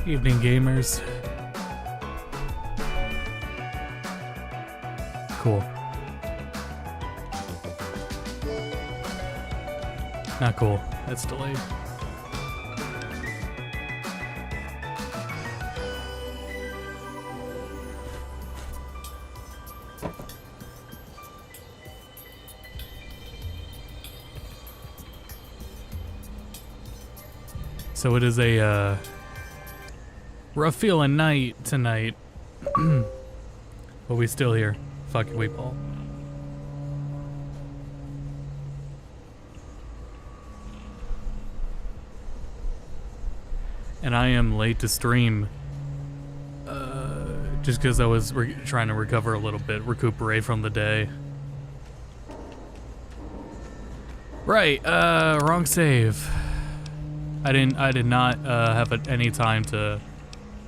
Evening gamers. Cool. Not cool. That's delayed. So it is a rough feeling night tonight, but we still here. Fuck it, we Paul. And I am late to stream, just because I was trying to recover a little bit, recuperate from the day. Right, wrong save. I did not have any time to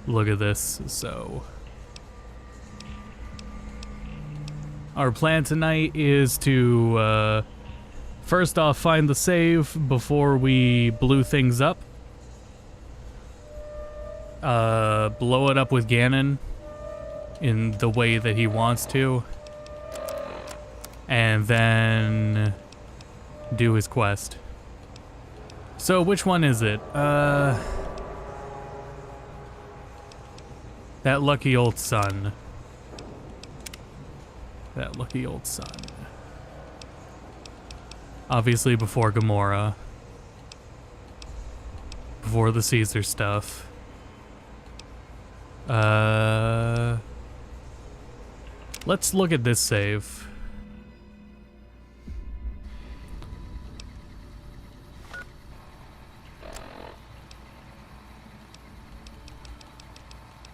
look at this, so. Our plan tonight is to, first off, find the save before we blew things up. Blow it up with Ganon in the way that he wants to. And then do his quest. So which one is it? That lucky old son. That lucky old son. Obviously before Gamora. Before the Caesar stuff. Let's look at this save.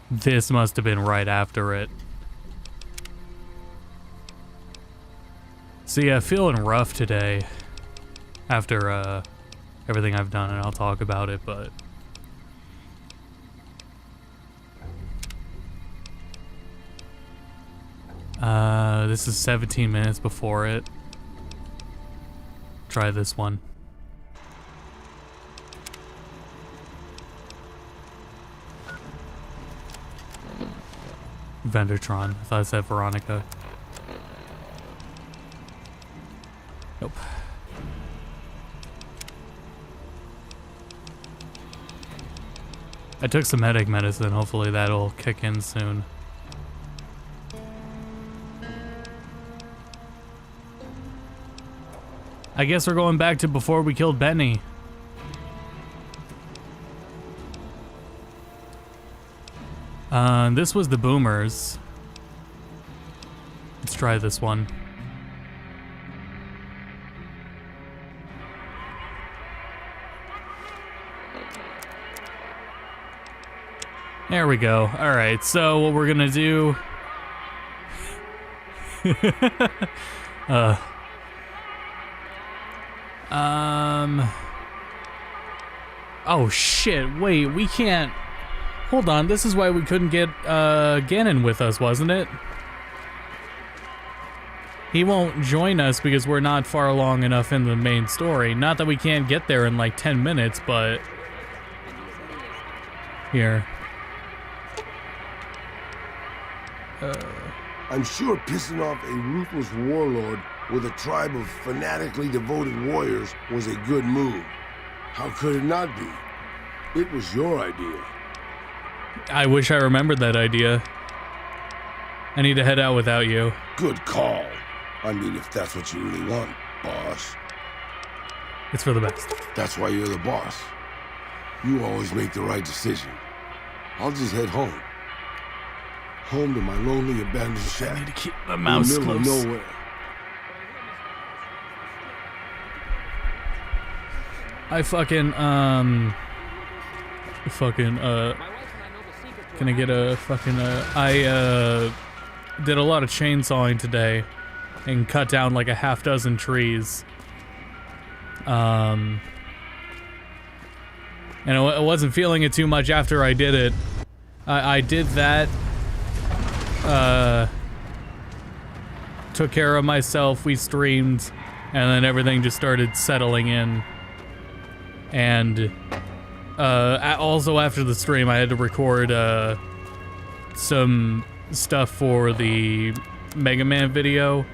This must have been right after it. So yeah, feeling rough today after everything I've done, and I'll talk about it, but this is 17 minutes before it. Try this one. Vendertron. I thought it said Veronica. Nope. I took some headache medicine. Hopefully that'll kick in soon. I guess we're going back to before we killed Benny. This was the Boomers. Let's try this one. There we go. Alright, so what we're gonna do... Oh shit, wait, we can't... Hold on, this is why we couldn't get Ganon with us, wasn't it? He won't join us because we're not far along enough in the main story. Not that we can't get there in like 10 minutes, but... Here. I'm sure pissing off a ruthless warlord with a tribe of fanatically devoted warriors was a good move. How could it not be? It was your idea. I wish I remembered that idea. I need to head out without you. Good call. I mean, if that's what you really want, boss. It's for the best. That's why you're the boss. You always make the right decision. I'll just head home. Home to my lonely abandoned shack. I need to keep my mouse in the middle close. of nowhere. I fucking, can I get a fucking, I did a lot of chainsawing today and cut down like a half dozen trees. And I wasn't feeling it too much after I did it. I did that, took care of myself, we streamed, and then everything just started settling in. And Also after the stream, I had to record some stuff for the Mega Man video,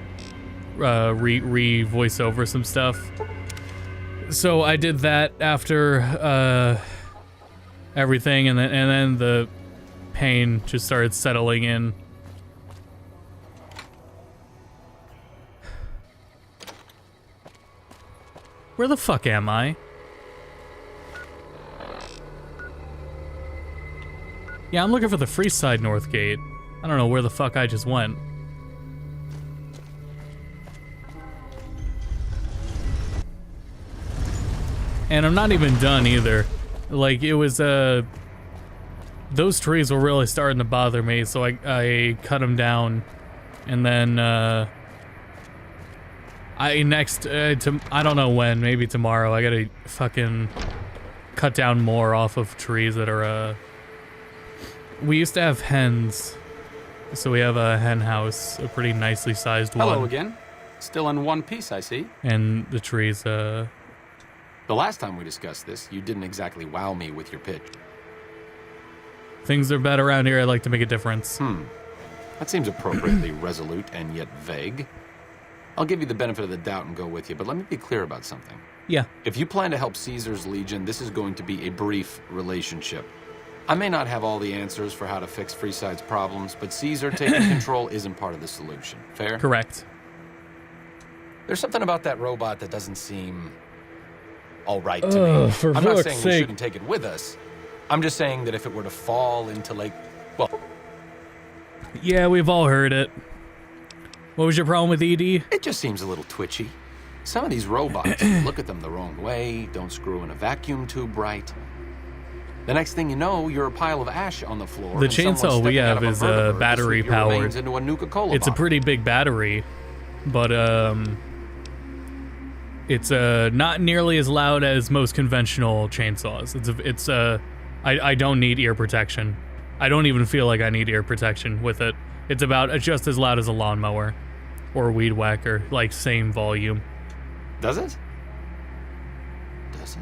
voice over some stuff. So I did that after everything, and then the pain just started settling in. Where the fuck am I? Yeah, I'm looking for the Freeside North Gate. I don't know where the fuck I just went. And I'm not even done either. Like, it was, those trees were really starting to bother me, so I cut them down. And then, I don't know when, maybe tomorrow, I gotta fucking cut down more off of trees that are, we used to have hens, so we have a hen house, a pretty nicely sized one. Hello again. Still in one piece, I see. And the trees, The last time we discussed this, you didn't exactly wow me with your pitch. things are bad around here, I'd like to make a difference. That seems appropriately resolute and yet vague. I'll give you the benefit of the doubt and go with you, but let me be clear about something. Yeah. If you plan to help Caesar's Legion, this is going to be a brief relationship. I may not have all the answers for how to fix Freeside's problems, but Caesar taking control isn't part of the solution. Fair? Correct. There's something about that robot that doesn't seem all right to me. For I'm not fuck's saying we sake. shouldn't take it with us. I'm just saying that if it were to fall into well, Yeah, we've all heard it. What was your problem with ED? it just seems a little twitchy. Some of these robots, look at them the wrong way, don't screw in a vacuum tube right. The next thing you know, you're a pile of ash on the floor. The and someone's chainsaw we stepping out have of a is vertebra to battery sweep your powered. remains into a Nuka-Cola It's a bottle. pretty big battery, but it's not nearly as loud as most conventional chainsaws. I don't need ear protection. I don't even feel like I need ear protection with it. It's about just as loud as a lawnmower or a weed whacker, like same volume. Does it? Does it?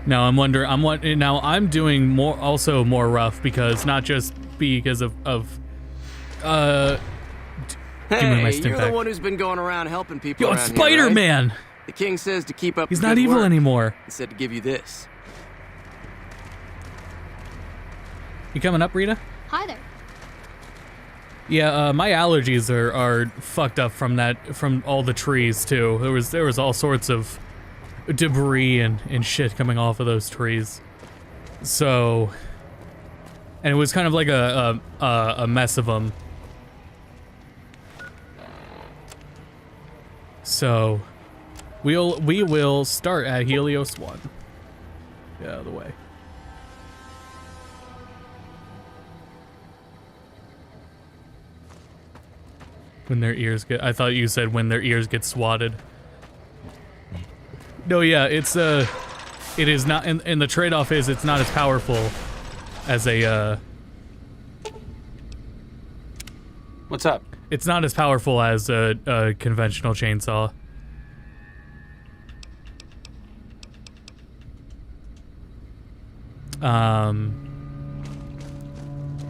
Now I'm doing more rough because not just because of give me my Hey, stim you're pack. the one who's been going around helping people Yo, around it's here, right? Spider-Man! The king says to keep up He's the not good evil work. anymore. He said to give you this. You coming up, Rita? Hi there. Yeah, my allergies are fucked up from all the trees too. There was all sorts of debris and shit coming off of those trees. So, and it was kind of like a mess of them. So, we will start at Helios 1. Get out of the way. When their ears get, I thought you said when their ears get swatted. No, yeah, it is not, and the trade-off is it's not as powerful as What's up? it's not as powerful as a conventional chainsaw.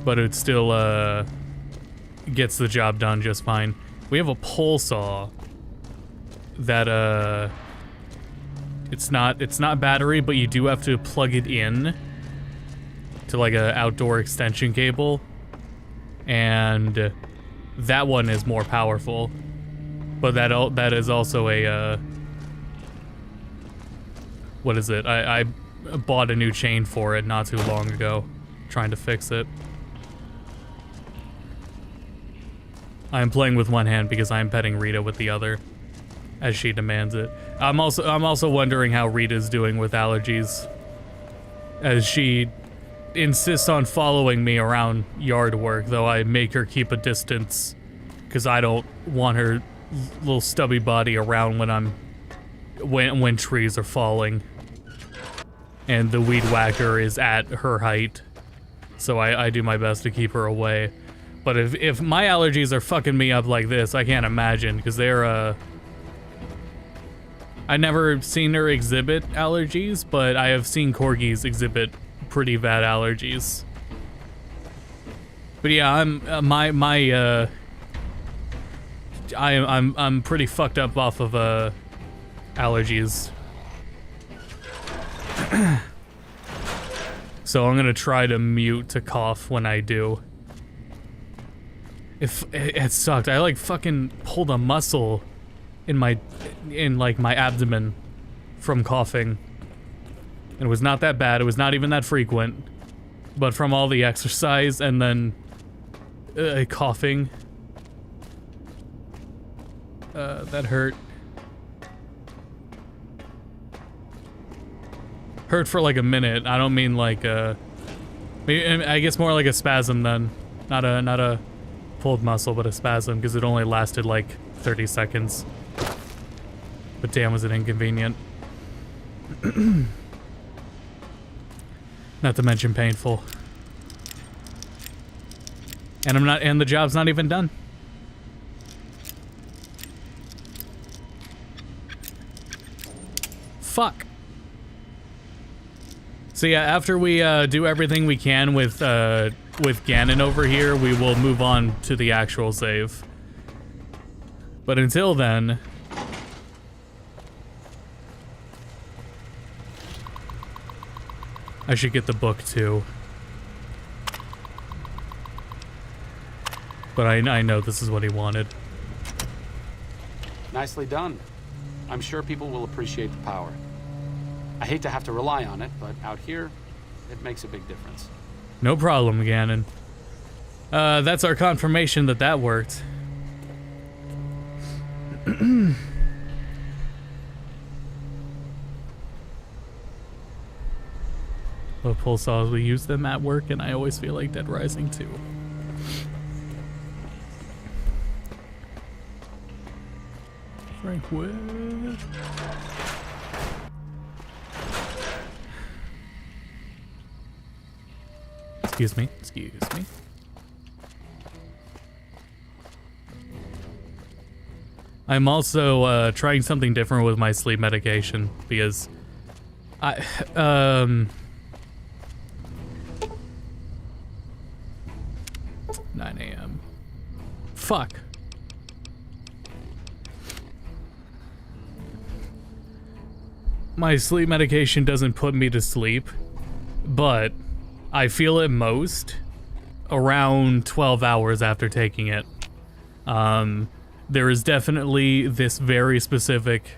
But it still, gets the job done just fine. We have a pole saw that it's not battery, but you do have to plug it in to like a outdoor extension cable, and that one is more powerful. But that is also a what is it? I bought a new chain for it not too long ago, trying to fix it. I am playing with one hand because I am petting Rita with the other, as she demands it. I'm also wondering how Rita's doing with allergies, as she insists on following me around yard work, though I make her keep a distance because I don't want her little stubby body around when trees are falling, and the weed whacker is at her height, so I do my best to keep her away. But if my allergies are fucking me up like this, I can't imagine, because they're I never seen her exhibit allergies, but I have seen corgis exhibit pretty bad allergies. But yeah, I'm pretty fucked up off of allergies. So I'm gonna try to mute to cough when I do. If it sucked, I like fucking pulled a muscle in like my abdomen from coughing. It was not that bad. It was not even that frequent, but from all the exercise and then coughing, that hurt. Hurt for like a minute. I don't mean like I guess more like a spasm then, not a pulled muscle, but a spasm, because it only lasted like 30 seconds. But damn, was it inconvenient. Not to mention painful. And the job's not even done. Fuck. So yeah, after we do everything we can with Ganon over here, we will move on to the actual save. But until then, I should get the book too. But I know this is what he wanted. Nicely done. I'm sure people will appreciate the power. I hate to have to rely on it, but out here, it makes a big difference. No problem, Ganon. That's our confirmation that that worked. What pulse saws, we use them at work, and I always feel like Dead Rising too. Frank Wood. Excuse me. I'm also trying something different with my sleep medication because 9 a.m. Fuck. My sleep medication doesn't put me to sleep, but I feel it most around 12 hours after taking it. There is definitely this very specific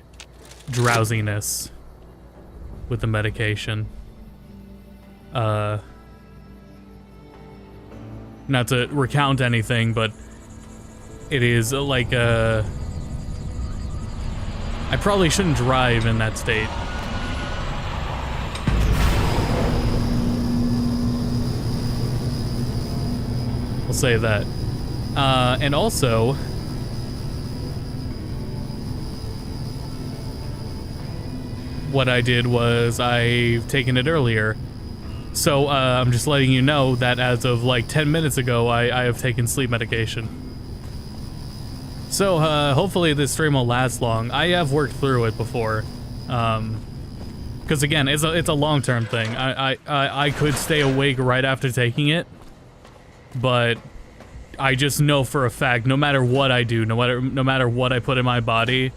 drowsiness with the medication. Not to recount anything, but it is like I probably shouldn't drive in that state. We'll say that. And also, what I did was I've taken it earlier. So I'm just letting you know that as of like 10 minutes ago, I have taken sleep medication. So hopefully this stream will last long. I have worked through it before. Because again, it's a long-term thing. I could stay awake right after taking it, but I just know for a fact, no matter what I do, no matter what I put in my body,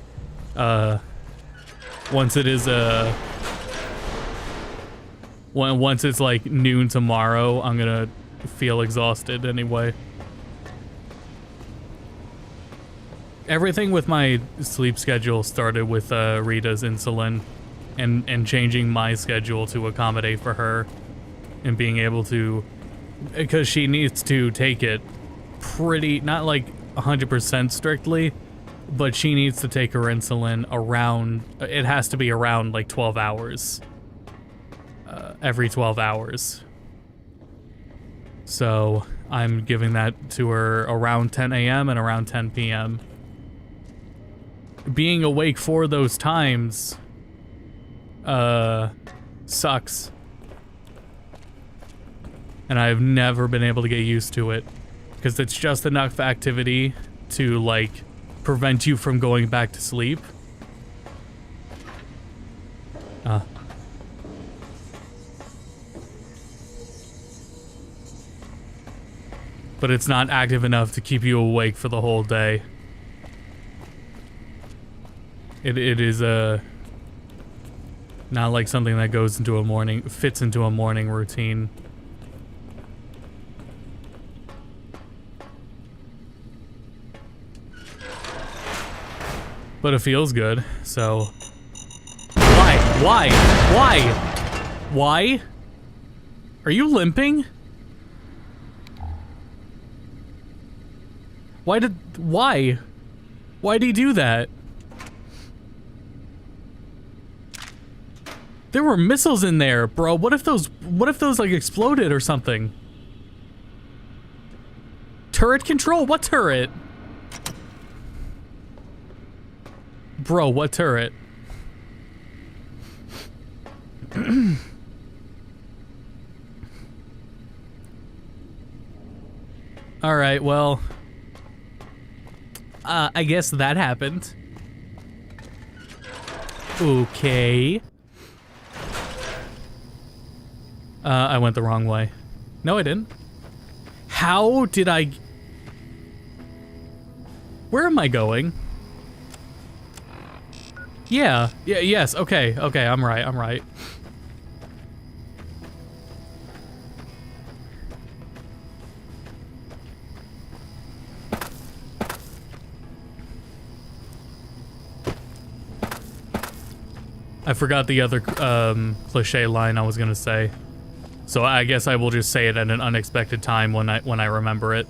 once it is once it's like noon tomorrow, I'm gonna feel exhausted anyway. Everything with my sleep schedule started with Rita's insulin and changing my schedule to accommodate for her and being able to, because she needs to take it pretty, not like 100% strictly, but she needs to take her insulin around, it has to be around like 12 hours. Every 12 hours. So I'm giving that to her around 10 a.m. and around 10 p.m. Being awake for those times sucks. And I've never been able to get used to it because it's just enough activity to like prevent you from going back to sleep. But it's not active enough to keep you awake for the whole day. It is not like something that goes into a morning, fits into a morning routine. But it feels good, so. Why? Are you limping? Why? Why'd he do that? There were missiles in there, bro. What if those like exploded or something? Turret control? What turret? Bro, what turret? All right, well, I guess that happened. Okay. I went the wrong way. No, I didn't. How did I... Where am I going? Yes, okay, I'm right. I forgot the other cliche line I was gonna say. So I guess I will just say it at an unexpected time when I remember it.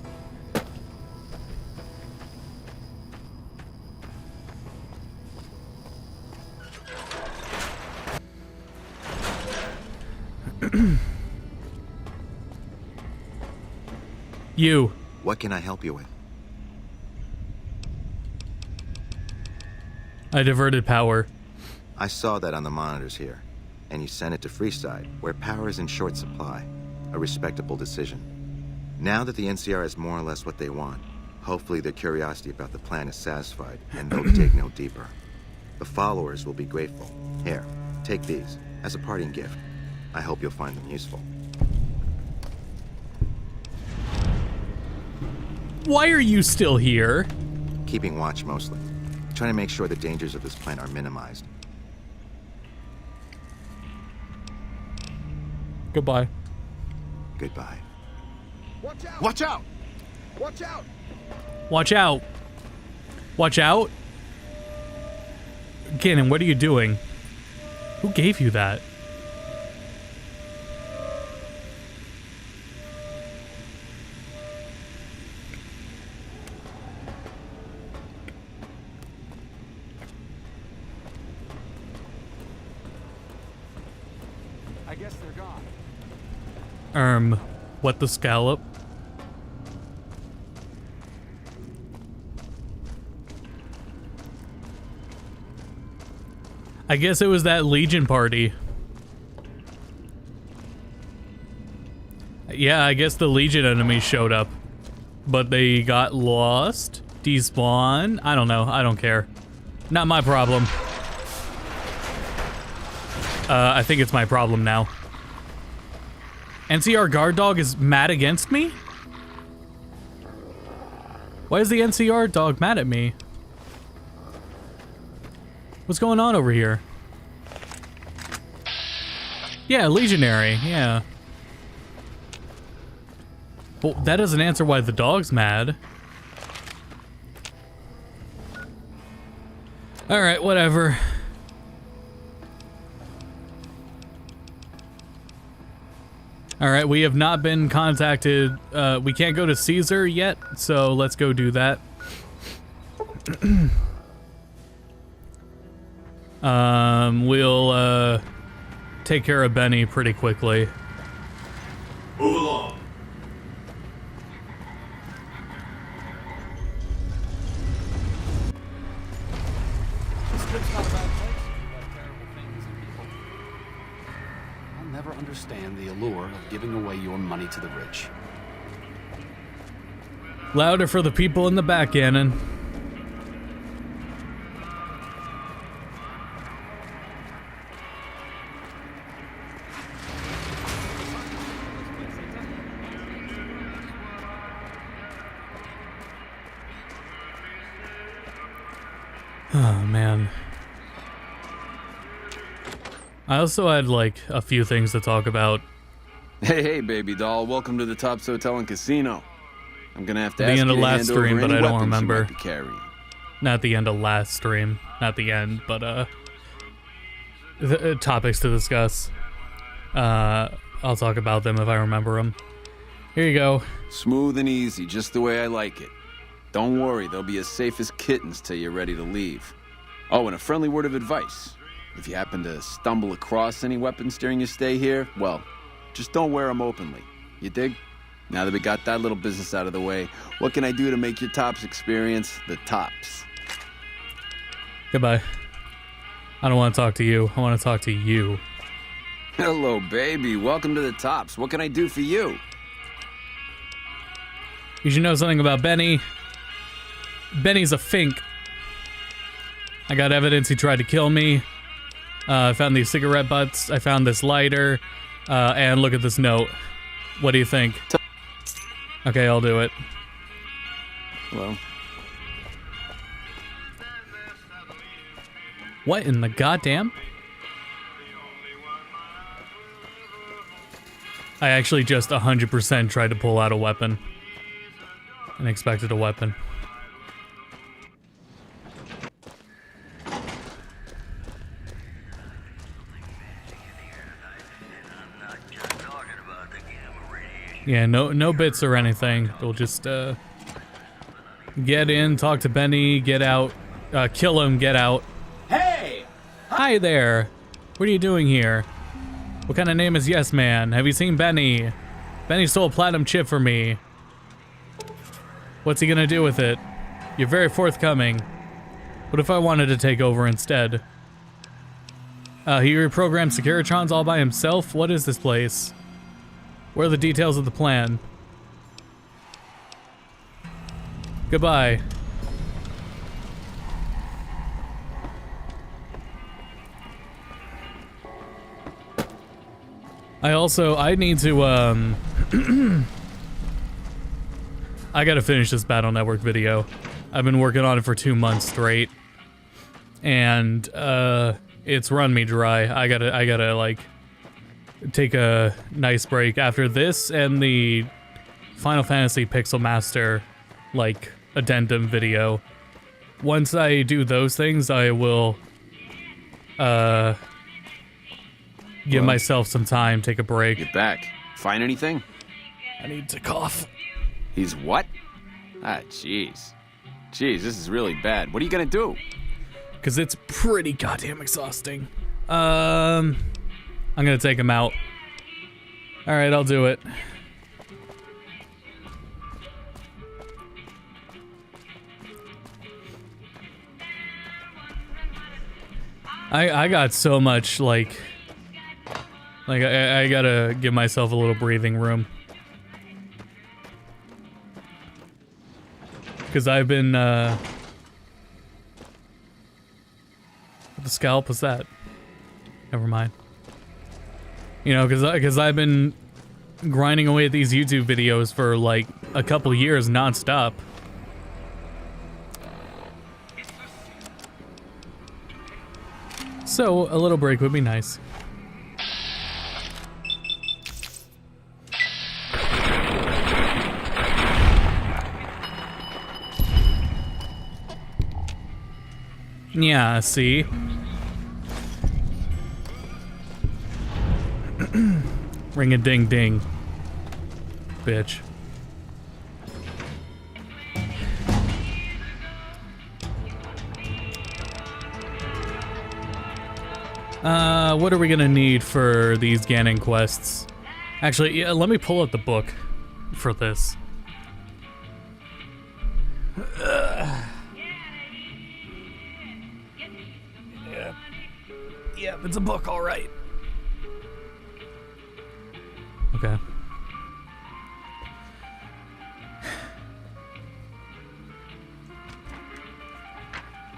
You. What can I help you with? I diverted power. I saw that on the monitors here, and you sent it to Freeside, where power is in short supply. A respectable decision. Now that the NCR has more or less what they want, hopefully their curiosity about the plan is satisfied, and they'll dig no deeper. The followers will be grateful. Here, take these, as a parting gift. I hope you'll find them useful. Why are you still here? Keeping watch mostly. Trying to make sure the dangers of this plan are minimized. Goodbye. Goodbye. Watch out! Watch out! Watch out! Watch out. Watch out? Gannon, what are you doing? Who gave you that? I guess they're gone. What the scallop? I guess it was that Legion party. Yeah, I guess the Legion enemies showed up. But they got lost? Despawn? I don't know. I don't care. Not my problem. I think it's my problem now. NCR guard dog is mad against me? Why is the NCR dog mad at me? What's going on over here? Yeah, legionary, yeah. Well, that doesn't answer why the dog's mad. Alright, whatever. Alright, we have not been contacted. We can't go to Caesar yet, so let's go do that. We'll take care of Benny pretty quickly. Move along. This trip's not a bad place. You have terrible things and people. I'll never understand the allure of giving away your money to the rich. Louder for the people in the back, Gannon. Oh, man. I also had, like, a few things to talk about. Hey, baby doll. Welcome to the Tops Hotel and Casino. I'm gonna have to The ask end you of to last hand over stream, but any I don't weapons you remember. might be carrying. Not the end of last stream. Not the end, but, topics to discuss. I'll talk about them if I remember them. Here you go. Smooth and easy, just the way I like it. Don't worry, they'll be as safe as kittens till you're ready to leave. Oh, and a friendly word of advice. If you happen to stumble across any weapons during your stay here, well, just don't wear them openly. You dig? Now that we got that little business out of the way, what can I do to make your Tops experience the tops? Goodbye. I don't want to talk to you. I want to talk to you. Hello, baby. Welcome to the Tops. What can I do for you? You should know something about Benny. Benny's a fink. I got evidence he tried to kill me. I found these cigarette butts. I found this lighter. And look at this note. What do you think? Okay, I'll do it. Well, What in the goddamn? I actually just 100% tried to pull out a weapon. And expected a weapon. Yeah, no bits or anything. We'll just get in, talk to Benny, get out, kill him, get out. Hey! Hi there. What are you doing here? What kind of name is Yes Man? Have you seen Benny? Benny stole a platinum chip for me. What's he gonna do with it? You're very forthcoming. What if I wanted to take over instead? He reprogrammed Securitrons all by himself? What is this place? What are the details of the plan? Goodbye. I need to, I gotta finish this Battle Network video. I've been working on it for 2 months straight. And, it's run me dry. I gotta, like, take a nice break after this and the Final Fantasy Pixel Master, like, addendum video. Once I do those things, I will, give myself some time, take a break. get back. Find anything? I need to cough. He's what? Ah, jeez. Jeez, this is really bad. What are you gonna do? Because it's pretty goddamn exhausting. I'm gonna take him out. Alright, I'll do it. I got so much, like I gotta give myself a little breathing room. Because I've been, the scalp, what's that? Never mind. You know, because I've been grinding away at these YouTube videos for, like, a couple years non-stop. So, a little break would be nice. Yeah, see? Ring a ding ding. Bitch. What are we gonna need for these Ganon quests? Actually, yeah, let me pull up the book for this. Yeah, it's a book, all right. Okay.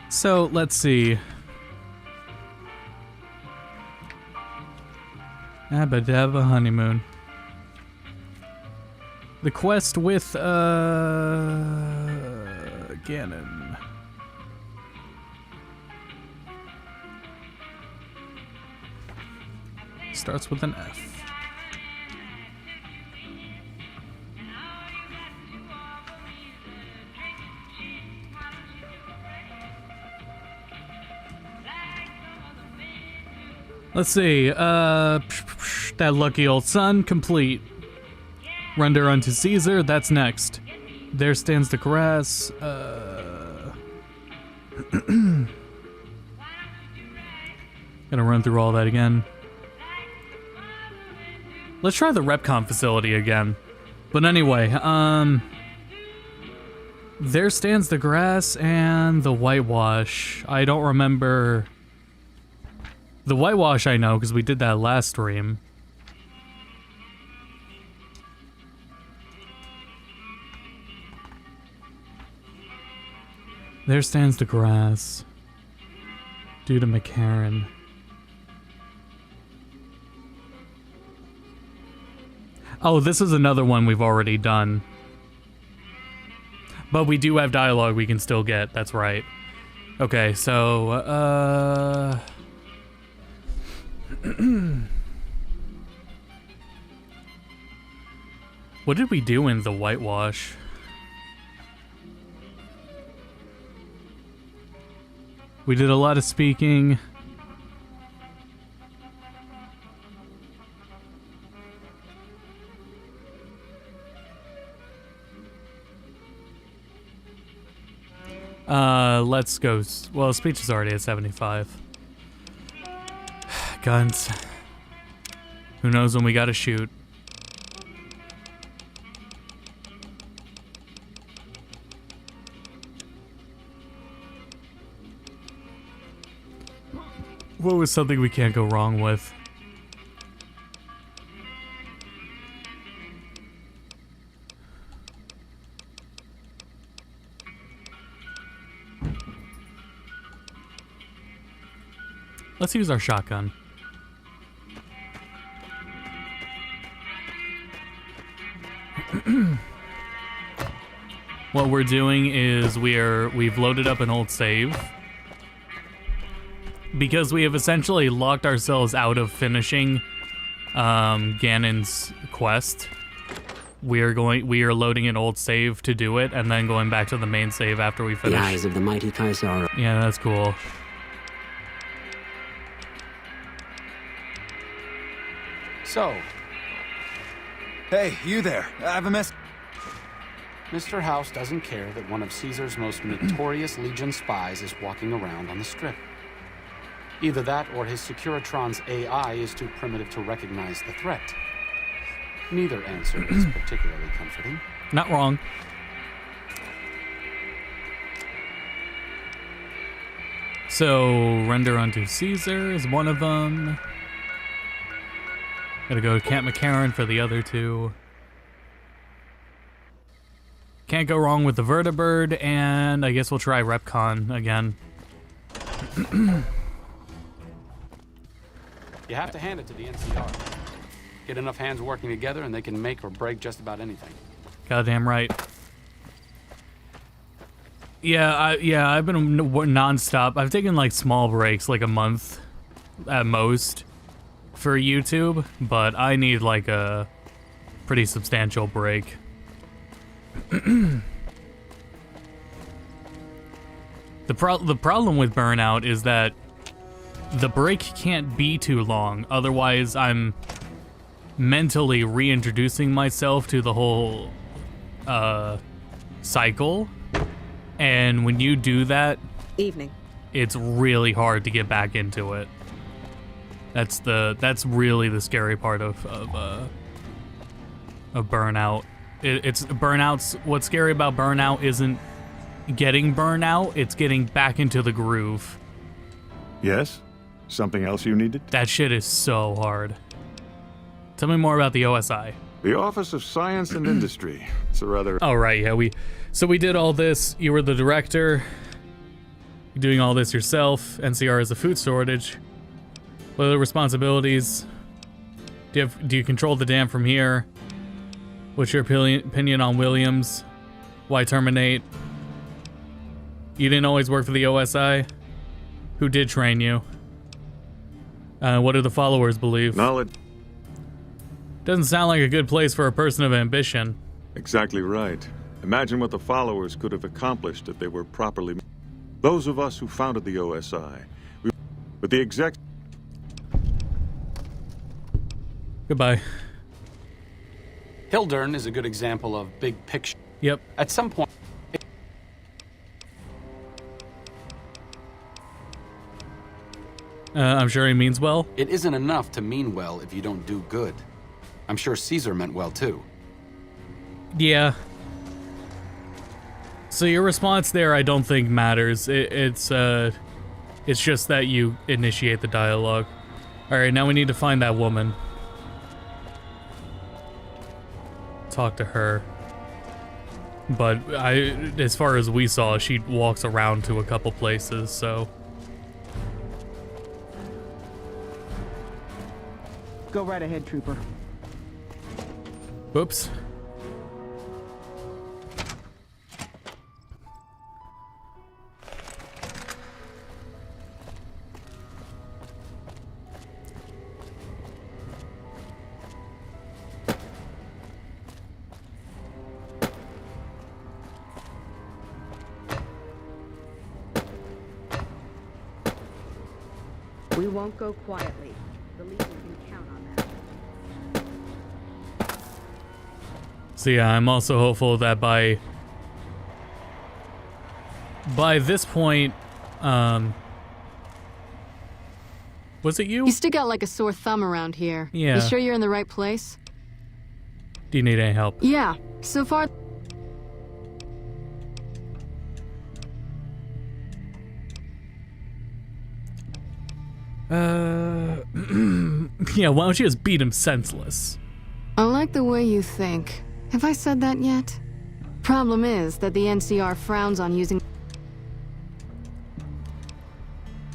So, let's see. Abba Dabba Honeymoon. The quest with, Ganon. Starts with an F. Let's see, that lucky old son, complete. Render unto Caesar, that's next. There stands the grass, Gonna run through all that again. Let's try the Repcon facility again. But anyway, there stands the grass and the whitewash. I don't remember... The whitewash I know, because we did that last stream. There stands the grass. Due to McCarran. Oh, this is another one we've already done. But we do have dialogue we can still get, that's right. Okay, so, what did we do in the whitewash? We did a lot of speaking. Let's go. Well, speech is already at 75. Guns. Who knows when we gotta shoot? What was something we can't go wrong with? Let's use our shotgun. What we're doing is we've loaded up an old save. Because we have essentially locked ourselves out of finishing Ganon's quest. We are loading an old save to do it and then going back to the main save after we finish. The eyes of the mighty Caesar. Yeah, that's cool. So, Hey, you there. I have a mess. Mr. House doesn't care that one of Caesar's most notorious Legion spies is walking around on the Strip. Either that or his Securitron's AI is too primitive to recognize the threat. Neither answer is particularly comforting. Not wrong. So, render unto Caesar is one of them. Gotta go to Camp McCarran for the other two. Can't go wrong with the Vertibird, and I guess we'll try Repcon again. You have to hand it to the NCR. Get enough hands working together and they can make or break just about anything. Goddamn right. Yeah, I've been non-stop. I've taken like small breaks, like a month at most for YouTube, but I need like a pretty substantial break. The problem with Burnout is that the break can't be too long, otherwise I'm mentally reintroducing myself to the whole cycle, and when you do that, it's really hard to get back into it. That's really the scary part of Burnout. It's Burnout's. What's scary about Burnout isn't getting burnout, it's getting back into the groove. Yes? Something else you needed? That shit is so hard. Tell me more about the OSI. The Office of Science and Industry. It's a rather... Oh, right, yeah, we did all this. You were the director. You're doing all this yourself. NCR is a food shortage. What are the responsibilities? Do you control the dam from here? What's your opinion on Williams? Why terminate? You didn't always work for the OSI? Who did train you? What do the followers believe? Knowledge. Doesn't sound like a good place for a person of ambition. Exactly right. Imagine what the followers could have accomplished if they were properly... Those of us who founded the OSI, with the exec... Goodbye. Hildern is a good example of big picture. Yep. At some point, I'm sure he means well. it isn't enough to mean well if you don't do good. I'm sure Caesar meant well too. Yeah. So your response there, I don't think matters. It's just that you initiate the dialogue. All right, now we need to find that woman. Talk to her. But as far as we saw, she walks around to a couple places, so. Go right ahead, Trooper. Whoops. We won't go quietly. The Legion can count on that. So yeah, I'm also hopeful that by this point, was it you? You stick out like a sore thumb around here. Yeah. You sure you're in the right place? Do you need any help? Yeah. So far... Yeah, why don't you just beat him senseless? I like the way you think. Have I said that yet? Problem is that the NCR frowns on using...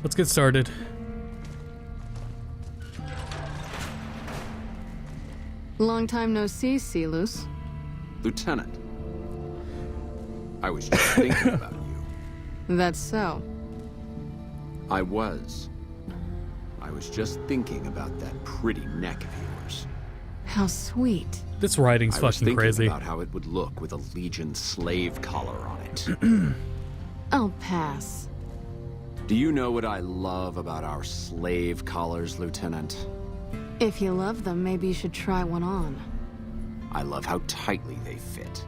Let's get started. Long time no see, Silus. Lieutenant, I was just thinking about you. That's so. I was just thinking about that pretty neck of yours. How sweet. This writing's I was fucking thinking crazy. about how it would look with a Legion slave collar on it. I'll pass. Do you know what I love about our slave collars, Lieutenant? If you love them, maybe you should try one on. I love how tightly they fit.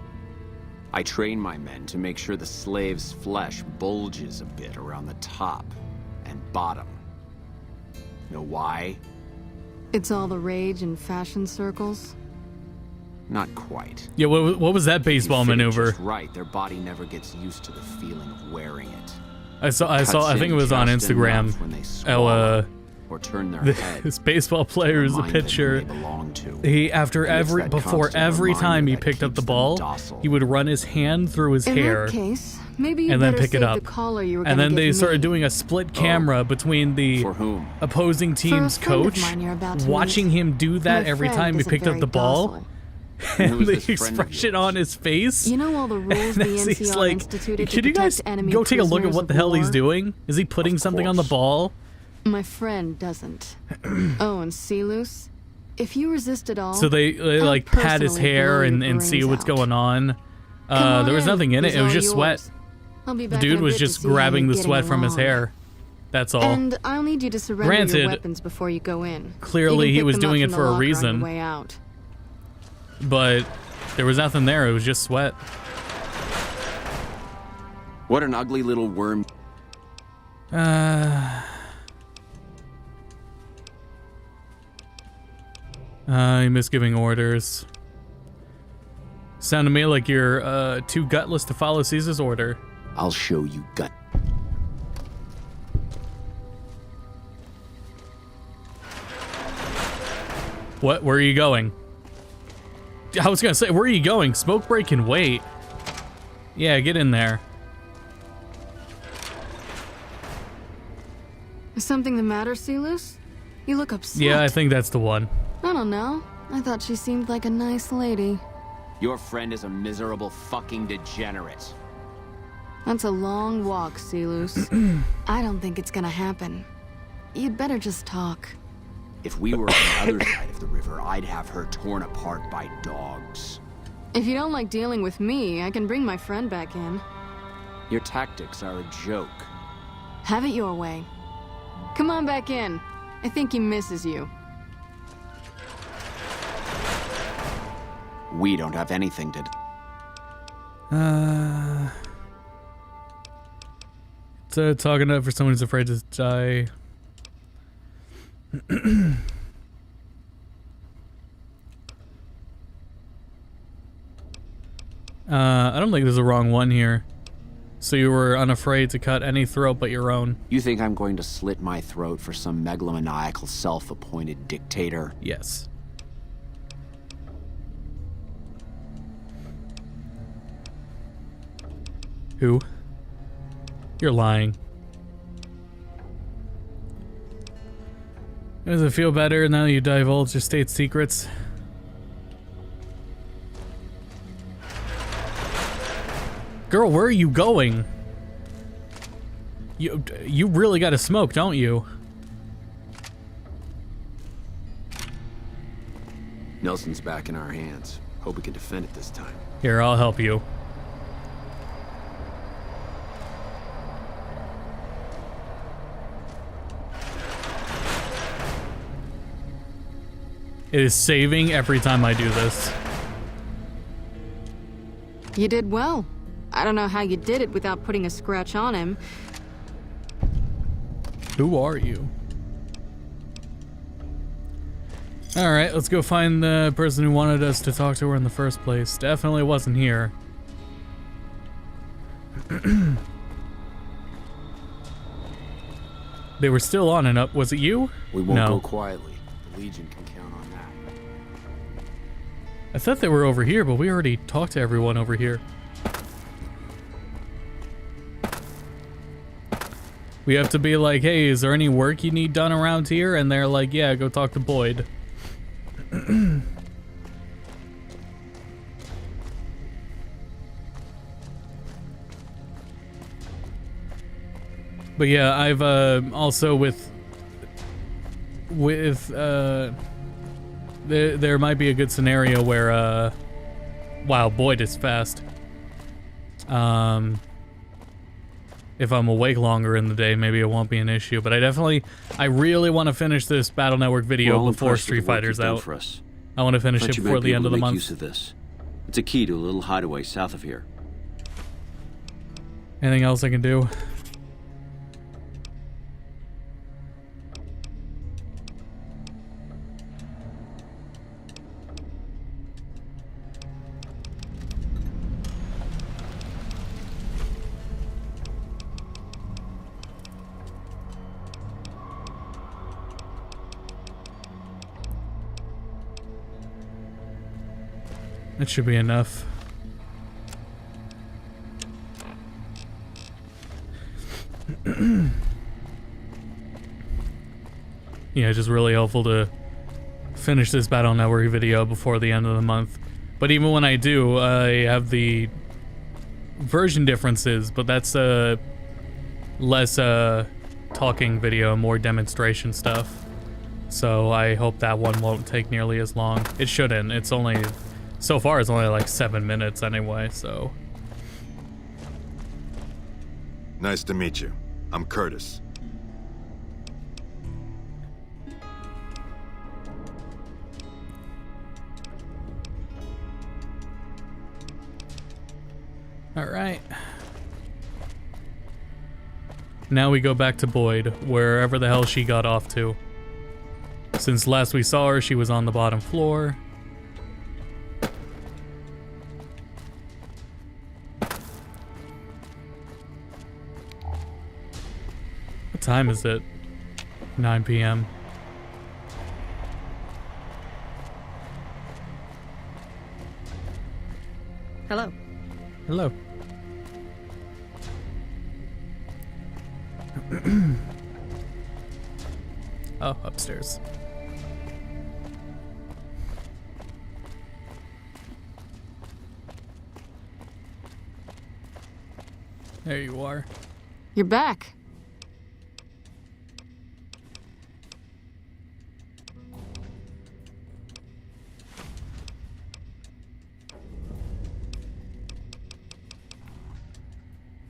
I train my men to make sure the slave's flesh bulges a bit around the top and bottom. Know why? It's all the rage in fashion circles. Not quite. Yeah, what was that baseball If you fit it maneuver? just right, their body never gets used to the feeling of wearing it. I Cuts think it in was on just Instagram. enough when they swallow or turn their head. This baseball player is a remind them who picture. they belong to. He And it's that before constant every time he reminder that picked up keeps the them ball, docile. he would run his hand through his In hair that case, maybe you and then better pick it save up. the collar you were And gonna then they give started me. doing a split camera between the For whom? opposing team's friend of coach, mine you're about to watching meet. him do that My every friend time he isn't picked up very the ball. docile. And who And is the this friend of expression yours? on his face. You know all the rules the And as he's NCR like, instituted could to you guys protect enemy go take a look at prisoners what of the hell he's war? doing? Is he putting Of something on the course. ball? My friend doesn't. Oh, and Silus, if you resist at all, So they I'll like pat his personally hair blow and, your and see brains what's out. going on. Come on There was in. nothing in it. It's It was all just sweat. yours. I'll be The back in dude a was bit to just see how grabbing you're the getting sweat from his along. hair. That's all. And I'll need you to surrender Granted, your weapons before you go in. clearly You can he pick was them up doing from it the for a locker on your reason. way out. But there was nothing there. It was just sweat. What an ugly little worm. You miss giving orders. Sound to me like you're too gutless to follow Caesar's order. I'll show you gut. What? Where are you going? I was gonna say, where are you going? Smoke break can wait. Yeah, get in there. Is something the matter, Silus? You look upset. Yeah, I think that's the one. I don't know. I thought she seemed like a nice lady. Your friend is a miserable fucking degenerate. That's a long walk, Silus. I don't think it's gonna happen. You'd better just talk. If we were on the other side of the river, I'd have her torn apart by dogs. If you don't like dealing with me, I can bring my friend back in. Your tactics are a joke. Have it your way. Come on back in. I think he misses you. We don't have anything to do. So talking up for someone who's afraid to die. I don't think there's a wrong one here. So you were unafraid to cut any throat but your own. You think I'm going to slit my throat for some megalomaniacal self-appointed dictator? Yes. Who? You're lying. Does it feel better now you divulge your state secrets? Girl, where are you going? You really gotta smoke, don't you? Nelson's back in our hands. Hope we can defend it this time. Here, I'll help you. It is saving every time I do this. You did well. I don't know how you did it without putting a scratch on him. Who are you? Alright, let's go find the person who wanted us to talk to her in the first place. Definitely wasn't here. They were still on and up. Was it you? We won't No. go quietly. The Legion can count on that. I thought they were over here, but we already talked to everyone over here. We have to be like, hey, is there any work you need done around here? And they're like, yeah, go talk to Boyd. But yeah, I've also there might be a good scenario where wow, Boyd is fast. If I'm awake longer in the day, maybe it won't be an issue. But I really want to finish this Battle Network video before Street Fighter's out. For us. I want to finish it You before might be the end able of the to make month. use of this. It's a key to a little hideaway south of here. Anything else I can do? That should be enough. Yeah, just really helpful to finish this Battle Network video before the end of the month. But even when I do, I have the version differences, but that's less talking video, more demonstration stuff. So I hope that one won't take nearly as long. It shouldn't. It's only, so far it's only like 7 minutes anyway, so. Nice to meet you. I'm Curtis. All right. Now we go back to Boyd, wherever the hell she got off to. Since last we saw her, she was on the bottom floor. What time is it? 9 p.m. Hello. Hello. Oh, upstairs. There you are. You're back.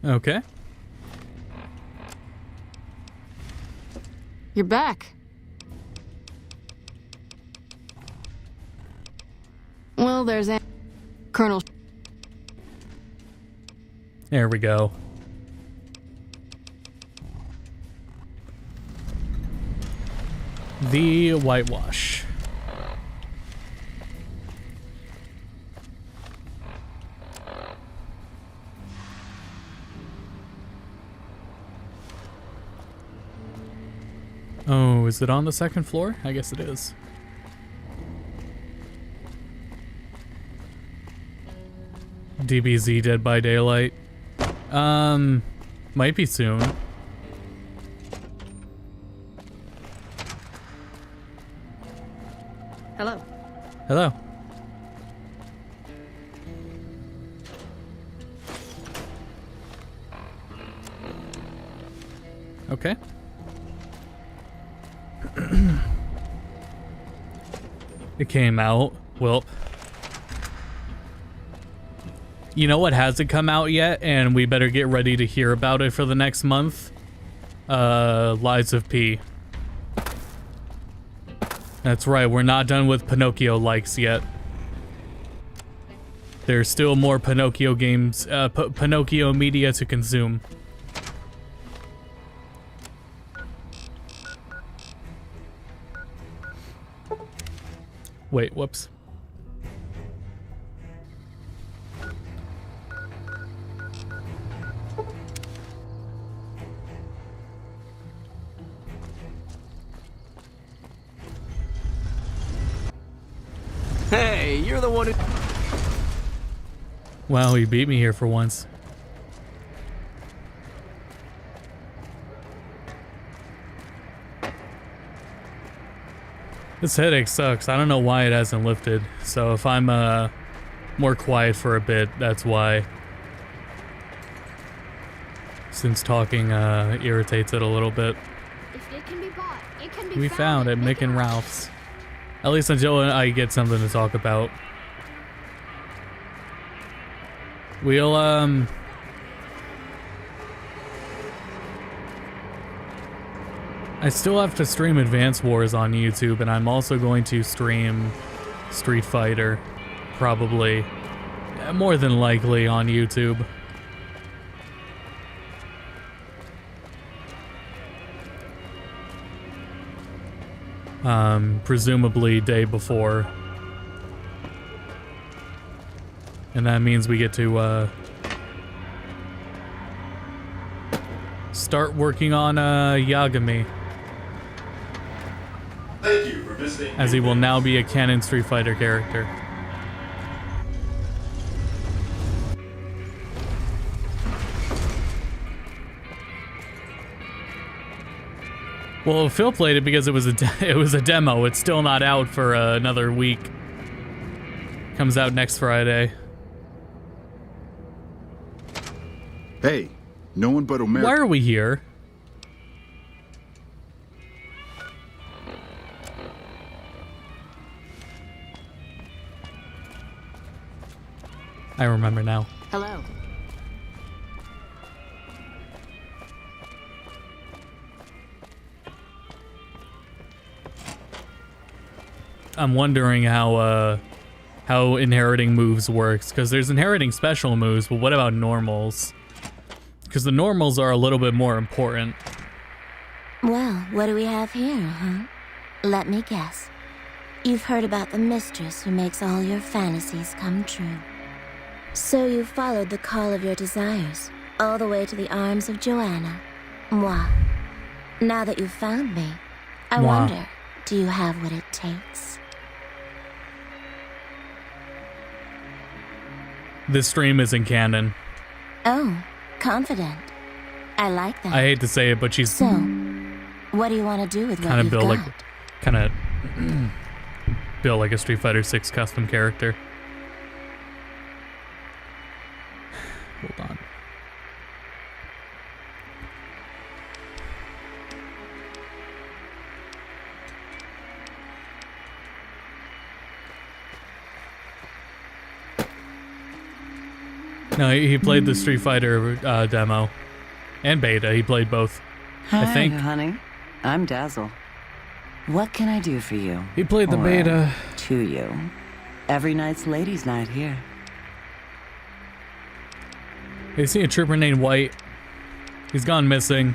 Okay. You're back. Well, there's Colonel. There we go. The whitewash. Oh, is it on the second floor? I guess it is. DBZ Dead by Daylight. Might be soon. Hello. Hello. Okay. It came out. Well, you know what hasn't come out yet, and we better get ready to hear about it for the next month? Lies of P. That's right, we're not done with Pinocchio likes yet. There's still more Pinocchio games, Pinocchio media to consume. Wait, whoops. Hey, you're the one who... Wow, he beat me here for once. This headache sucks. I don't know why it hasn't lifted. So if I'm more quiet for a bit, that's why. Since talking irritates it a little bit. If it can be bought, it can be We found at Mick and Ralph's. At least until I get something to talk about. We'll I still have to stream Advance Wars on YouTube, and I'm also going to stream Street Fighter, probably, more than likely on YouTube. Presumably day before. And that means we get to start working on Yagami. Thank you for visiting. As he will now be a canon Street Fighter character. Well, Phil played it because it was a demo. It's still not out for another week. Comes out next Friday. Hey, no one but Omega. Why are we here? I remember now. Hello. I'm wondering how inheriting moves works, because there's inheriting special moves, but what about normals? Because the normals are a little bit more important. Well, what do we have here, huh? Let me guess. You've heard about the mistress who makes all your fantasies come true. So you followed the call of your desires, all the way to the arms of Joanna. Moi. Now that you've found me, I wonder, do you have what it takes? This stream isn't canon. Oh, confident. I like that. I hate to say it, but she's So, what do you want to do with what kind of you've built got? like, kind of built like a Street Fighter 6 custom character. Hold on. No, he played the Street Fighter demo and beta. He played both. Hi, I think. honey. I'm Dazzle. What can I do for you? He played the Or, beta. To you. Every night's ladies' night here. They see a trooper named White. He's gone missing.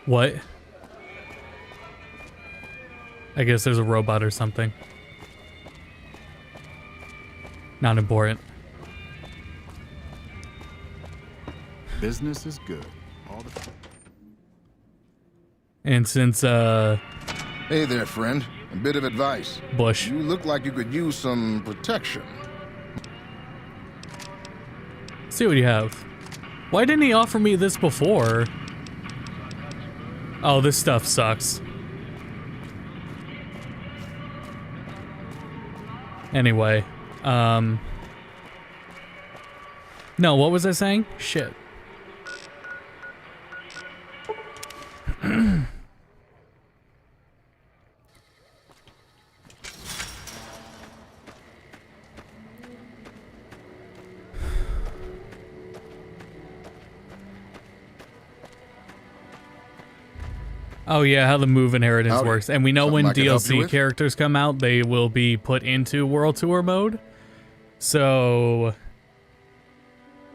What? I guess there's a robot or something. Not important. Business is good. And since, Hey there, friend. A bit of advice. Bush. You look like you could use some protection. See what you have. Why didn't he offer me this before? Oh, this stuff sucks. Anyway, no, what was I saying? Shit. Oh yeah, how the move inheritance Howdy. works. And we know Something when I can help you DLC with? characters come out, they will be put into World Tour mode. So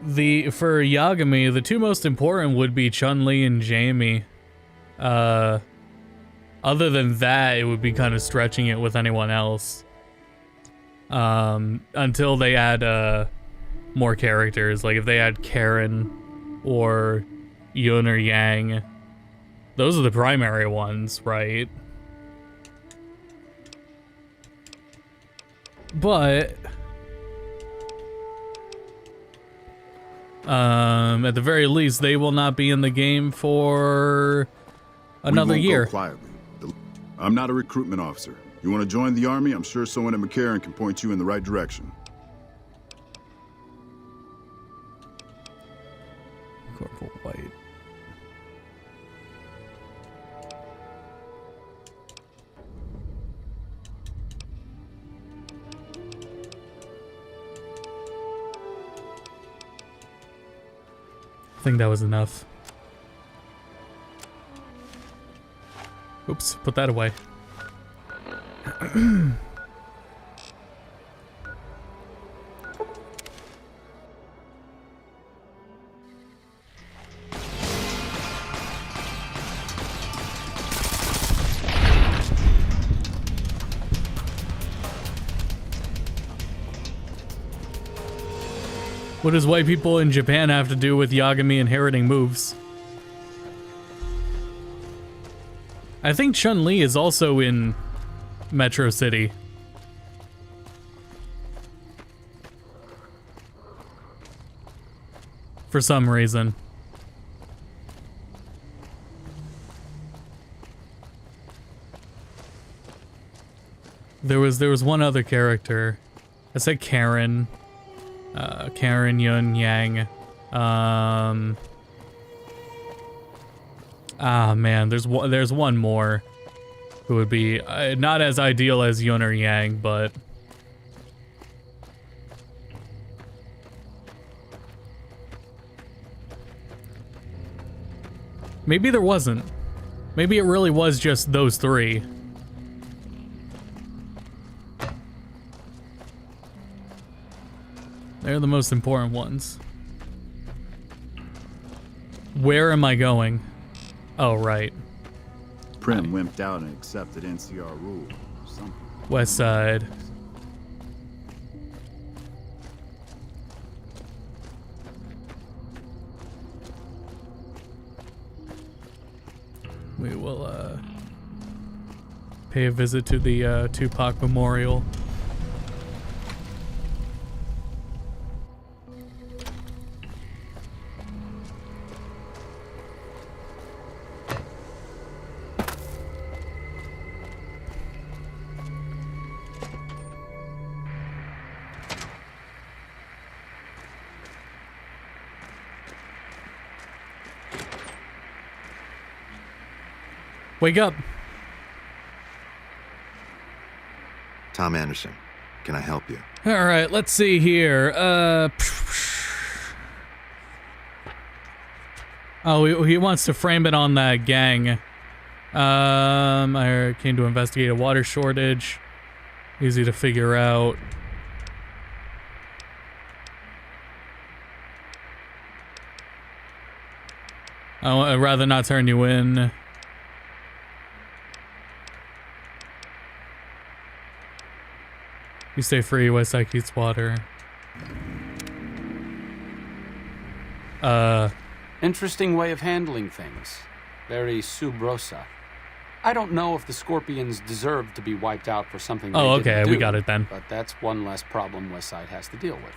for Yagami, the two most important would be Chun-Li and Jamie. Other than that, it would be kind of stretching it with anyone else. Until they add more characters. Like if they add Karen or Yun or Yang. Those are the primary ones, right? But at the very least, they will not be in the game for another We won't year. Go quietly. I'm not a recruitment officer. You want to join the army? I'm sure someone at McCarran can point you in the right direction. Corporal White. I think that was enough. Oops, put that away. What does white people in Japan have to do with Yagami inheriting moves? I think Chun-Li is also in Metro City. For some reason. There was one other character. I said Karen. Karen, Yun, Yang. Man, there's one more who would be not as ideal as Yun or Yang, but maybe there wasn't. Maybe it really was just those three. They're the most important ones. Where am I going? Oh, right. Prim wimped out and accepted NCR rule. Something. West Side. We will pay a visit to the Tupac Memorial. Wake up. Tom Anderson, can I help you? All right, let's see here. Oh, he wants to frame it on that gang. I came to investigate a water shortage. Easy to figure out. I'd rather not turn you in. You stay free, Westside keeps water. Interesting way of handling things. Very sub rosa. I don't know if the Scorpions deserve to be wiped out for something they didn't okay, do, we got it then. But that's one less problem Westside has to deal with.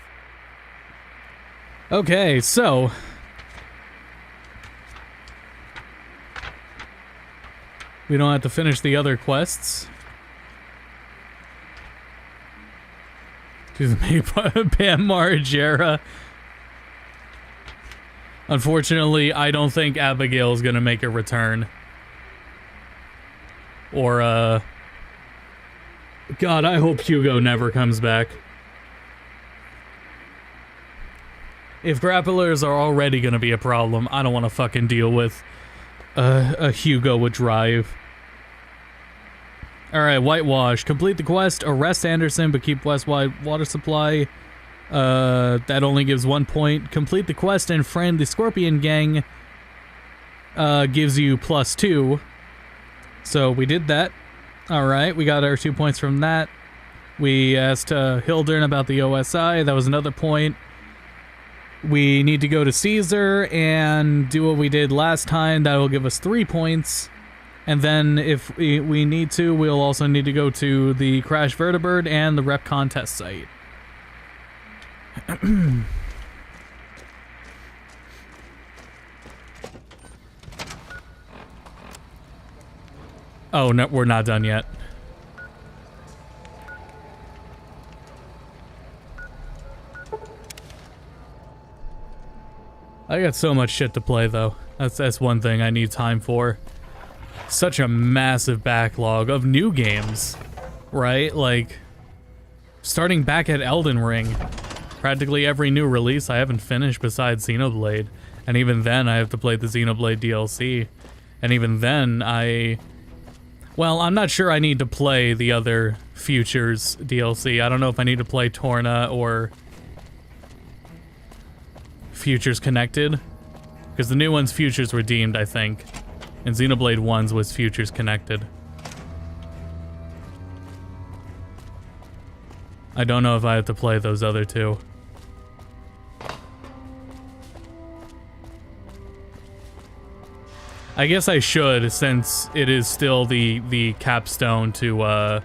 Okay, so... we don't have to finish the other quests. She's made Bam Margera. Unfortunately, I don't think Abigail is gonna make a return. Or, God, I hope Hugo never comes back. If grapplers are already gonna be a problem, I don't want to fucking deal with a Hugo with drive. Alright, whitewash. Complete the quest, arrest Anderson, but keep Westwide water supply. That only gives 1 point. Complete the quest and friend the Scorpion gang. Gives you +2. So we did that. Alright, we got our 2 points from that. We asked Hildern about the OSI. That was another point. We need to go to Caesar and do what we did last time. That will give us 3 points. And then if we need to, we'll also need to go to the Crash Vertibird and the rep contest site. Oh, no, we're not done yet. I got so much shit to play, though. That's one thing I need time for. Such a massive backlog of new games, right? Like, starting back at Elden Ring. Practically every new release I haven't finished besides Xenoblade. And even then, I have to play the Xenoblade DLC. And even then, well, I'm not sure I need to play the other Futures DLC. I don't know if I need to play Torna or Futures Connected. Because the new one's Futures Redeemed, I think. And Xenoblade 1's was Futures Connected. I don't know if I have to play those other two. I guess I should, since it is still the capstone to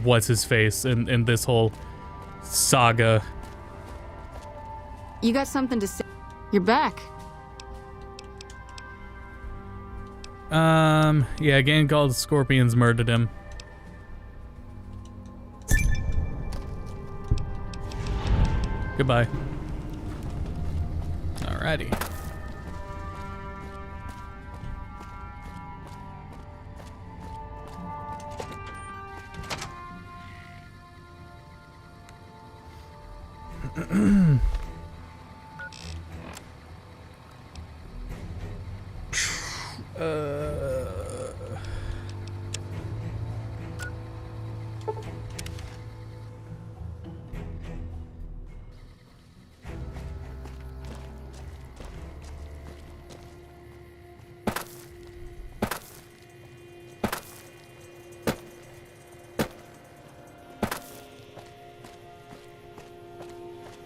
what's his face in this whole saga. You got something to say? You're back. Yeah, a gang called Scorpions murdered him. Goodbye. Alrighty.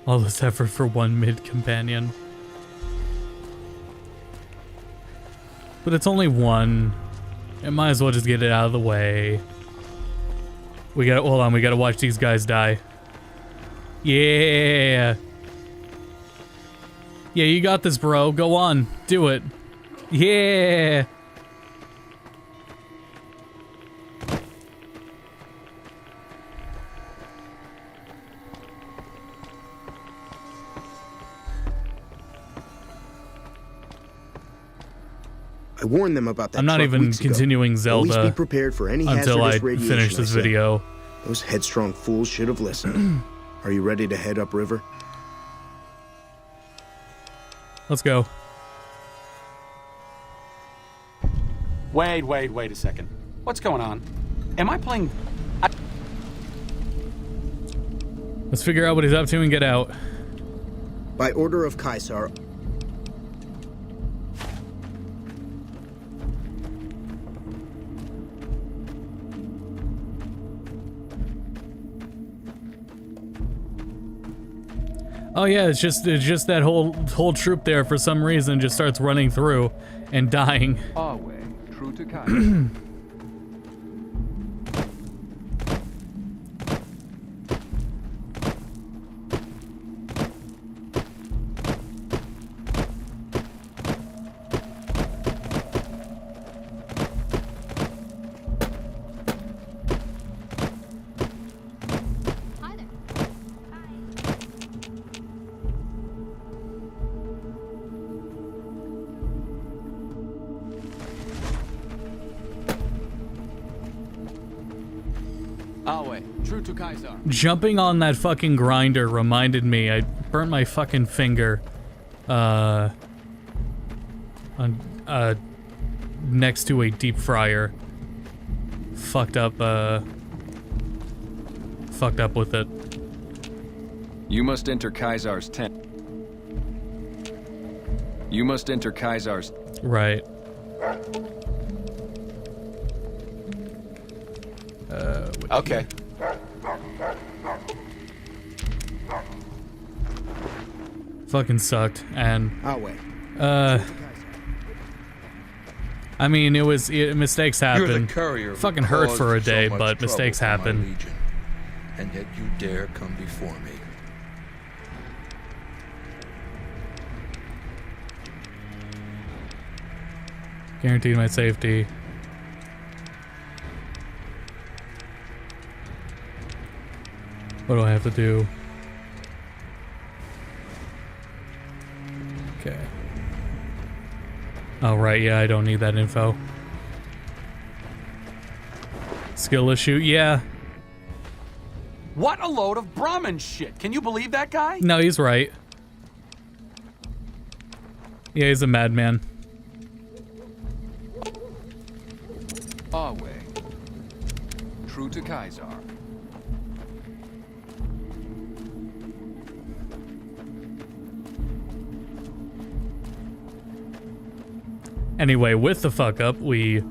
All this effort for one mid-companion. But it's only one. It might as well just get it out of the way. Hold on, we gotta watch these guys die. Yeah. Yeah, you got this, bro. Go on. Do it. Yeah. warned them about that. I'm not truck even weeks ago. continuing Zelda Always be prepared for any until I hazardous radiation, finish this I said. video. Those headstrong fools should have listened. Are you ready to head upriver? Let's go. Wait a second. What's going on? Am I playing... Let's figure out what he's up to and get out. By order of Caesar. Oh yeah, it's just that whole troop there for some reason just starts running through and dying. Our way, true to Kaiser. Jumping on that fucking grinder reminded me I burnt my fucking finger on next to a deep fryer. Fucked up with it. You must enter Caesar's tent. You must enter Caesar's... Right. Okay. Fucking sucked, and I'll wait. I mean, mistakes happen. You're the courier. Fucking hurt for a day, so but mistakes happen. Legion, and yet you dare come before me. Guaranteed my safety. What do I have to do? Okay. Oh, right, yeah, I don't need that info. Skill issue, yeah. What a load of Brahmin shit. Can you believe that guy? No, he's right. Yeah, he's a madman. Our way, true to Caesar. Anyway, with the fuck up, we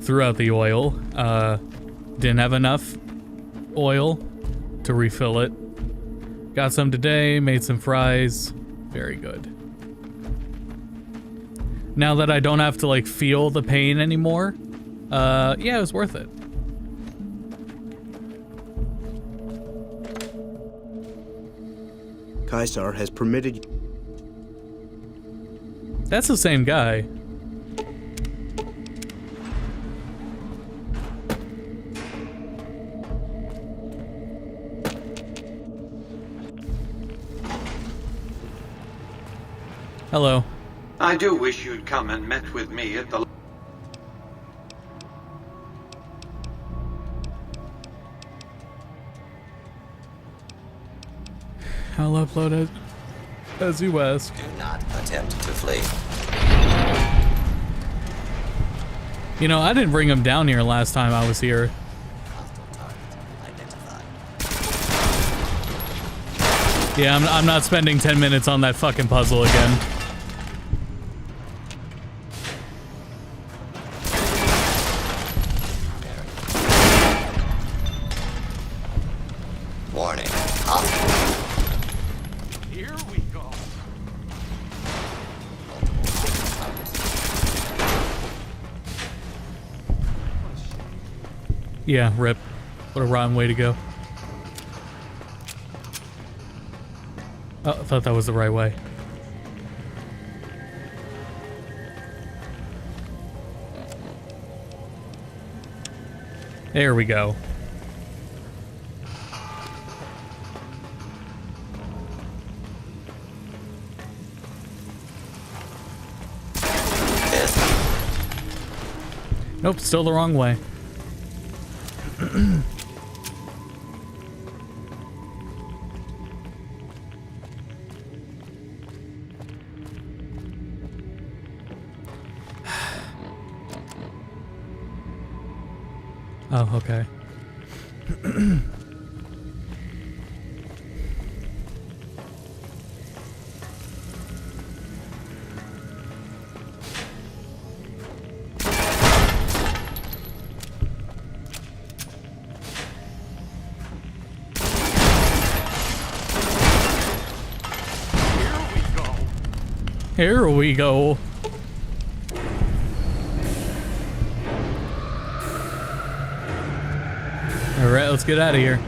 threw out the oil. Didn't have enough oil to refill it. Got some today, made some fries. Very good. Now that I don't have to like feel the pain anymore, yeah, it was worth it. Caesar has permitted... That's the same guy. Hello. I do wish you'd come and met with me at the... I'll upload it as you ask. Do not attempt to flee. You know, I didn't bring him down here last time I was here. Yeah, I'm not spending 10 minutes on that fucking puzzle again. Warning. Here we go. Yeah, rip. What a rotten way to go. Oh, I thought that was the right way. There we go. Nope, still the wrong way. Oh, okay. Here we go. All right, let's get out of here.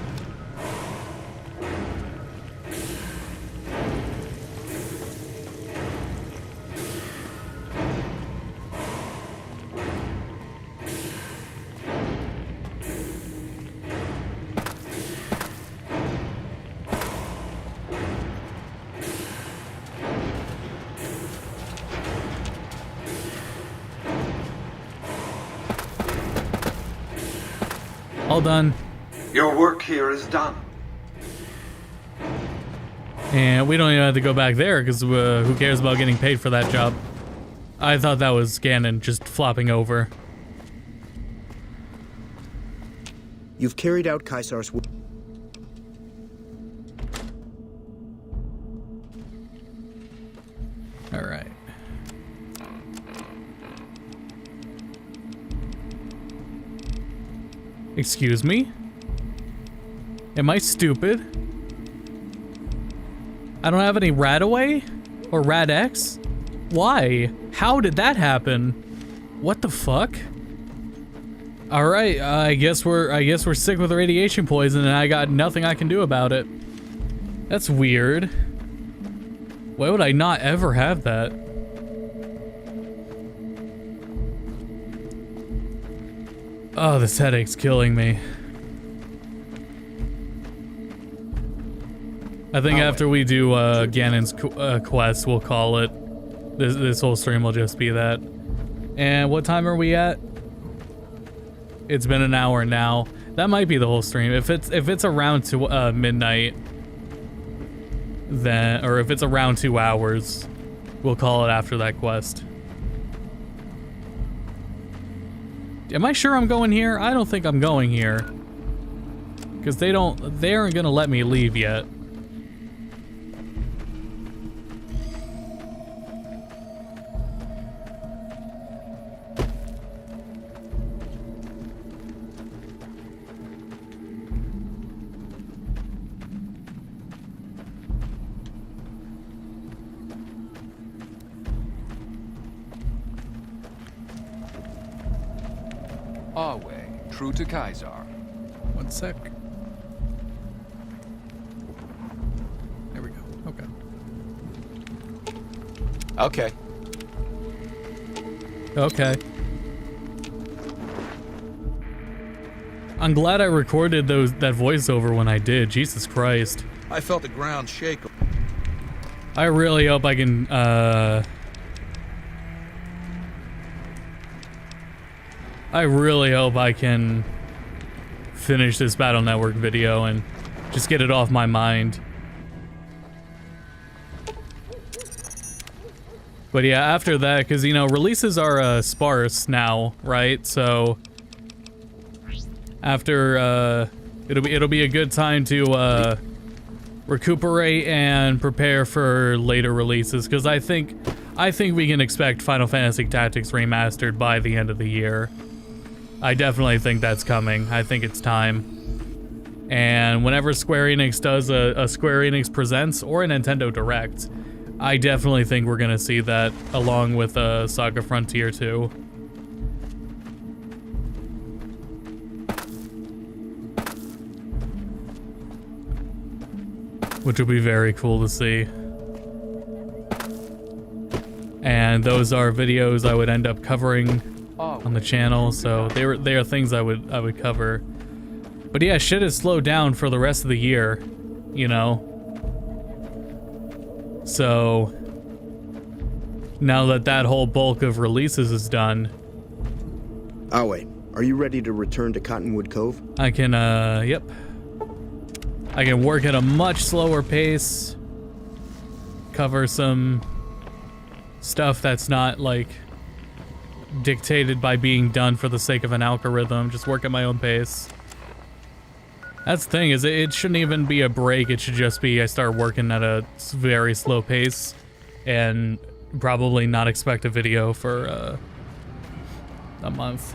All done. Your work here is done. And we don't even have to go back there because who cares about getting paid for that job? I thought that was Ganon just flopping over. You've carried out Caesar's... All right. Excuse me? Am I stupid? I don't have any Radaway? Or Rad-X? Why? How did that happen? What the fuck? Alright, I guess we're sick with radiation poison and I got nothing I can do about it. That's weird. Why would I not ever have that? Oh, this headache's killing me. I think after we do Ganon's quest, we'll call it. This whole stream will just be that. And what time are we at? It's been an hour now. That might be the whole stream. If it's around to midnight, then, or if it's around 2 hours, we'll call it after that quest. Am I sure I'm going here? I don't think I'm going here. Because they aren't gonna let me leave yet. Our way, true to Caesar. One sec. There we go. Okay. Okay. Okay. I'm glad I recorded that voiceover when I did. Jesus Christ. I felt the ground shake. I really hope I can, I really hope I can finish this Battle Network video and just get it off my mind. But yeah, after that, because, you know, releases are sparse now, right? So after, it'll be a good time to recuperate and prepare for later releases, because I think we can expect Final Fantasy Tactics Remastered by the end of the year. I definitely think that's coming. I think it's time. And whenever Square Enix does a Square Enix Presents or a Nintendo Direct, I definitely think we're gonna see that along with Saga Frontier 2. Which will be very cool to see. And those are videos I would end up covering on the channel, so they are things I would cover. But yeah, shit has slowed down for the rest of the year, you know. So now that whole bulk of releases is done, Awe, are you ready to return to Cottonwood Cove? I can, yep. I can work at a much slower pace. Cover some stuff that's not, like, dictated by being done for the sake of an algorithm. Just work at my own pace. That's the thing, is it shouldn't even be a break. It should just be I start working at a very slow pace and probably not expect a video for a month.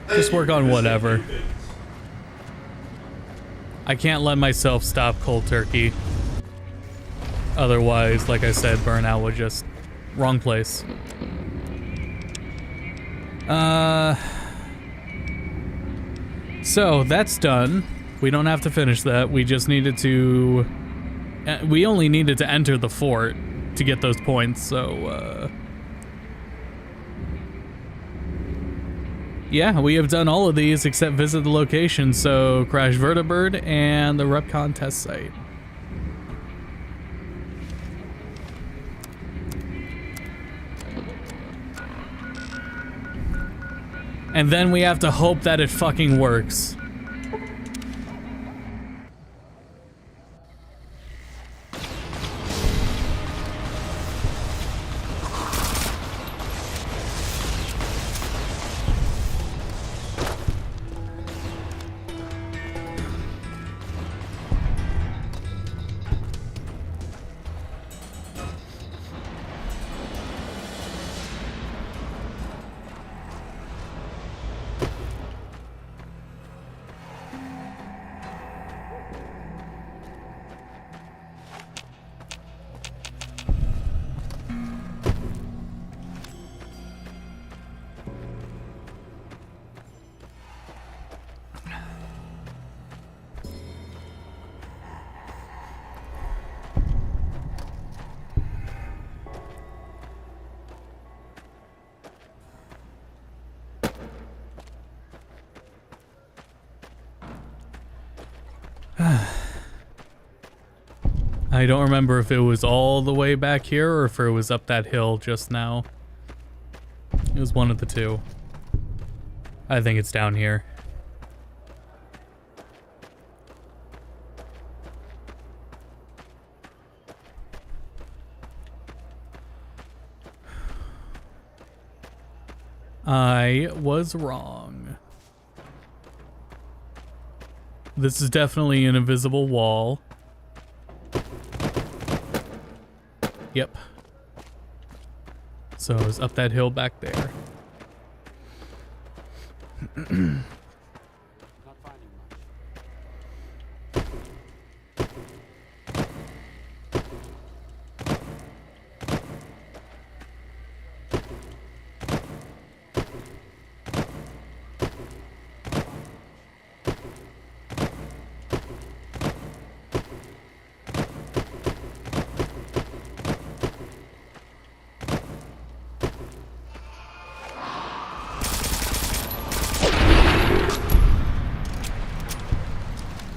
Just work on whatever. I can't let myself stop cold turkey. Otherwise, like I said, burnout would just... wrong place. So, that's done. We don't have to finish that. We just needed to... we only needed to enter the fort to get those points, so, yeah, we have done all of these except visit the location, so Crash Vertibird and the Repcon test site. And then we have to hope that it fucking works. I don't remember if it was all the way back here or if it was up that hill just now. It was one of the two. I think it's down here. I was wrong. This is definitely an invisible wall. Yep. So it was up that hill back there.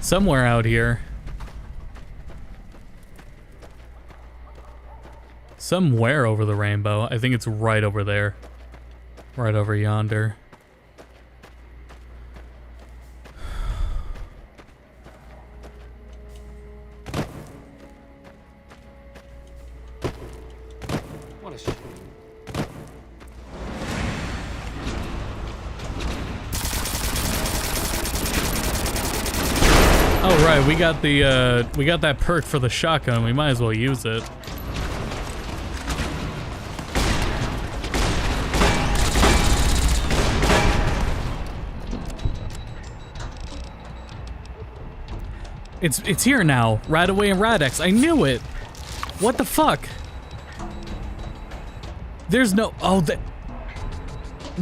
Somewhere out here. Somewhere over the rainbow. I think it's right over there. Right over yonder. What a shame. Oh right, we got that perk for the shotgun. We might as well use it. It's here now. Radaway and Rad-X. I knew it. What the fuck? There's no... Oh,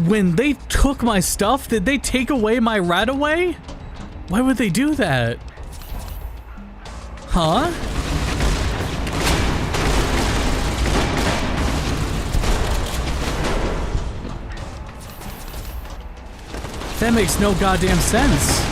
when they took my stuff, did they take away my Radaway? Why would they do that? Huh? That makes no goddamn sense.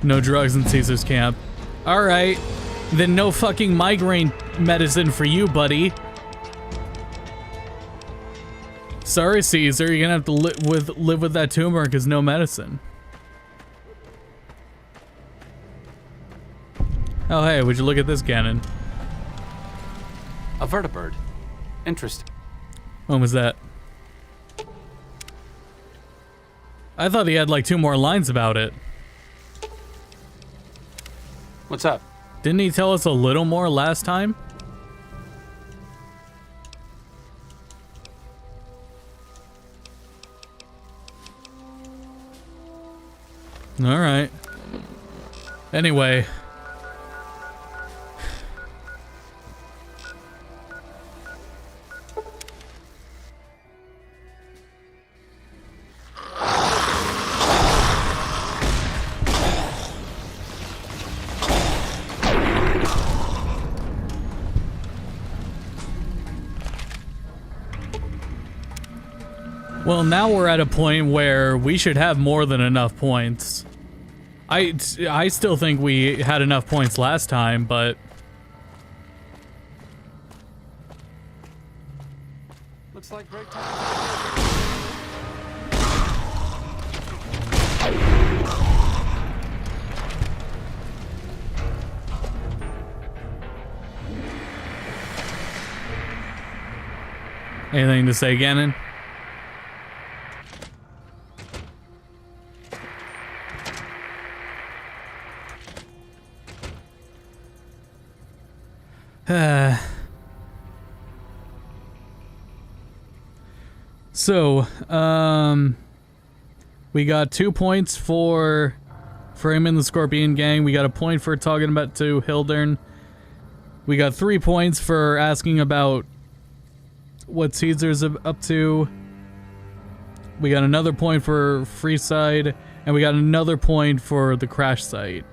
No drugs in Caesar's camp. Alright. Then no fucking migraine medicine for you, buddy. Sorry, Caesar. You're gonna have to live with that tumor because no medicine. Oh, hey, would you look at this cannon? A vertibird. Interesting. When was that? I thought he had like 2 more lines about it. What's up? Didn't he tell us a little more last time? All right. Anyway. Well, now we're at a point where we should have more than enough points. I still think we had enough points last time, but... Looks like break time. Anything to say, Gannon? So, we got 2 points for him and the Scorpion Gang. We got a point for talking about to Hildern. We got 3 points for asking about what Caesar's up to. We got another point for Freeside, and we got another point for the crash site.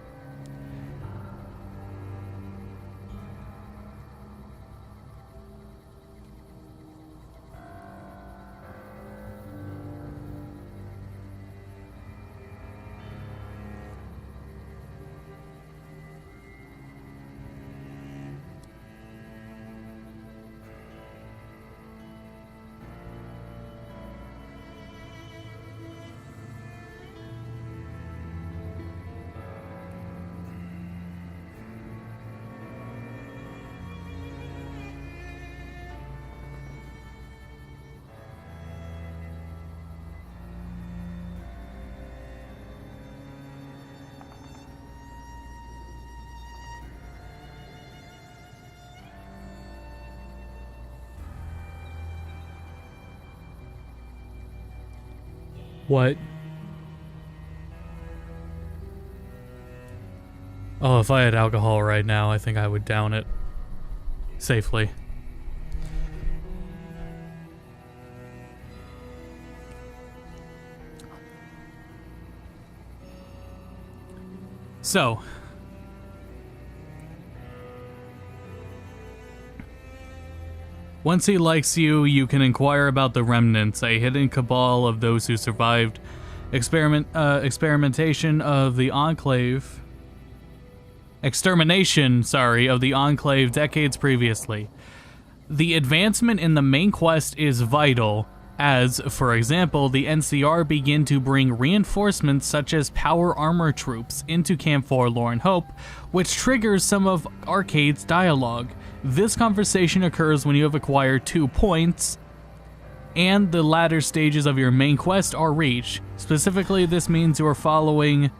What? Oh, if I had alcohol right now, I think I would down it safely. So, once he likes you, you can inquire about the remnants, a hidden cabal of those who survived extermination of the Enclave decades previously. The advancement in the main quest is vital, as, for example, the NCR begin to bring reinforcements such as power armor troops into Camp Forlorn Hope, which triggers some of Arcade's dialogue. This conversation occurs when you have acquired 2 points, and the latter stages of your main quest are reached. Specifically, this means you are following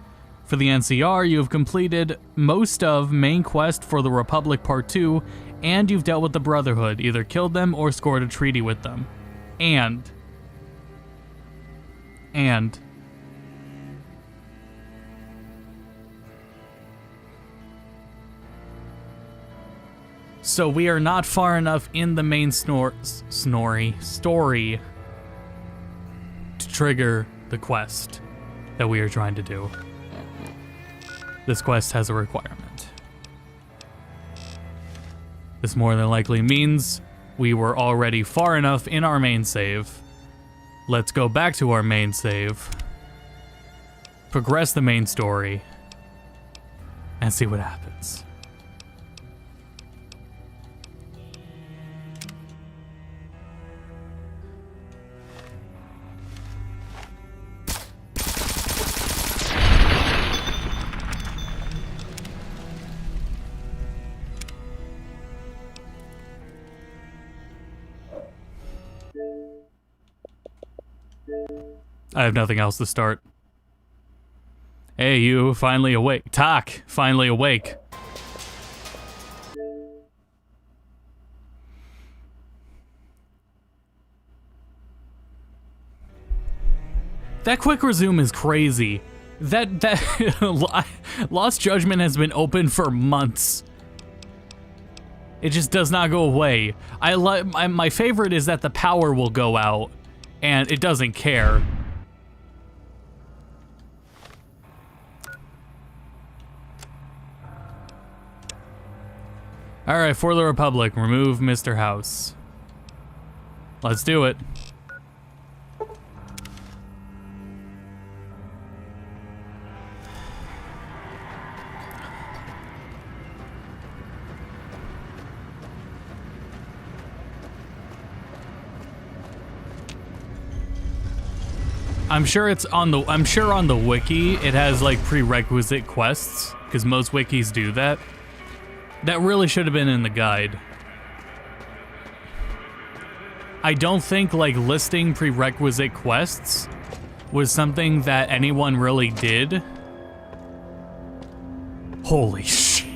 for the NCR, you have completed most of main quest for the Republic Part 2, and you've dealt with the Brotherhood, either killed them or scored a treaty with them. And so we are not far enough in the main story to trigger the quest that we are trying to do. This quest has a requirement. This more than likely means we were already far enough in our main save. Let's go back to our main save, progress the main story, and see what happens. I have nothing else to start. Hey, you, finally awake. Tak, finally awake. That quick resume is crazy. That Lost Judgment has been open for months. It just does not go away. My favorite is that the power will go out and it doesn't care. Alright, for the Republic, remove Mr. House. Let's do it. I'm sure on the wiki it has like prerequisite quests, because most wikis do that. That really should have been in the guide. I don't think like listing prerequisite quests was something that anyone really did. Holy shit.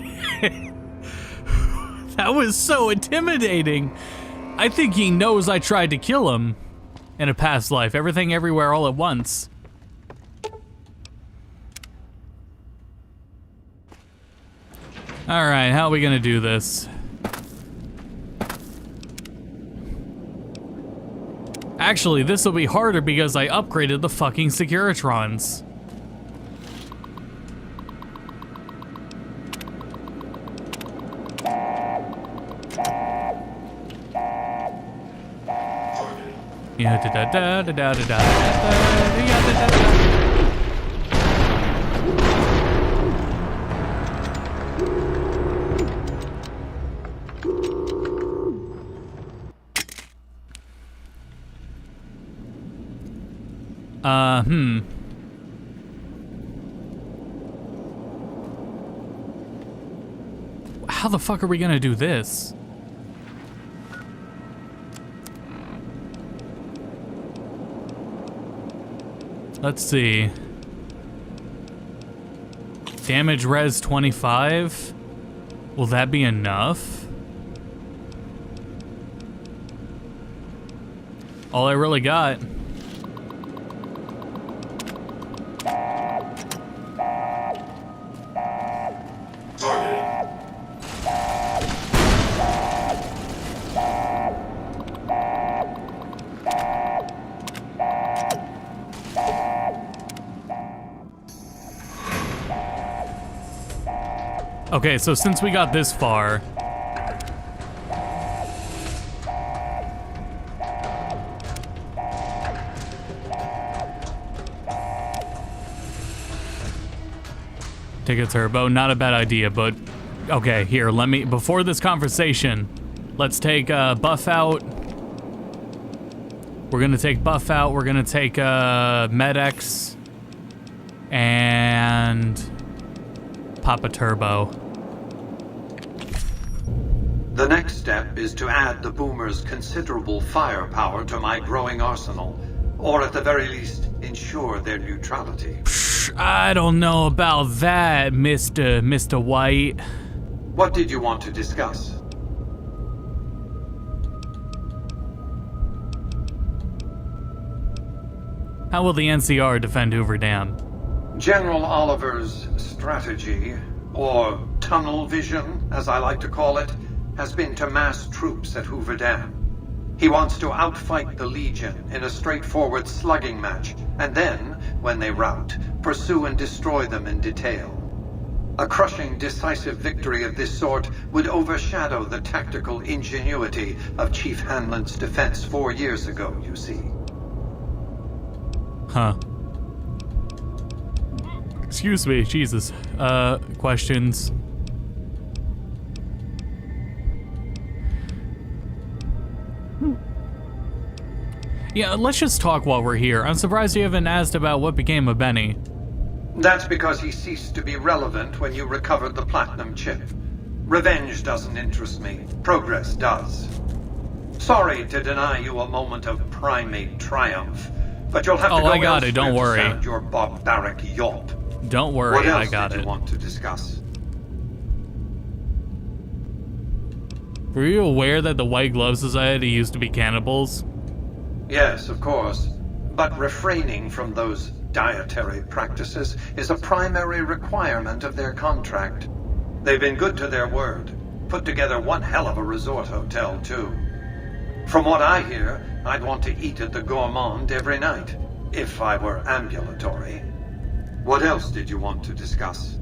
That was so intimidating. I think he knows I tried to kill him in a past life. Everything, everywhere, all at once. Alright, how are we gonna do this? Actually, this will be harder because I upgraded the fucking Securitrons. Yeah, da da da da da da da da da da. How the fuck are we gonna do this? Let's see. Damage res 25? Will that be enough? All I really got. Okay, so since we got this far, take a turbo, not a bad idea, but okay, here, let me, before this conversation, let's take Buff out. We're gonna take Buff out, we're gonna take Med-X, and pop a turbo. The next step is to add the Boomer's considerable firepower to my growing arsenal, or at the very least, ensure their neutrality. I don't know about that, Mr. White. What did you want to discuss? How will the NCR defend Hoover Dam? General Oliver's strategy, or tunnel vision, as I like to call it, has been to mass troops at Hoover Dam. He wants to outfight the Legion in a straightforward slugging match, and then, when they rout, pursue and destroy them in detail. A crushing, decisive victory of this sort would overshadow the tactical ingenuity of Chief Hanlon's defense 4 years ago, you see. Huh. Excuse me, Jesus. Questions. Yeah, let's just talk while we're here. I'm surprised you haven't asked about what became of Benny. That's because he ceased to be relevant when you recovered the platinum chip. Revenge doesn't interest me. Progress does. Sorry to deny you a moment of primate triumph, but you'll have to go I got it. Don't worry. To sound your barbaric yawp. Don't worry, what else I got did it. you want to discuss? Were you aware that the White Glove Society used to be cannibals? Yes, of course. But refraining from those dietary practices is a primary requirement of their contract. They've been good to their word. Put together one hell of a resort hotel, too. From what I hear, I'd want to eat at the Gourmand every night, if I were ambulatory. What else did you want to discuss?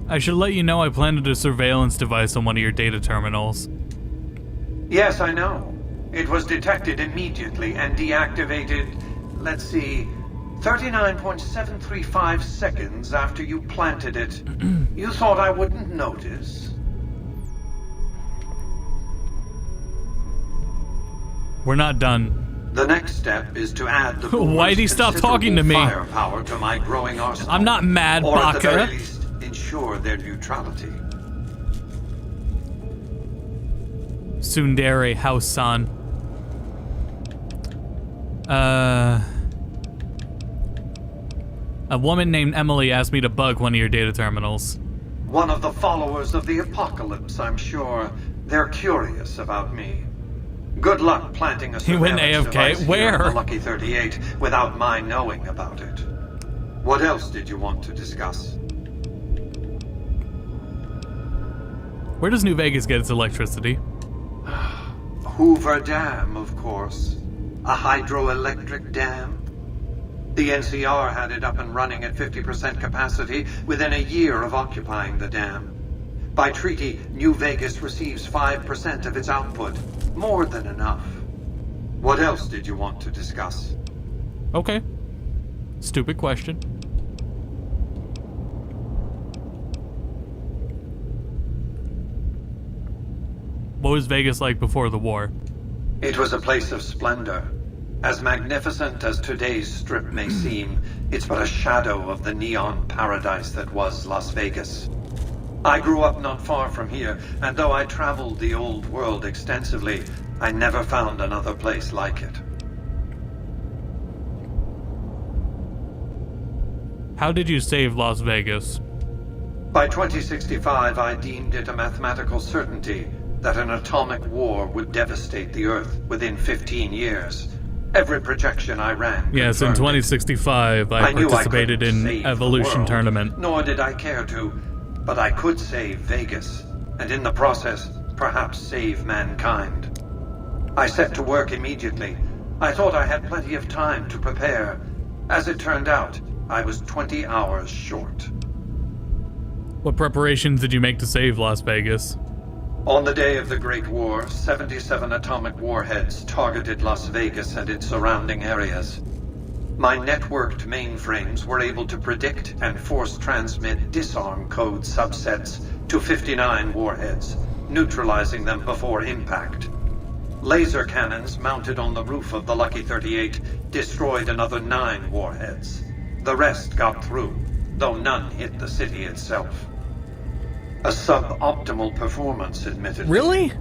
I should let you know I planted a surveillance device on one of your data terminals. Yes, I know. It was detected immediately and deactivated, let's see, 39.735 seconds after you planted it. You thought I wouldn't notice? We're not done. The next step is to add the Why'd he stop talking to me? Firepower to my growing arsenal. I'm not mad, or Baka. At the very least, ensure their neutrality. Tsundere House-san. A woman named Emily asked me to bug one of your data terminals. One of the followers of the apocalypse, I'm sure. They're curious about me. Good luck planting a surveillance device here on the Lucky 38 without my knowing about it. What else did you want to discuss? Where does New Vegas get its electricity? Hoover Dam, of course. A hydroelectric dam. The NCR had it up and running at 50% capacity within a year of occupying the dam. By treaty, New Vegas receives 5% of its output. More than enough. What else did you want to discuss? Okay. Stupid question. What was Vegas like before the war? It was a place of splendor. As magnificent as today's strip may seem, it's but a shadow of the neon paradise that was Las Vegas. I grew up not far from here, and though I traveled the old world extensively, I never found another place like it. How did you save Las Vegas? By 2065, I deemed it a mathematical certainty that an atomic war would devastate the Earth within 15 years. Every projection I ran. Yes, in 2065, I participated in Evolution Tournament. Nor did I care to, but I could save Vegas, and in the process, perhaps save mankind. I set to work immediately. I thought I had plenty of time to prepare. As it turned out, I was 20 hours short. What preparations did you make to save Las Vegas? On the day of the Great War, 77 atomic warheads targeted Las Vegas and its surrounding areas. My networked mainframes were able to predict and force transmit disarm code subsets to 59 warheads, neutralizing them before impact. Laser cannons mounted on the roof of the Lucky 38 destroyed another 9 warheads. The rest got through, though none hit the city itself. A suboptimal performance, admittedly. Really?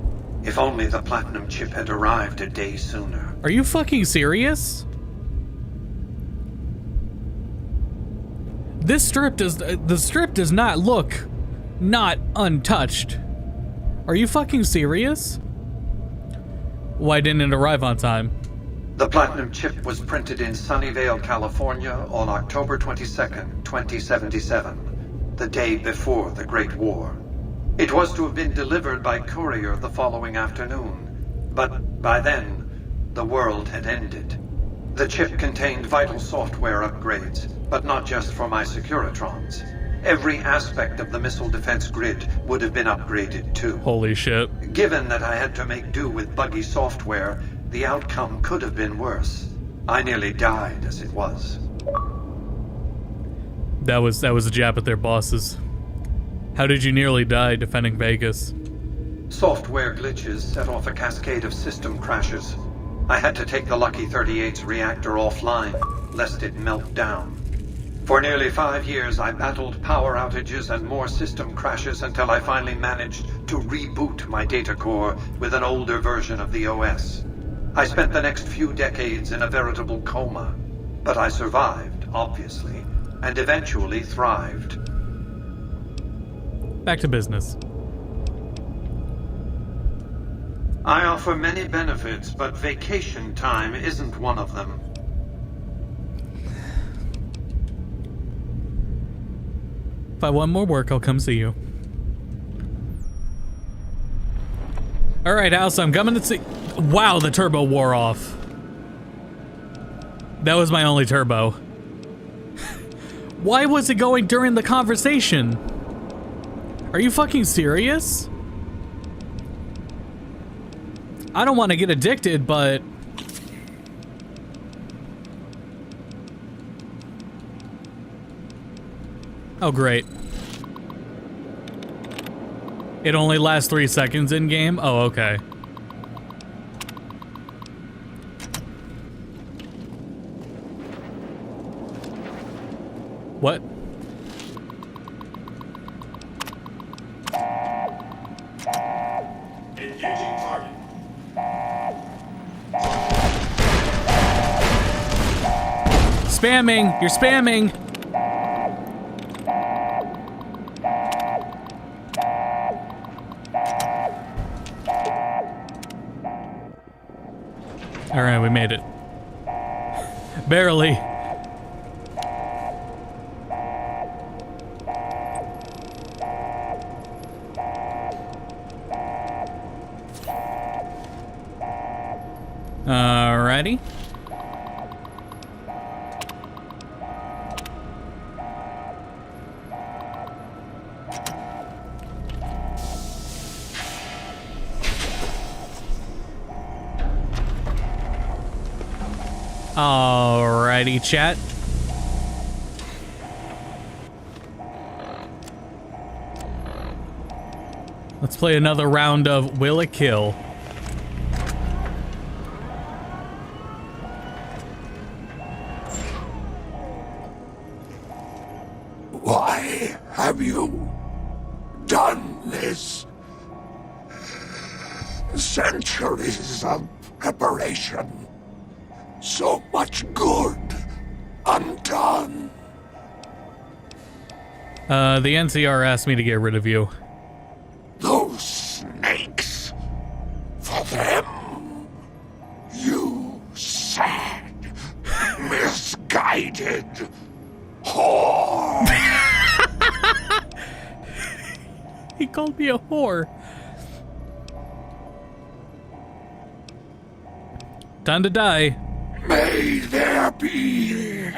If only the platinum chip had arrived a day sooner. Are you fucking serious? The strip does not look not untouched. Are you fucking serious? Why didn't it arrive on time? The platinum chip was printed in Sunnyvale, California on October 22nd, 2077, the day before the Great War. It was to have been delivered by courier the following afternoon, but by then, the world had ended. The chip contained vital software upgrades, but not just for my Securitrons. Every aspect of the missile defense grid would have been upgraded too. Holy shit. Given that I had to make do with buggy software, the outcome could have been worse. I nearly died as it was. That was a jab at their bosses. How did you nearly die defending Vegas? Software glitches set off a cascade of system crashes. I had to take the Lucky 38's reactor offline, lest it melt down. For nearly 5 years, I battled power outages and more system crashes until I finally managed to reboot my data core with an older version of the OS. I spent the next few decades in a veritable coma, but I survived, obviously, and eventually thrived. Back to business. I offer many benefits, but vacation time isn't one of them. If I want more work, I'll come see you. Alright, House, I'm coming to see... Wow, the turbo wore off. That was my only turbo. Why was it going during the conversation? Are you fucking serious? I don't want to get addicted, but... Oh, great. It only lasts 3 seconds in game? Oh, okay. What? Engaging target. Spamming! You're spamming! Alright, we made it. Barely. Alrighty. Alrighty, chat. Let's play another round of Will It Kill? Why have you done this? Centuries of preparation. So much good undone. The NCR asked me to get rid of you. Those snakes. For them, you sad, misguided whore. He called me a whore. Time to die. May there be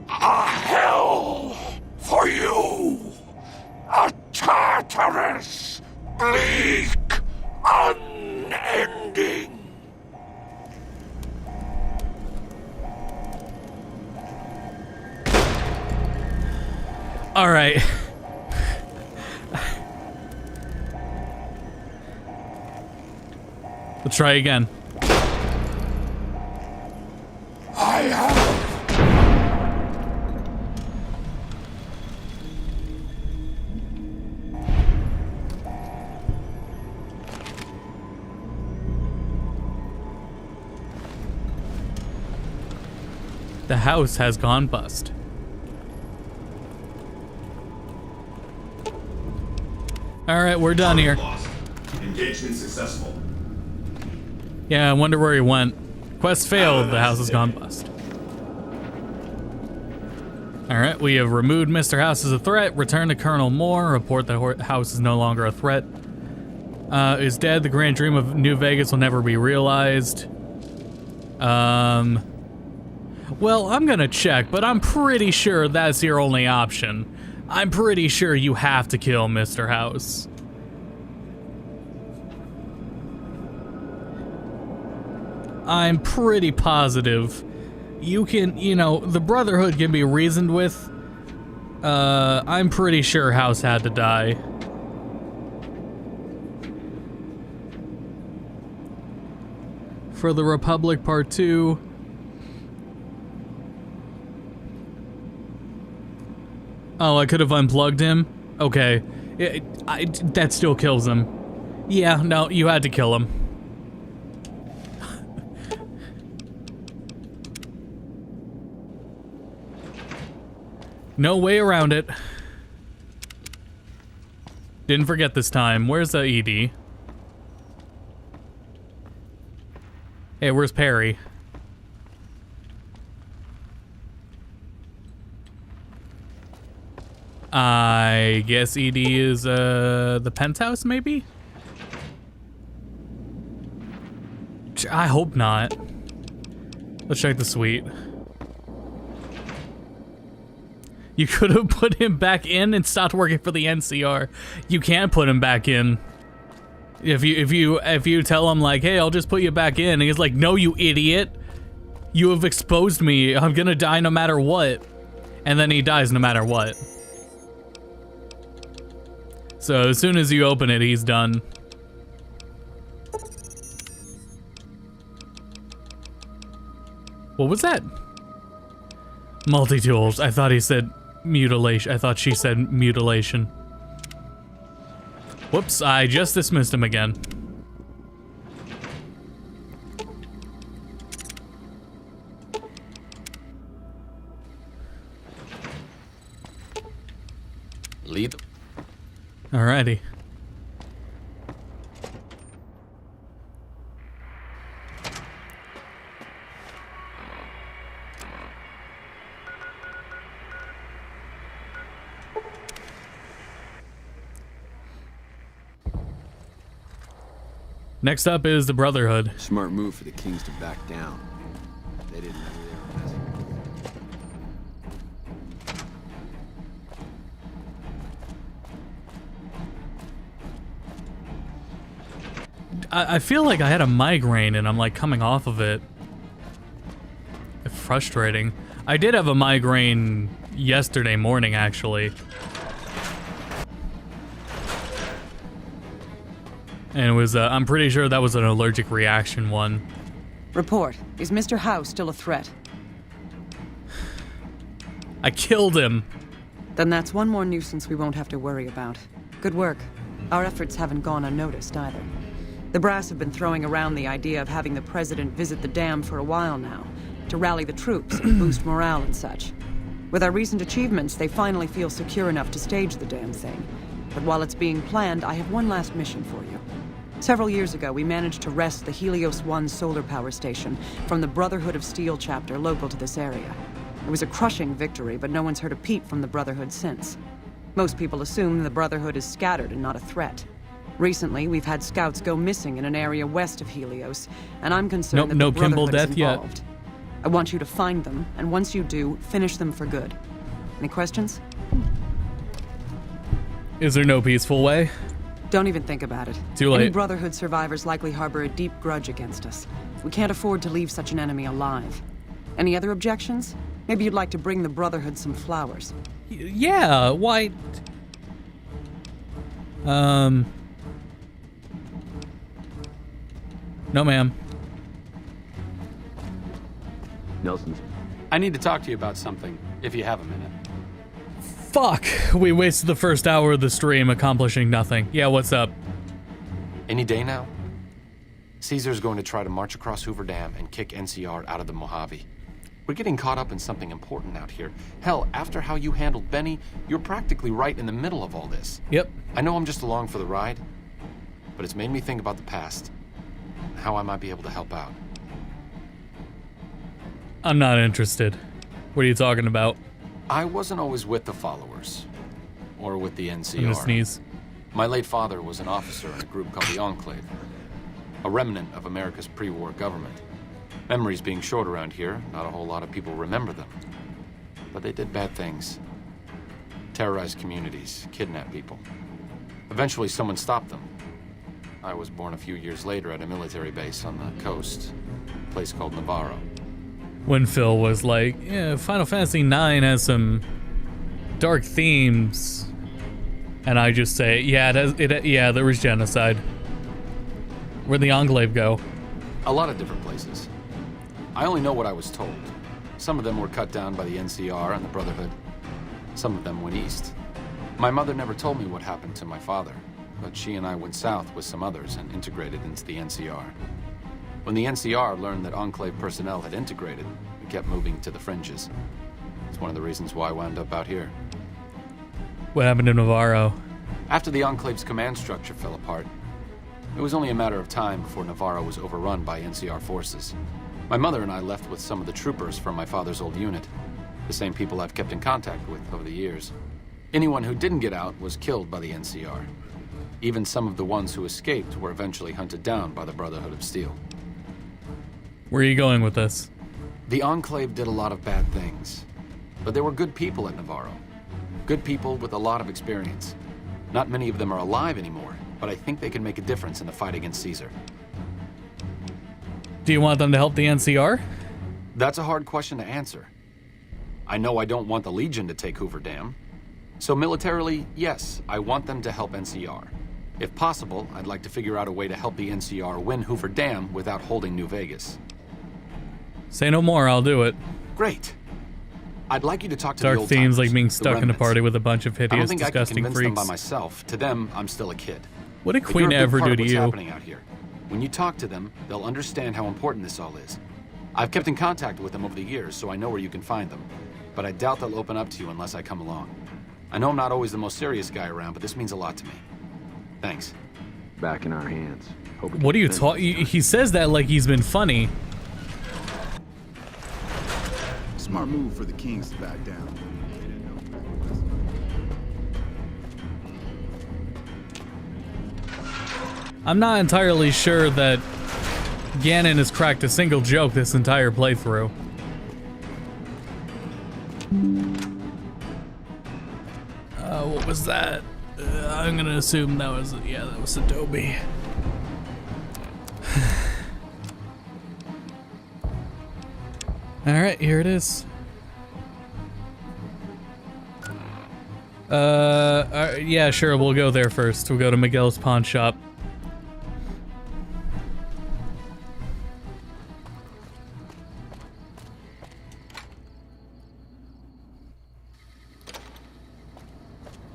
a hell for you, a Tartarus, bleak, unending. All right. Let's try again. I have. The house has gone bust. All right, we're done here. Engagement successful. Yeah, I wonder where he went. Quest failed, the house has gone bust. Alright, we have removed Mr. House as a threat, returned to Colonel Moore, report that House is no longer a threat. Is dead, the grand dream of New Vegas will never be realized. Well, I'm gonna check, but I'm pretty sure that's your only option. I'm pretty sure you have to kill Mr. House. I'm pretty positive you can, you know, the Brotherhood can be reasoned with. I'm pretty sure House had to die. For the Republic Part 2. Oh, I could have unplugged him? Okay. That still kills him. Yeah, no, you had to kill him. No way around it. Didn't forget this time. Where's the ED? Hey, where's Perry? I guess ED is the penthouse, maybe? I hope not. Let's check the suite. You could have put him back in and stopped working for the NCR. You can't put him back in. If you tell him like, hey, I'll just put you back in, and he's like, no, you idiot. You have exposed me. I'm gonna die no matter what. And then he dies no matter what. So as soon as you open it, he's done. What was that? Multi-tools. I thought he said mutilation. I thought she said mutilation. Whoops, I just dismissed him again. Lead. Alrighty. Next up is the Brotherhood. Smart move for the Kings to back down. They didn't know they were messing. I feel like I had a migraine and I'm like coming off of it. Frustrating. I did have a migraine yesterday morning, actually. And it was, I'm pretty sure that was an allergic reaction one. Report. Is Mr. House still a threat? I killed him. Then that's one more nuisance we won't have to worry about. Good work. Our efforts haven't gone unnoticed either. The brass have been throwing around the idea of having the president visit the dam for a while now, to rally the troops and boost morale and such. With our recent achievements, they finally feel secure enough to stage the damn thing. But while it's being planned, I have one last mission for you. Several years ago, we managed to wrest the Helios 1 solar power station from the Brotherhood of Steel chapter local to this area. It was a crushing victory, but no one's heard a peep from the Brotherhood since. Most people assume the Brotherhood is scattered and not a threat. Recently, we've had scouts go missing in an area west of Helios, and I'm concerned that the Brotherhood is involved. I want you to find them, and once you do, finish them for good. Any questions? Is there no peaceful way? Don't even think about it. Too late. Any Brotherhood survivors likely harbor a deep grudge against us. We can't afford to leave such an enemy alive. Any other objections? Maybe you'd like to bring the Brotherhood some flowers. Yeah, why? No, ma'am. Nelson's. I need to talk to you about something, if you have a minute. Fuck! We wasted the first hour of the stream accomplishing nothing. Yeah, what's up? Any day now, Caesar's going to try to march across Hoover Dam and kick NCR out of the Mojave. We're getting caught up in something important out here. Hell, after how you handled Benny, you're practically right in the middle of all this. Yep. I know I'm just along for the ride, but it's made me think about the past, and how I might be able to help out. I'm not interested. What are you talking about? I wasn't always with the followers, or with the NCR. I'm gonna sneeze. My late father was an officer in a group called the Enclave, a remnant of America's pre-war government. Memories being short around here, not a whole lot of people remember them. But they did bad things. Terrorized communities, kidnapped people. Eventually someone stopped them. I was born a few years later at a military base on the coast, a place called Navarro. when Phil was like, yeah, Final Fantasy IX has some dark themes. And I just say, yeah, there was genocide. Where'd the Enclave go? A lot of different places. I only know what I was told. Some of them were cut down by the NCR and the Brotherhood. Some of them went east. My mother never told me what happened to my father, but she and I went south with some others and integrated into the NCR. When the NCR learned that Enclave personnel had integrated, we kept moving to the fringes. It's one of the reasons why I wound up out here. What happened to Navarro? After the Enclave's command structure fell apart, it was only a matter of time before Navarro was overrun by NCR forces. My mother and I left with some of the troopers from my father's old unit, the same people I've kept in contact with over the years. Anyone who didn't get out was killed by the NCR. Even some of the ones who escaped were eventually hunted down by the Brotherhood of Steel. Where are you going with this? The Enclave did a lot of bad things, but there were good people at Navarro. Good people with a lot of experience. Not many of them are alive anymore, but I think they can make a difference in the fight against Caesar. Do you want them to help the NCR? That's a hard question to answer. I know I don't want the Legion to take Hoover Dam. So militarily, yes, I want them to help NCR. If possible, I'd like to figure out a way to help the NCR win Hoover Dam without holding New Vegas. Say no more, I'll do it. Great. I'd like you to talk to Dark the old themes like being the stuck in a remnants. party with a bunch of I don't hideous, think I can disgusting convince them freaks. by myself. To them, I'm still a kid. What did But Queen you're a big ever part do of to what's you? happening out here. When you talk to them, they'll understand how important this all is. I've kept in contact with them over the years, so I know where you can find them. But I doubt they'll open up to you unless I come along. I know I'm not always the most serious guy around, but this means a lot to me. Thanks. Back in our hands. What are you talking? He says that like he's been funny. Smart move for the Kings to back down. I'm not entirely sure that Ganon has cracked a single joke this entire playthrough. What was that? I'm gonna assume that was, yeah, that was Adobe. Alright, here it is. Yeah, sure, we'll go there first. We'll go to Miguel's pawn shop.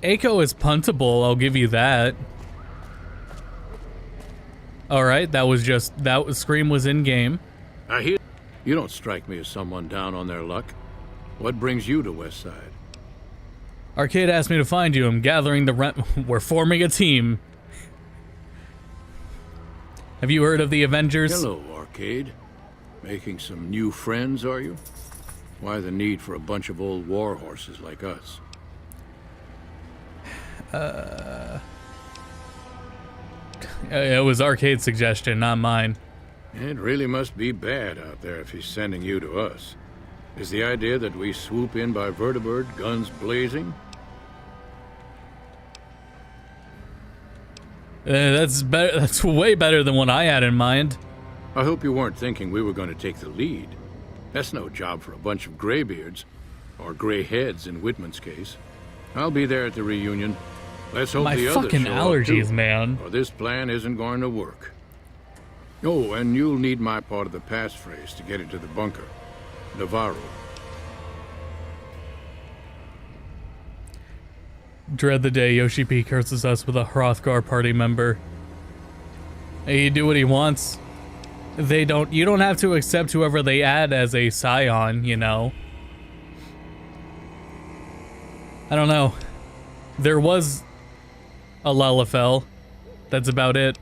Eiko is puntable, I'll give you that. Alright, that was Scream was in game. I hear you don't strike me as someone down on their luck. What brings you to Westside? Arcade asked me to find you. I'm gathering the we're forming a team. Have you heard of the Avengers? Hello, Arcade. Making some new friends, are you? Why the need for a bunch of old war horses like us? It was Arcade's suggestion, not mine. It really must be bad out there if he's sending you to us. Is the idea that we swoop in by vertibird, guns blazing? That's better. That's way better than what I had in mind. I hope you weren't thinking we were going to take the lead. That's no job for a bunch of graybeards, or gray heads in Whitman's case. I'll be there at the reunion. Let's hope My the others fucking show allergies, up too, man. or this plan isn't going to work. Oh, and you'll need my part of the passphrase to get into the bunker. Navarro. Dread the day Yoshi P curses us with a Hrothgar party member. He do what he wants. You don't have to accept whoever they add as a scion, you know. I don't know. There was a Lalafell. That's about it.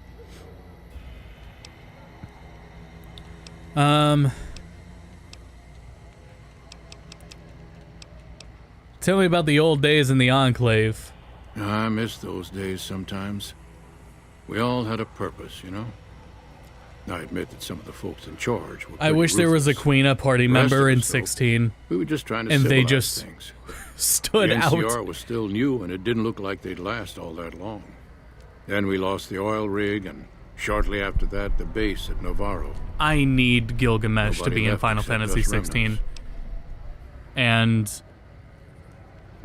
Tell me about the old days in the Enclave. I miss those days sometimes. We all had a purpose, you know? I admit that some of the folks in charge were I wish there was a ruthless. Quina party The rest member of in us, though, 16. We were just trying to and they civilize just things. stood the out. NCR was still new, and it didn't look like they'd last all that long. Then we lost the oil rig, and Shortly after that, the base at Navarro. I need Gilgamesh to Nobody be in left Final except Fantasy us 16. And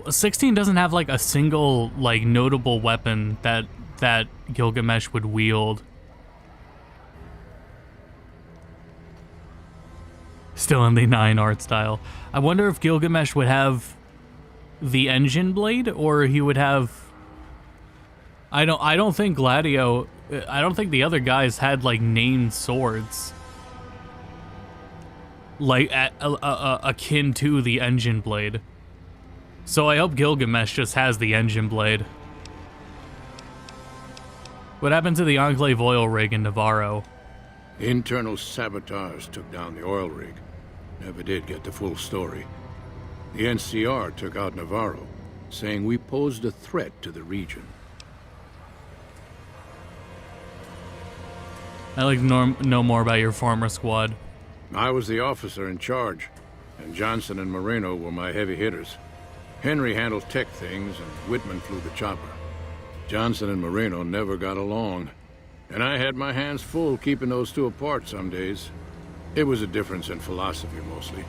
16 doesn't have like a single like notable weapon that Gilgamesh would wield. Still in the 9 art style. I wonder if Gilgamesh would have the engine blade, or he would have... I don't think Gladio... I don't think the other guys had like named swords. Like akin to the engine blade. So I hope Gilgamesh just has the engine blade. What happened to the Enclave oil rig in Navarro? Internal sabotage took down the oil rig. Never did get the full story. The NCR took out Navarro, saying we posed a threat to the region. I'd like to know more about your former squad. I was the officer in charge, and Johnson and Moreno were my heavy hitters. Henry handled tech things, and Whitman flew the chopper. Johnson and Moreno never got along, and I had my hands full keeping those two apart some days. It was a difference in philosophy, mostly.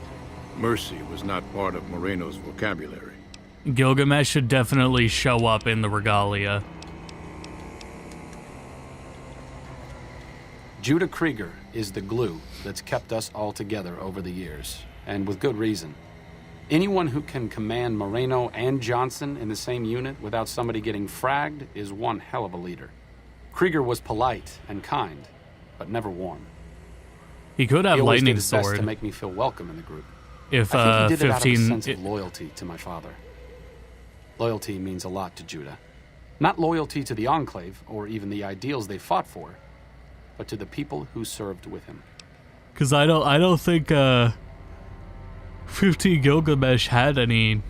Mercy was not part of Moreno's vocabulary. Gilgamesh should definitely show up in the regalia. Judah Krieger is the glue that's kept us all together over the years, and with good reason. Anyone who can command Moreno and Johnson in the same unit without somebody getting fragged is one hell of a leader. Krieger was polite and kind, but never warm. He could have He always lightning did his best sword to make me feel welcome in the group. if I think he did it out of a 15 sense of loyalty to my father. Loyalty means a lot to Judah. Not loyalty to the Enclave or even the ideals they fought for, but to the people who served with him. Because I don't think 15 Gilgamesh had any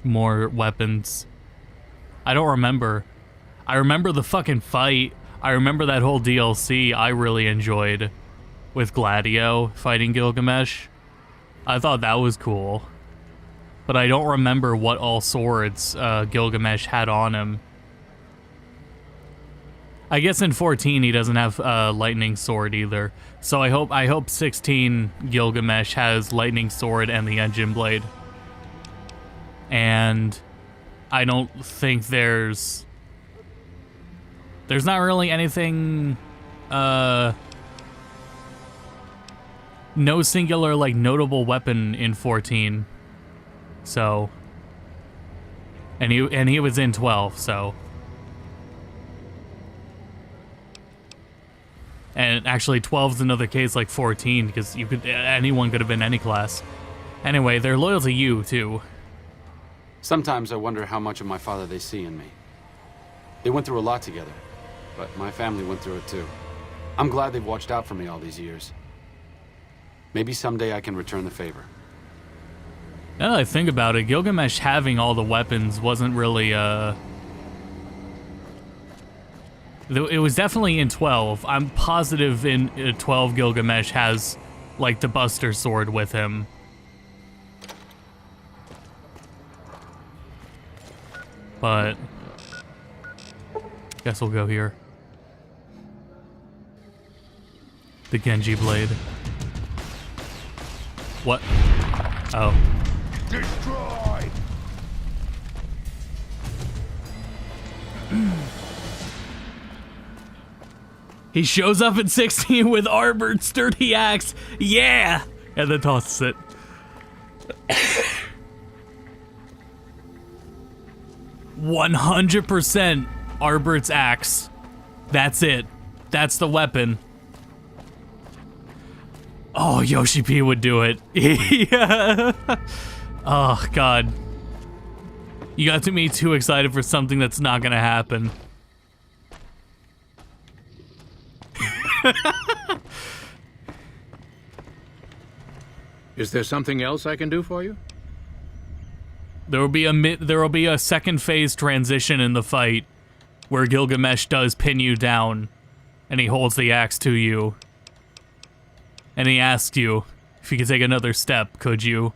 more weapons. I don't remember. I remember the fucking fight. I remember that whole DLC I really enjoyed with Gladio fighting Gilgamesh. I thought that was cool. But I don't remember what all swords Gilgamesh had on him. I guess in 14 he doesn't have lightning sword either. So I hope 16 Gilgamesh has lightning sword and the engine blade. And I don't think there's not really anything no singular like notable weapon in 14. So and he was in 12, so and actually 12 is another case like 14 because anyone could have been any class. Anyway, they're loyal to you too. Sometimes I wonder how much of my father they see in me. They went through a lot together, but my family went through it too. I'm glad they've watched out for me all these years. Maybe someday I can return the favor. Now that I think about it, Gilgamesh having all the weapons wasn't really, it was definitely in 12. I'm positive in 12 Gilgamesh has, like, the Buster Sword with him. But guess we'll go here. The Genji blade. What? Oh. Destroy! He shows up at 16 with armored sturdy axe. Yeah! And then tosses it. 100% Arbert's axe. That's it. That's the weapon. Oh, Yoshi P would do it. Yeah. Oh, God. You got me too excited for something that's not gonna happen. Is there something else I can do for you? There will be a second phase transition in the fight where Gilgamesh does pin you down and he holds the axe to you. And he asks you if you could take another step, could you?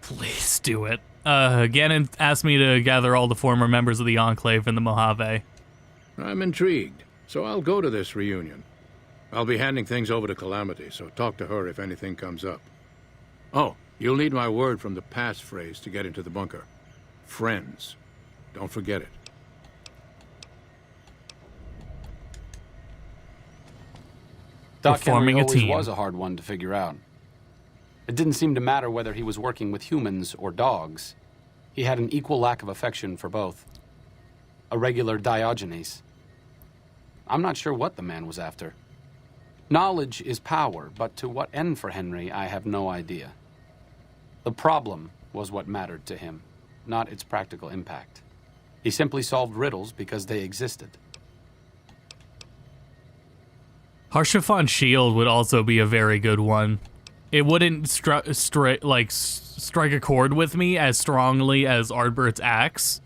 Please do it. Ganon asked me to gather all the former members of the Enclave in the Mojave. I'm intrigued, so I'll go to this reunion. I'll be handing things over to Calamity, so talk to her if anything comes up. Oh, you'll need my word from the passphrase to get into the bunker. Friends. Don't forget it. Doc Henry forming a always team. was a hard one to figure out. It didn't seem to matter whether he was working with humans or dogs. He had an equal lack of affection for both. A regular Diogenes. I'm not sure what the man was after. Knowledge is power, but to what end for Henry, I have no idea. The problem was what mattered to him, not its practical impact. He simply solved riddles because they existed. Harshaphon Shield would also be a very good one. It wouldn't strike a chord with me as strongly as Ardbert's axe.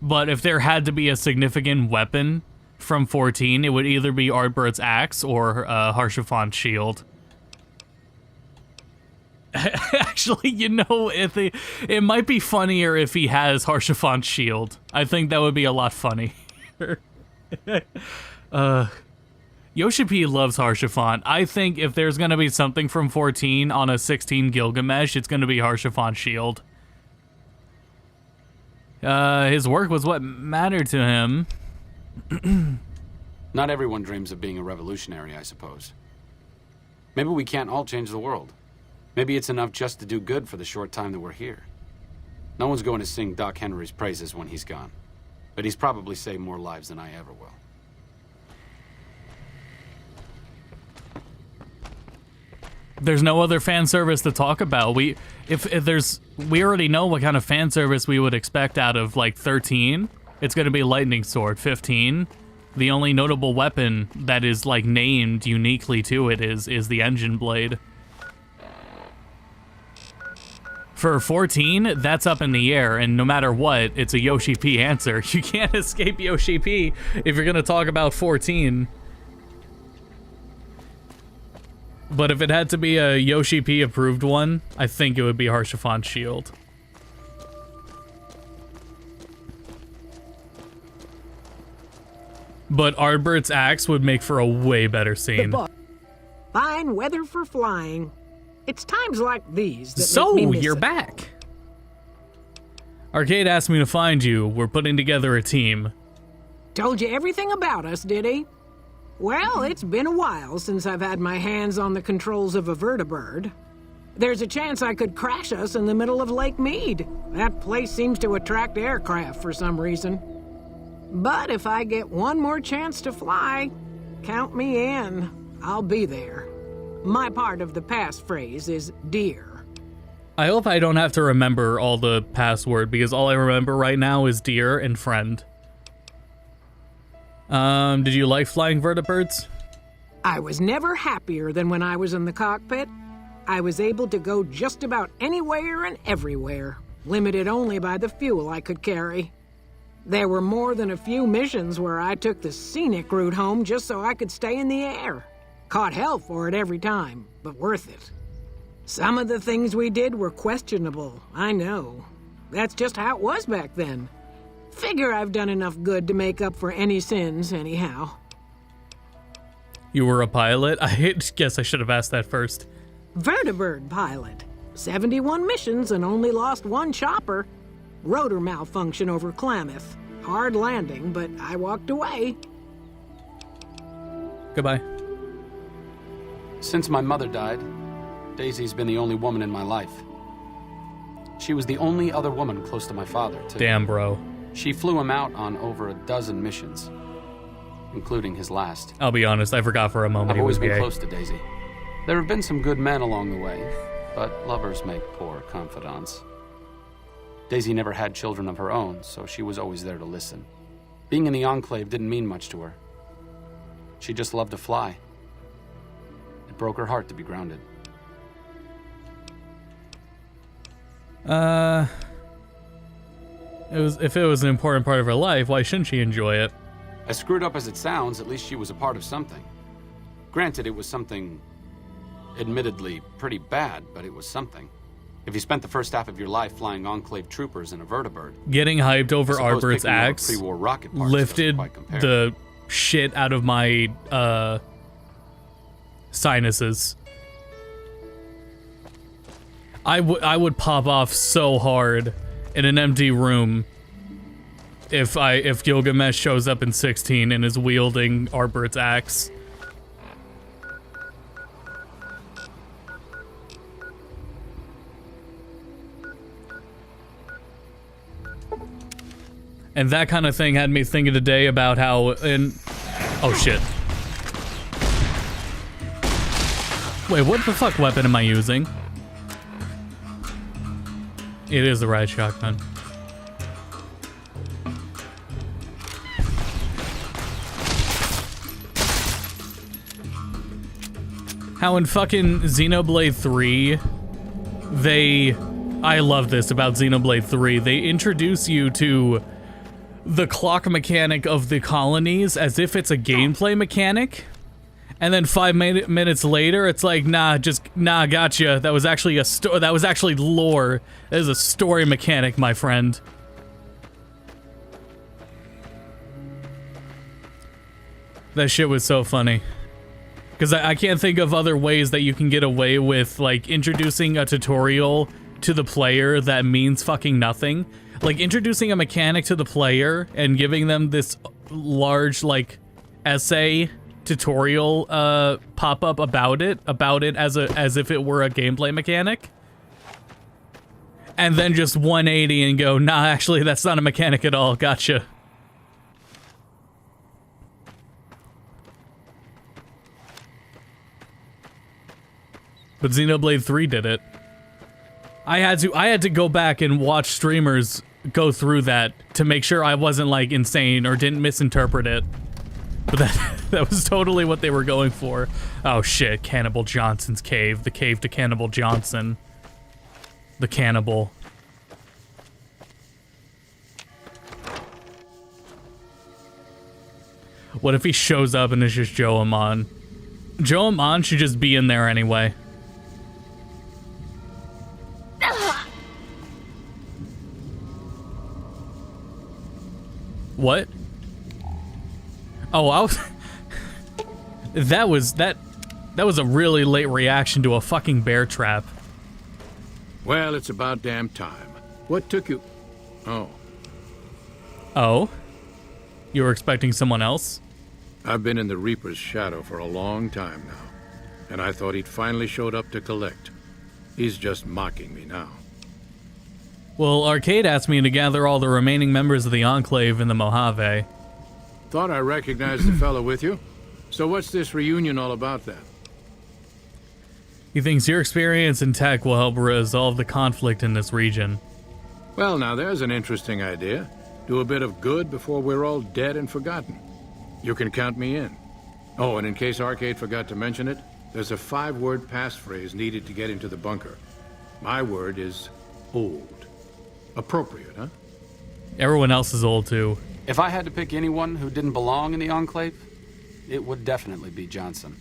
But if there had to be a significant weapon from 14, it would either be Ardbert's axe or Harshaphon's shield. Actually, you know, it might be funnier if he has Harshaphon's shield. I think that would be a lot funnier. Yoshi P loves Harshaphon. I think if there's going to be something from 14 on a 16 Gilgamesh, it's going to be Harshaphon's shield. His work was what mattered to him. Not everyone dreams of being a revolutionary, I suppose. Maybe we can't all change the world. Maybe it's enough just to do good for the short time that we're here. No one's going to sing Doc Henry's praises when he's gone. But he's probably saved more lives than I ever will. There's no other fan service to talk about. We already know what kind of fan service we would expect out of like 13. It's going to be Lightning Sword. 15, the only notable weapon that is like named uniquely to it is the Engine Blade. For 14, that's up in the air, and no matter what, it's a Yoshi P answer. You can't escape Yoshi P if you're going to talk about 14. But if it had to be a Yoshi P approved one, I think it would be Harshaphon's shield. But Ardbert's axe would make for a way better scene. Fine weather for flying. It's times like these that make me miss you're it. back. Arcade asked me to find you. We're putting together a team. Told you everything about us, did he? Well, it's been a while since I've had my hands on the controls of a vertibird. There's a chance I could crash us in the middle of Lake Mead. That place seems to attract aircraft for some reason. But if I get one more chance to fly, count me in. I'll be there. My part of the passphrase is dear. I hope I don't have to remember all the password, because all I remember right now is dear and friend. Did you like flying vertibirds? I was never happier than when I was in the cockpit. I was able to go just about anywhere and everywhere, limited only by the fuel I could carry. There were more than a few missions where I took the scenic route home just so I could stay in the air. Caught hell for it every time, but worth it. Some of the things we did were questionable, I know. That's just how it was back then. Figure I've done enough good to make up for any sins, anyhow. You were a pilot? I guess I should have asked that first. Vertibird pilot. 71 missions and only lost one chopper. Rotor malfunction over Klamath. Hard landing, but I walked away. Goodbye. Since my mother died, Daisy's been the only woman in my life. She was the only other woman close to my father, too. Damn, bro. She flew him out on over a dozen missions, including his last. I'll be honest, I forgot for a moment I've he was always been gay. close to Daisy. There have been some good men along the way, but lovers make poor confidants. Daisy never had children of her own, so she was always there to listen. Being in the Enclave didn't mean much to her. She just loved to fly. It broke her heart to be grounded. If it was an important part of her life, why shouldn't she enjoy it? As screwed up as it sounds, at least she was a part of something. Granted, it was something admittedly pretty bad, but it was something. If you spent the first half of your life flying Enclave troopers in a vertibird, Getting hyped over I suppose Arbert's picking up a axe pre-war rocket parts lifted doesn't quite compare. the shit out of my sinuses. I would pop off so hard in an empty room if Gilgamesh shows up in 16 and is wielding Arbert's axe. And that kind of thing had me thinking today about how oh shit. Wait, what the fuck weapon am I using? It is the riot shotgun. How in fucking Xenoblade 3, I love this about Xenoblade 3, they introduce you to the clock mechanic of the colonies as if it's a gameplay mechanic, and then 5 minutes later it's like, nah, gotcha, that was actually that was actually lore. That is a story mechanic, my friend. That shit was so funny. Because I can't think of other ways that you can get away with, like, introducing a tutorial to the player that means fucking nothing. Like, introducing a mechanic to the player and giving them this large, like, essay tutorial pop-up about it as if it were a gameplay mechanic. And then just 180 and go, nah, actually, that's not a mechanic at all, gotcha. But Xenoblade 3 did it. I had to go back and watch streamers go through that to make sure I wasn't like insane or didn't misinterpret it. But that was totally what they were going for. Oh shit, Cannibal Johnson's cave. The cave to Cannibal Johnson. The cannibal. What if he shows up and it's just Joe Amon? Joe Amon should just be in there anyway. What? Oh, that was a really late reaction to a fucking bear trap. Well, it's about damn time. What took you? Oh. Oh? You were expecting someone else? I've been in the Reaper's shadow for a long time now, and I thought he'd finally showed up to collect. He's just mocking me now. Well, Arcade asked me to gather all the remaining members of the Enclave in the Mojave. Thought I recognized the fellow with you. So what's this reunion all about then? He thinks your experience in tech will help resolve the conflict in this region. Well, now there's an interesting idea. Do a bit of good before we're all dead and forgotten. You can count me in. Oh, and in case Arcade forgot to mention it, there's a 5-word passphrase needed to get into the bunker. My word is old. Appropriate, huh? Everyone else is old too. If I had to pick anyone who didn't belong in the Enclave, it would definitely be Johnson.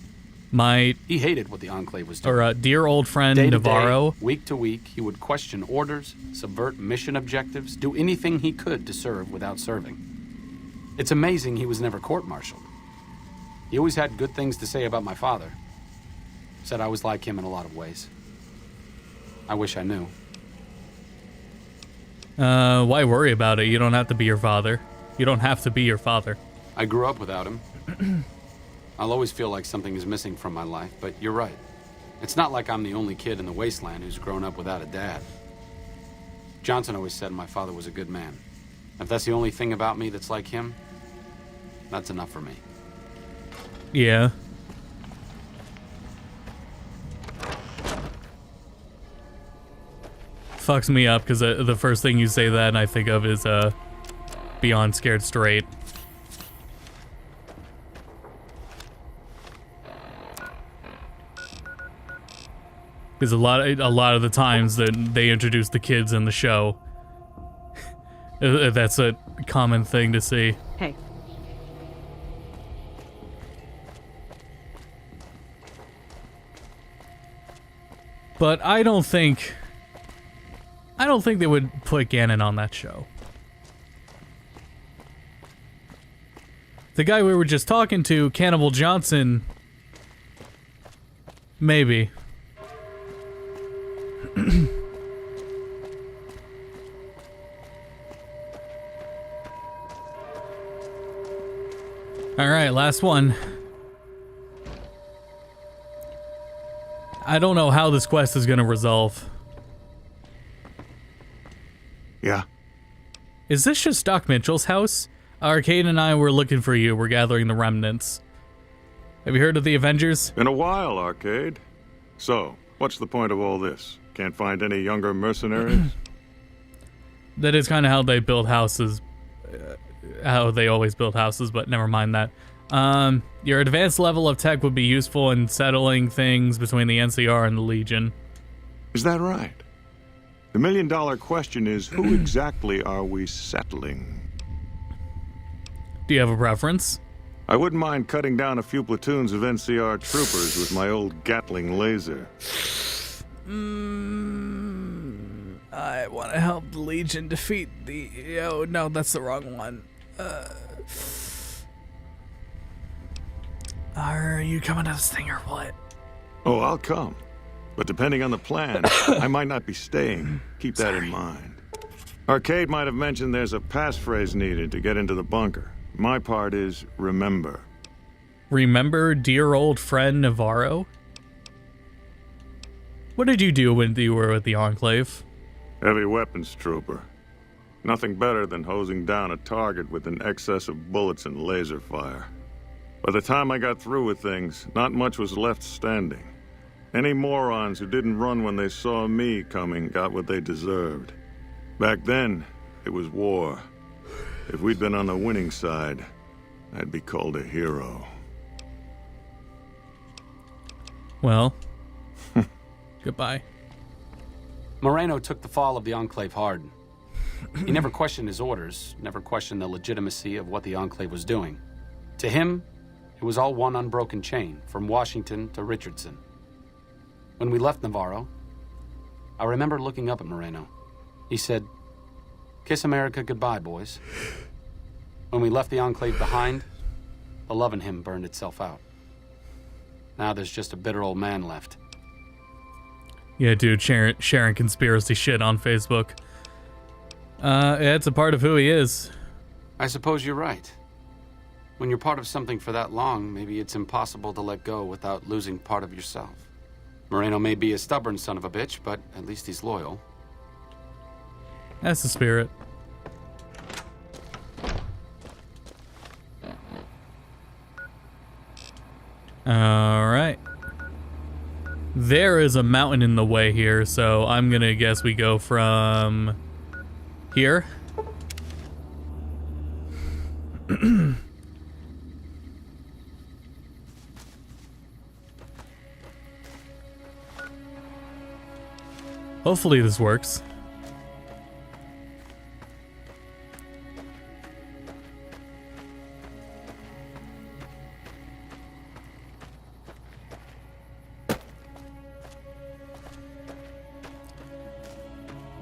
He hated what the Enclave was doing. Or dear old friend Day to Navarro. day, week to week, he would question orders, subvert mission objectives, do anything he could to serve without serving. It's amazing he was never court-martialed. He always had good things to say about my father. Said I was like him in a lot of ways. I wish I knew. Why worry about it? You don't have to be your father. You don't have to be your father. I grew up without him. I'll always feel like something is missing from my life, but you're right. It's not like I'm the only kid in the wasteland who's grown up without a dad. Johnson always said my father was a good man. If that's the only thing about me that's like him, that's enough for me. Yeah. Fucks me up because the first thing you say that and I think of is Beyond Scared Straight. Because a lot of the times that they introduce the kids in the show, that's a common thing to see. Hey. But I don't think I don't think they would put Ganon on that show. The guy we were just talking to, Cannibal Johnson, maybe. Alright, last one. I don't know how this quest is gonna resolve. Yeah. Is this just Doc Mitchell's house? Arcade and I were looking for you. We're gathering the remnants. Have you heard of the Avengers? Been a while, Arcade. So, what's the point of all this? Can't find any younger mercenaries? That is kind of how they build houses. How they always build houses, but never mind that. Your advanced level of tech would be useful in settling things between the NCR and the Legion. Is that right? The million-dollar question is, who exactly are we settling? Do you have a preference? I wouldn't mind cutting down a few platoons of NCR troopers with my old Gatling laser. I want to help the Legion defeat the... Oh, no, that's the wrong one. Are you coming to this thing or what? Oh, I'll come. But depending on the plan, I might not be staying. Keep that in mind. Arcade might have mentioned there's a passphrase needed to get into the bunker. My part is remember. Remember dear old friend Navarro? What did you do when you were with the Enclave? Heavy weapons trooper. Nothing better than hosing down a target with an excess of bullets and laser fire. By the time I got through with things, not much was left standing. Any morons who didn't run when they saw me coming got what they deserved. Back then, it was war. If we'd been on the winning side, I'd be called a hero. Well, goodbye. Moreno took the fall of the Enclave hard. He never questioned his orders, never questioned the legitimacy of what the Enclave was doing. To him, it was all one unbroken chain, from Washington to Richardson. When we left Navarro, I remember looking up at Moreno. He said, "Kiss America goodbye, boys." When we left the Enclave behind, the love in him burned itself out. Now there's just a bitter old man left. Yeah, dude, sharing conspiracy shit on Facebook. It's a part of who he is. I suppose you're right. When you're part of something for that long, maybe it's impossible to let go without losing part of yourself. Moreno may be a stubborn son of a bitch, but at least he's loyal. That's the spirit. Alright. There is a mountain in the way here, so I'm gonna guess we go from here. Hopefully this works.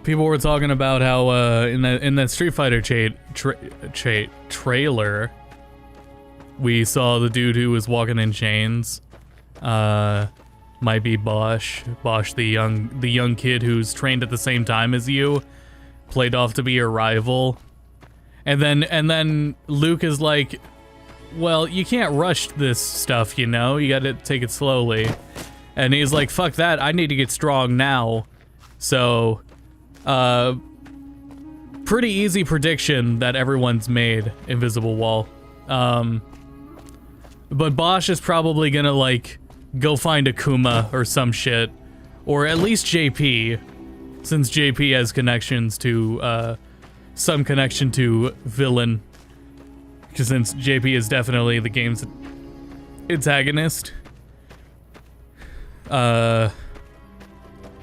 People were talking about how in that Street Fighter trailer, we saw the dude who was walking in chains. Might be Bosch. Bosch, the young kid who's trained at the same time as you, played off to be your rival. And then Luke is like, well, you can't rush this stuff, you know? You gotta take it slowly. And he's like, fuck that, I need to get strong now. So, pretty easy prediction that everyone's made, Invisible Wall. But Bosch is probably gonna, like, go find Akuma or some shit. Or at least JP, since JP has connections to, some connection to Villain. Since JP is definitely the game's antagonist.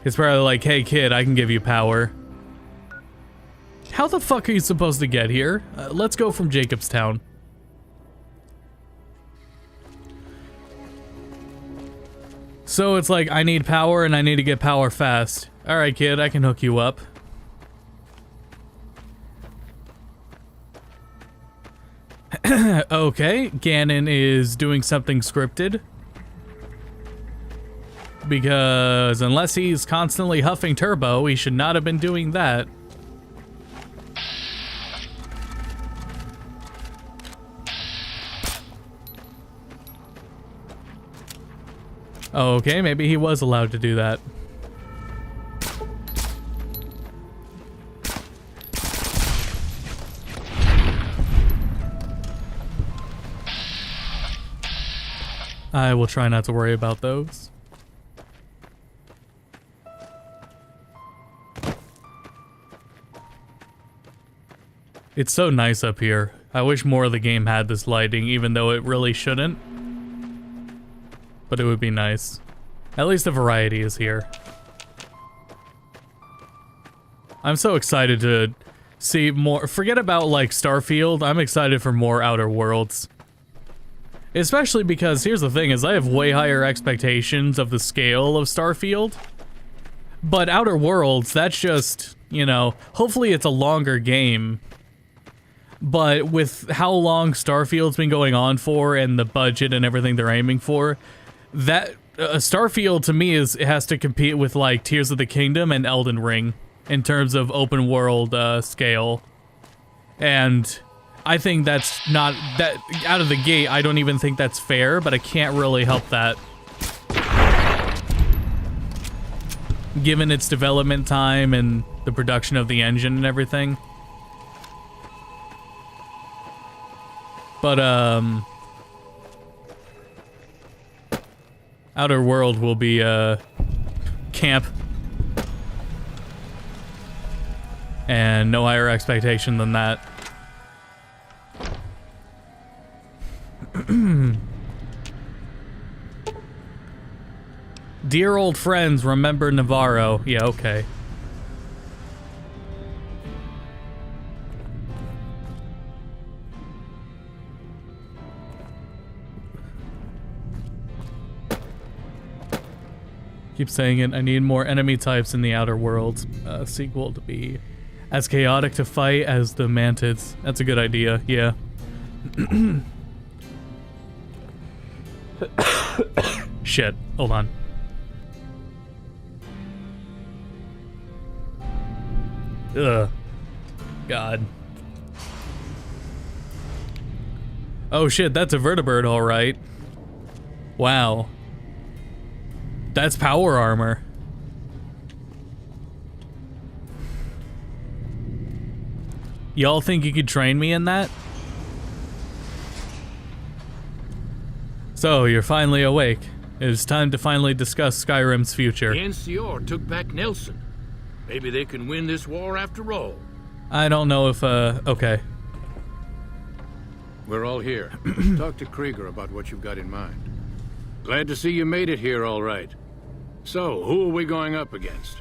It's probably like, hey kid, I can give you power. How the fuck are you supposed to get here? Let's go from Jacobstown. So it's like, I need power and I need to get power fast. Alright kid, I can hook you up. Okay, Ganon is doing something scripted. Because unless he's constantly huffing turbo, he should not have been doing that. Okay, maybe he was allowed to do that. I will try not to worry about those. It's so nice up here. I wish more of the game had this lighting, even though it really shouldn't. But it would be nice. At least the variety is here. I'm so excited to see more. Forget about like Starfield. I'm excited for more Outer Worlds. Especially because here's the thing is I have way higher expectations of the scale of Starfield. But Outer Worlds, that's just, you know, hopefully it's a longer game. But with how long Starfield's been going on for and the budget and everything they're aiming for, that Starfield to me it has to compete with like Tears of the Kingdom and Elden Ring in terms of open world scale. And I think that's not that out of the gate. I don't even think that's fair, but I can't really help that. Given its development time and the production of the engine and everything. But Outer World will be camp. And no higher expectation than that. Dear old friends, remember Navarro. Yeah, okay. Keep saying it. I need more enemy types in the Outer Worlds sequel to be as chaotic to fight as the Mantids. That's a good idea. Yeah. Shit. Hold on. Ugh. God. Oh shit, that's a vertibird, alright. Wow. That's power armor. Y'all think you could train me in that? So, you're finally awake. It's time to finally discuss Skyrim's future. The NCR took back Nelson. Maybe they can win this war after all. I don't know if, okay. We're all here. Talk to Krieger about what you've got in mind. Glad to see you made it here all right. So, who are we going up against?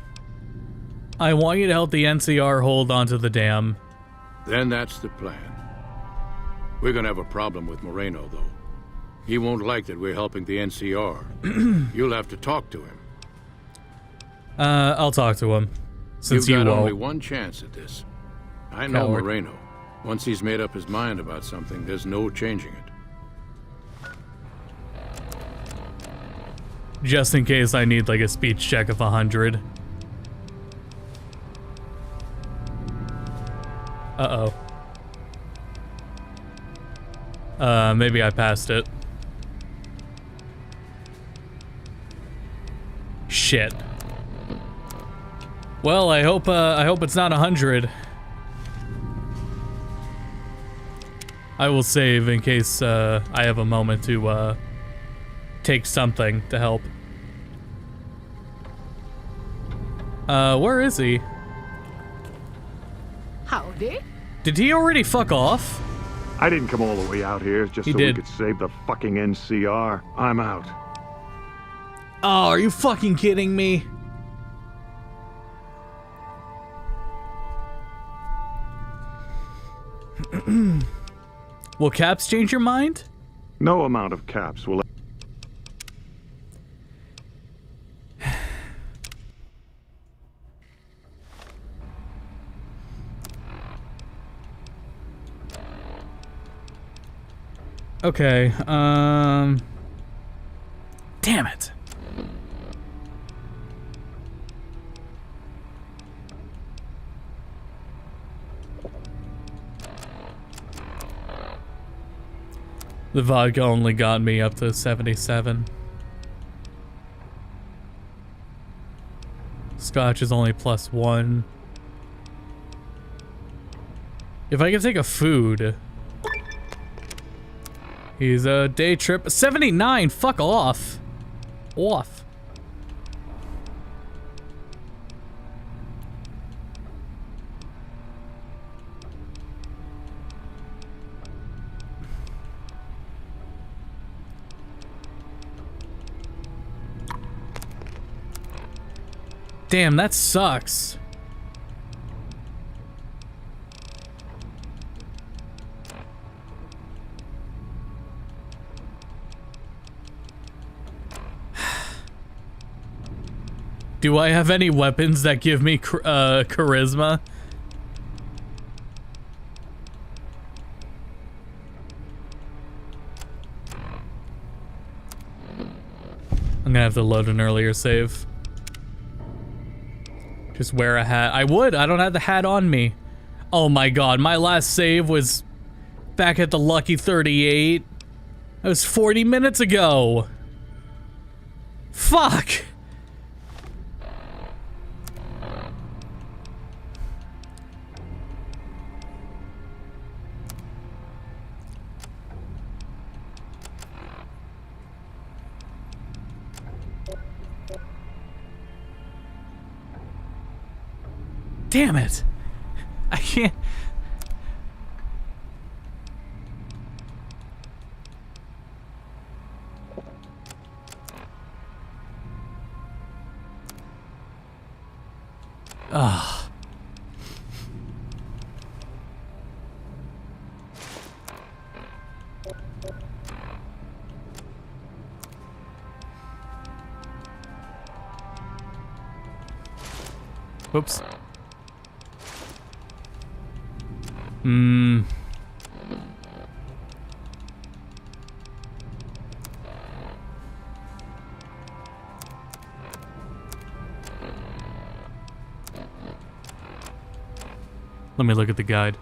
I want you to help the NCR hold onto the dam. Then that's the plan. We're gonna have a problem with Moreno, though. He won't like that we're helping the NCR. You'll have to talk to him. I'll talk to him. Since You've got you won't. only one chance at this. I know Coward. Moreno. Once he's made up his mind about something, there's no changing it. Just in case I need like a speech check of 100. Uh-oh. Maybe I passed it. Shit. Well, I hope it's not 100. I will save in case I have a moment to take something to help. Where is he? Howdy. Did he already fuck off? I didn't come all the way out here just He so did. we could save the fucking NCR. I'm out. Oh, are you fucking kidding me? Will caps change your mind? No amount of caps will... Okay, damn it. The vodka only got me up to 77. Scotch is only +1. If I could take a food. He's a day trip. 79, fuck off. Off. Damn, that sucks. Do I have any weapons that give me charisma? I'm gonna have to load an earlier save. Just wear a hat. I would. I don't have the hat on me. Oh my god, my last save was back at the Lucky 38. That was 40 minutes ago. Fuck. Damn it. I can't. Ugh. Whoops. Let me look at the guide.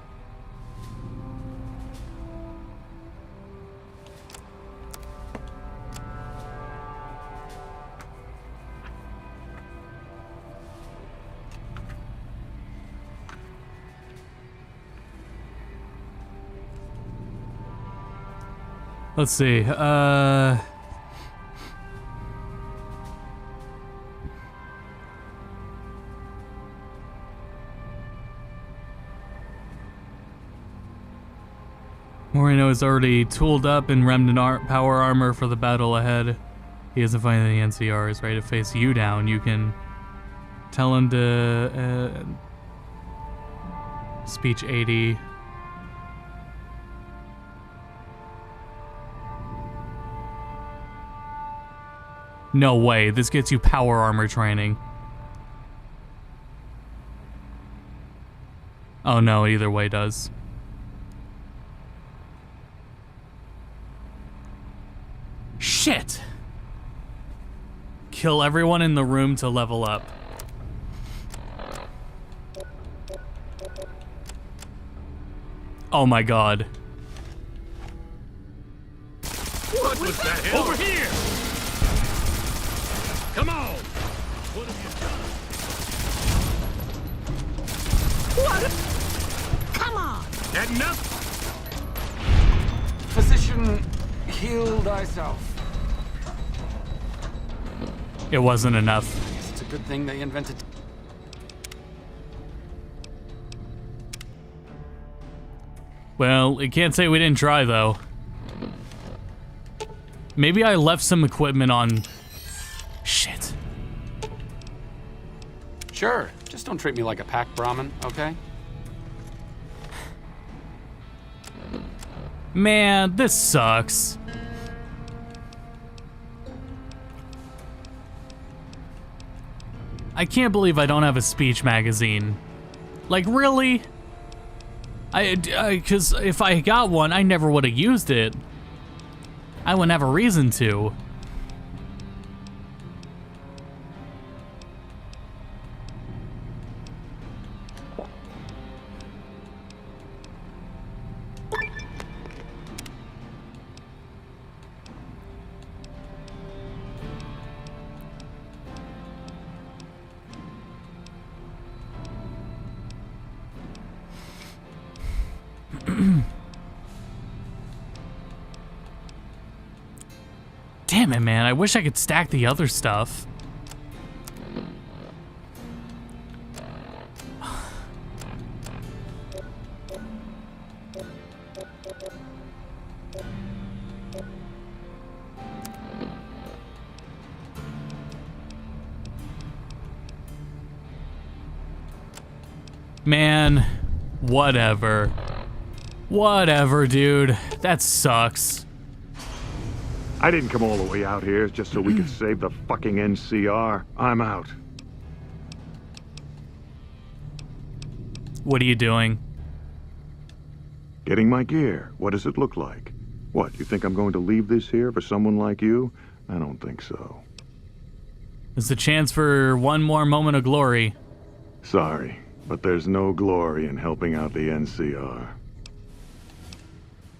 Let's see, Moreno is already tooled up in remnant power armor for the battle ahead. He isn't finding the NCR is ready to face you down. You can tell him to, speech 80. No way, this gets you power armor training. Oh no, either way does. Shit! Kill everyone in the room to level up. Oh my god. What was that? Over here! Come on! What have you done? What? Come on! That enough? Physician, heal thyself. It wasn't enough. It's a good thing they invented. Well, you can't say we didn't try, though. Maybe I left some equipment on... Shit. Sure, just don't treat me like a pack Brahmin, okay? Man, this sucks. I can't believe I don't have a speech magazine. Like, really? Because if I got one, I never would have used it. I wouldn't have a reason to. Damn it, man. I wish I could stack the other stuff. Man, whatever. Whatever, dude. That sucks. I didn't come all the way out here just so we could save the fucking NCR. I'm out. What are you doing? Getting my gear. What does it look like? What, you think I'm going to leave this here for someone like you? I don't think so. There's a chance for one more moment of glory. Sorry, but there's no glory in helping out the NCR.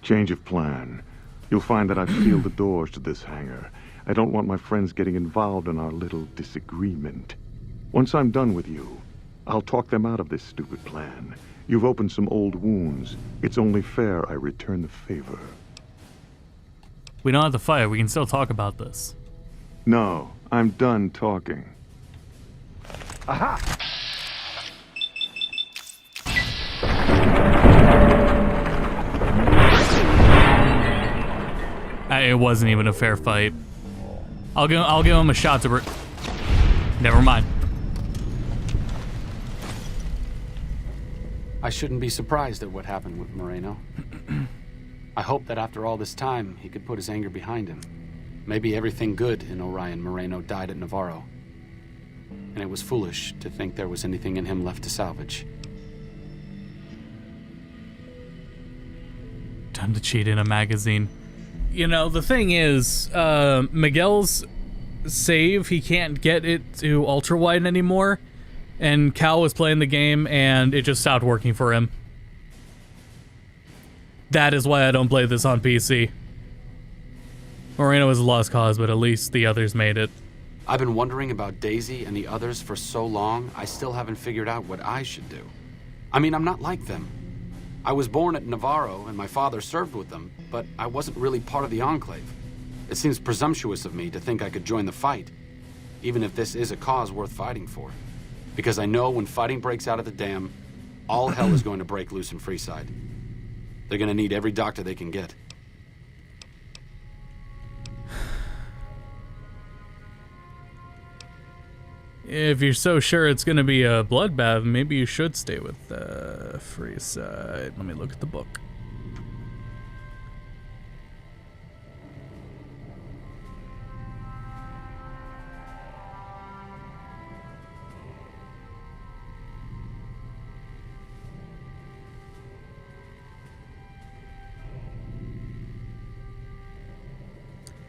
Change of plan. You'll find that I've sealed the doors to this hangar. I don't want my friends getting involved in our little disagreement. Once I'm done with you, I'll talk them out of this stupid plan. You've opened some old wounds. It's only fair I return the favor. We don't have to fight. We can still talk about this. No, I'm done talking. Aha! It wasn't even a fair fight. I'll give him a shot to... Never mind. I shouldn't be surprised at what happened with Moreno. I hope that after all this time, he could put his anger behind him. Maybe everything good in Orion Moreno died at Navarro. And it was foolish to think there was anything in him left to salvage. Time to cheat in a magazine. You know, the thing is, Miguel's save, he can't get it to ultra-wide anymore. And Cal was playing the game, and it just stopped working for him. That is why I don't play this on PC. Moreno was a lost cause, but at least the others made it. I've been wondering about Daisy and the others for so long, I still haven't figured out what I should do. I mean, I'm not like them. I was born at Navarro, and my father served with them, but I wasn't really part of the Enclave. It seems presumptuous of me to think I could join the fight, even if this is a cause worth fighting for. Because I know when fighting breaks out at the dam, all hell is going to break loose in Freeside. They're going to need every doctor they can get. If you're so sure it's going to be a bloodbath, maybe you should stay with Freeside. Let me look at the book.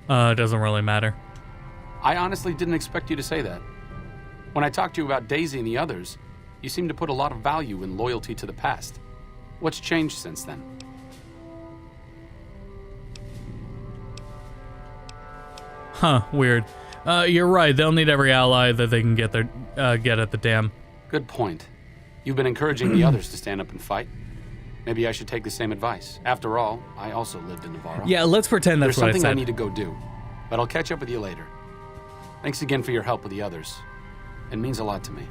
It doesn't really matter. I honestly didn't expect you to say that. When I talked to you about Daisy and the others, you seemed to put a lot of value in loyalty to the past. What's changed since then? Huh, weird. You're right, they'll need every ally that they can get at the dam. Good point. You've been encouraging the others to stand up and fight. Maybe I should take the same advice. After all, I also lived in Navarro. Yeah, let's pretend that's what I said. There's something I need to go do, but I'll catch up with you later. Thanks again for your help with the others. It means a lot to me.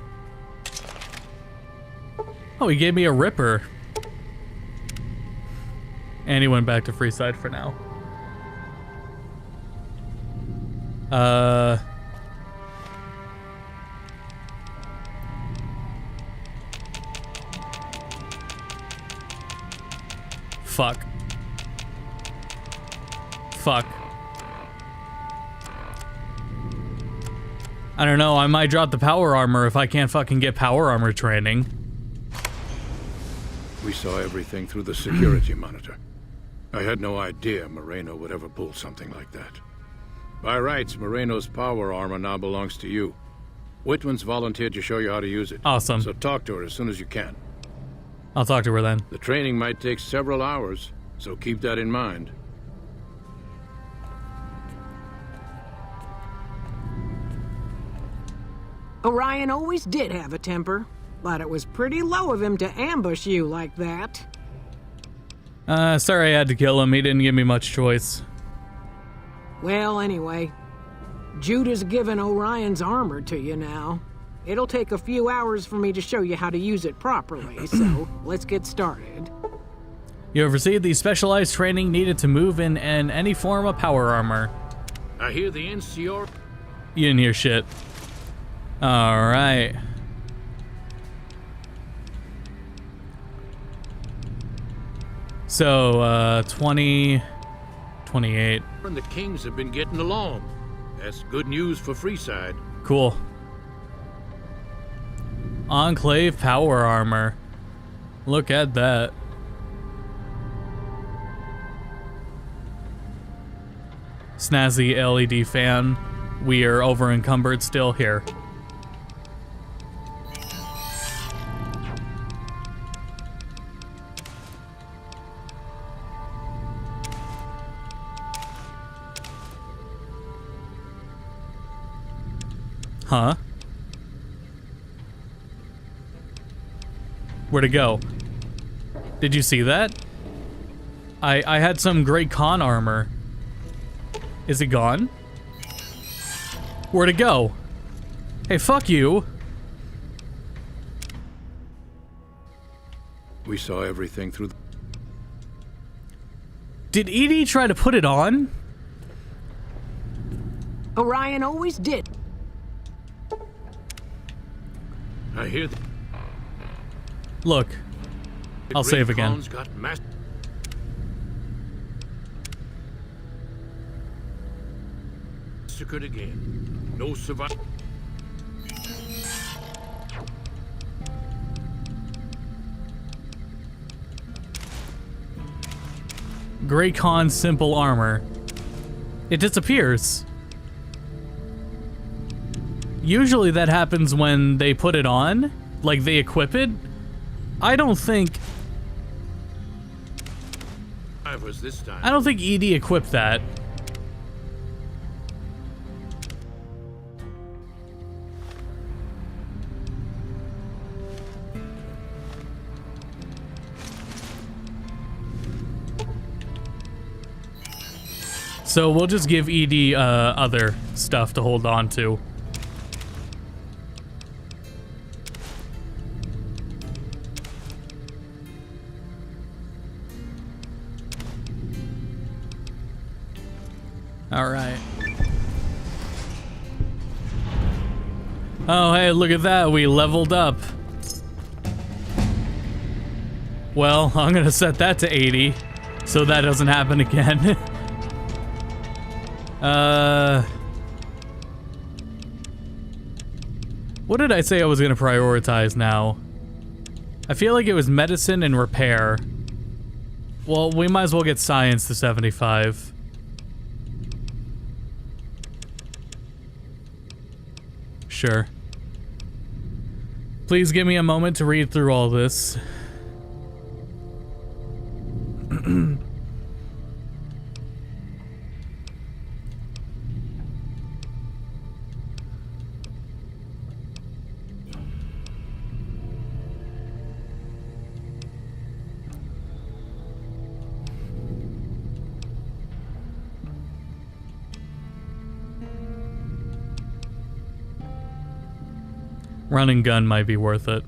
Oh, he gave me a ripper. And he went back to Freeside for now. Fuck. Fuck. I don't know, I might drop the power armor if I can't fucking get power armor training. We saw everything through the security monitor. I had no idea Moreno would ever pull something like that. By rights, Moreno's power armor now belongs to you. Whitman's volunteered to show you how to use it. Awesome. So talk to her as soon as you can. I'll talk to her then. The training might take several hours, so keep that in mind. Orion always did have a temper, but it was pretty low of him to ambush you like that. Sorry I had to kill him. He didn't give me much choice. Well, anyway, Judah's given Orion's armor to you now. It'll take a few hours for me to show you how to use it properly, so let's get started. You have received the specialized training needed to move in any form of power armor. I hear the NCR... You didn't hear shit. Alright. So, 20... 28. And the Kings have been getting along. That's good news for Freeside. Cool. Enclave power armor. Look at that. Snazzy LED fan. We are over encumbered still here. Huh? Where'd it go? Did you see that? I had some Great Khan armor. Is it gone? Where'd it go? Hey, fuck you. We saw everything through the... Did EDI try to put it on? Orion always did. I hear the... Look. I'll save again. Khan's got massacred again. No survival. Great Khan simple armor. It disappears. Usually that happens when they put it on, like they equip it. I don't think ED equipped that. So we'll just give ED other stuff to hold on to. All right. Oh, hey, look at that. We leveled up. Well, I'm gonna set that to 80 so that doesn't happen again. What did I say I was gonna prioritize now? I feel like it was medicine and repair. Well, we might as well get science to 75. Sure. Please give me a moment to read through all this. Run and gun might be worth it.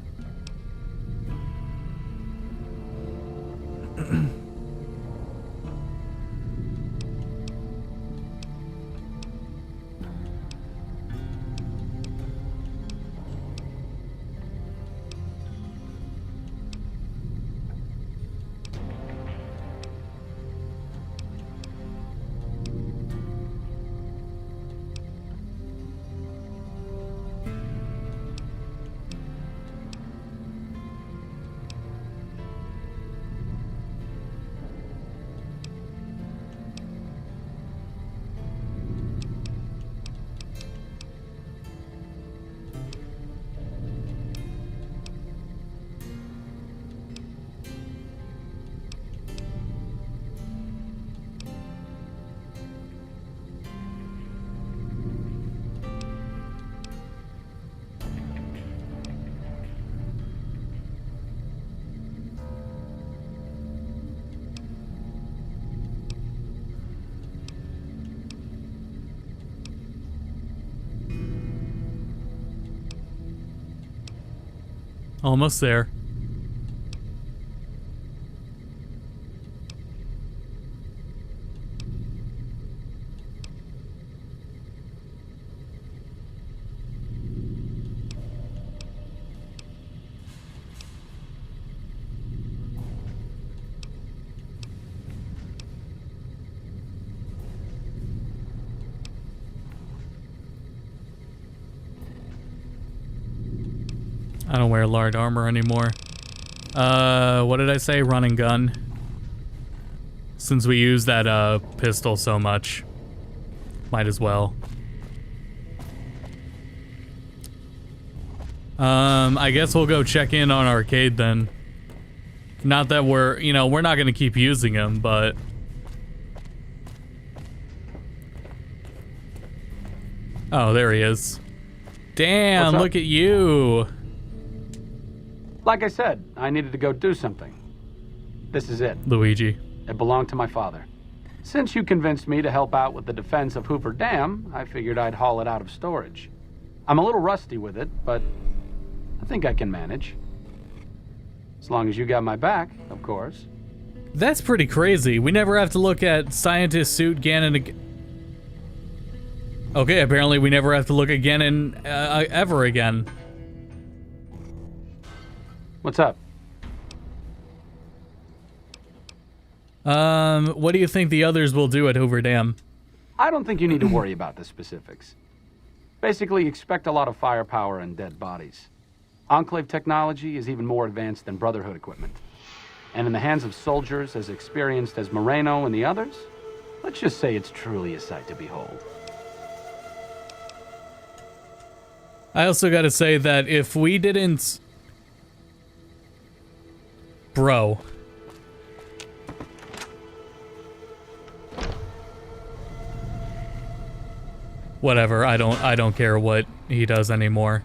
Almost there. I don't wear large armor anymore. What did I say? Run and gun. Since we use that pistol so much, might as well. I guess we'll go check in on Arcade then. Not that we're, you know, we're not gonna keep using him, but oh, there he is. Damn, look at you. Like I said, I needed to go do something. This is it. Luigi. It belonged to my father. Since you convinced me to help out with the defense of Hoover Dam, I figured I'd haul it out of storage. I'm a little rusty with it, but I think I can manage. As long as you got my back, of course. That's pretty crazy. We never have to look at Scientist Suit Ganon again. Okay, apparently we never have to look at Ganon ever again. What's up? What do you think the others will do at Hoover Dam? I don't think you need to worry about the specifics. Basically, expect a lot of firepower and dead bodies. Enclave technology is even more advanced than Brotherhood equipment. And in the hands of soldiers as experienced as Moreno and the others, let's just say it's truly a sight to behold. I also gotta say that if we didn't... Bro. Whatever, I don't care what he does anymore.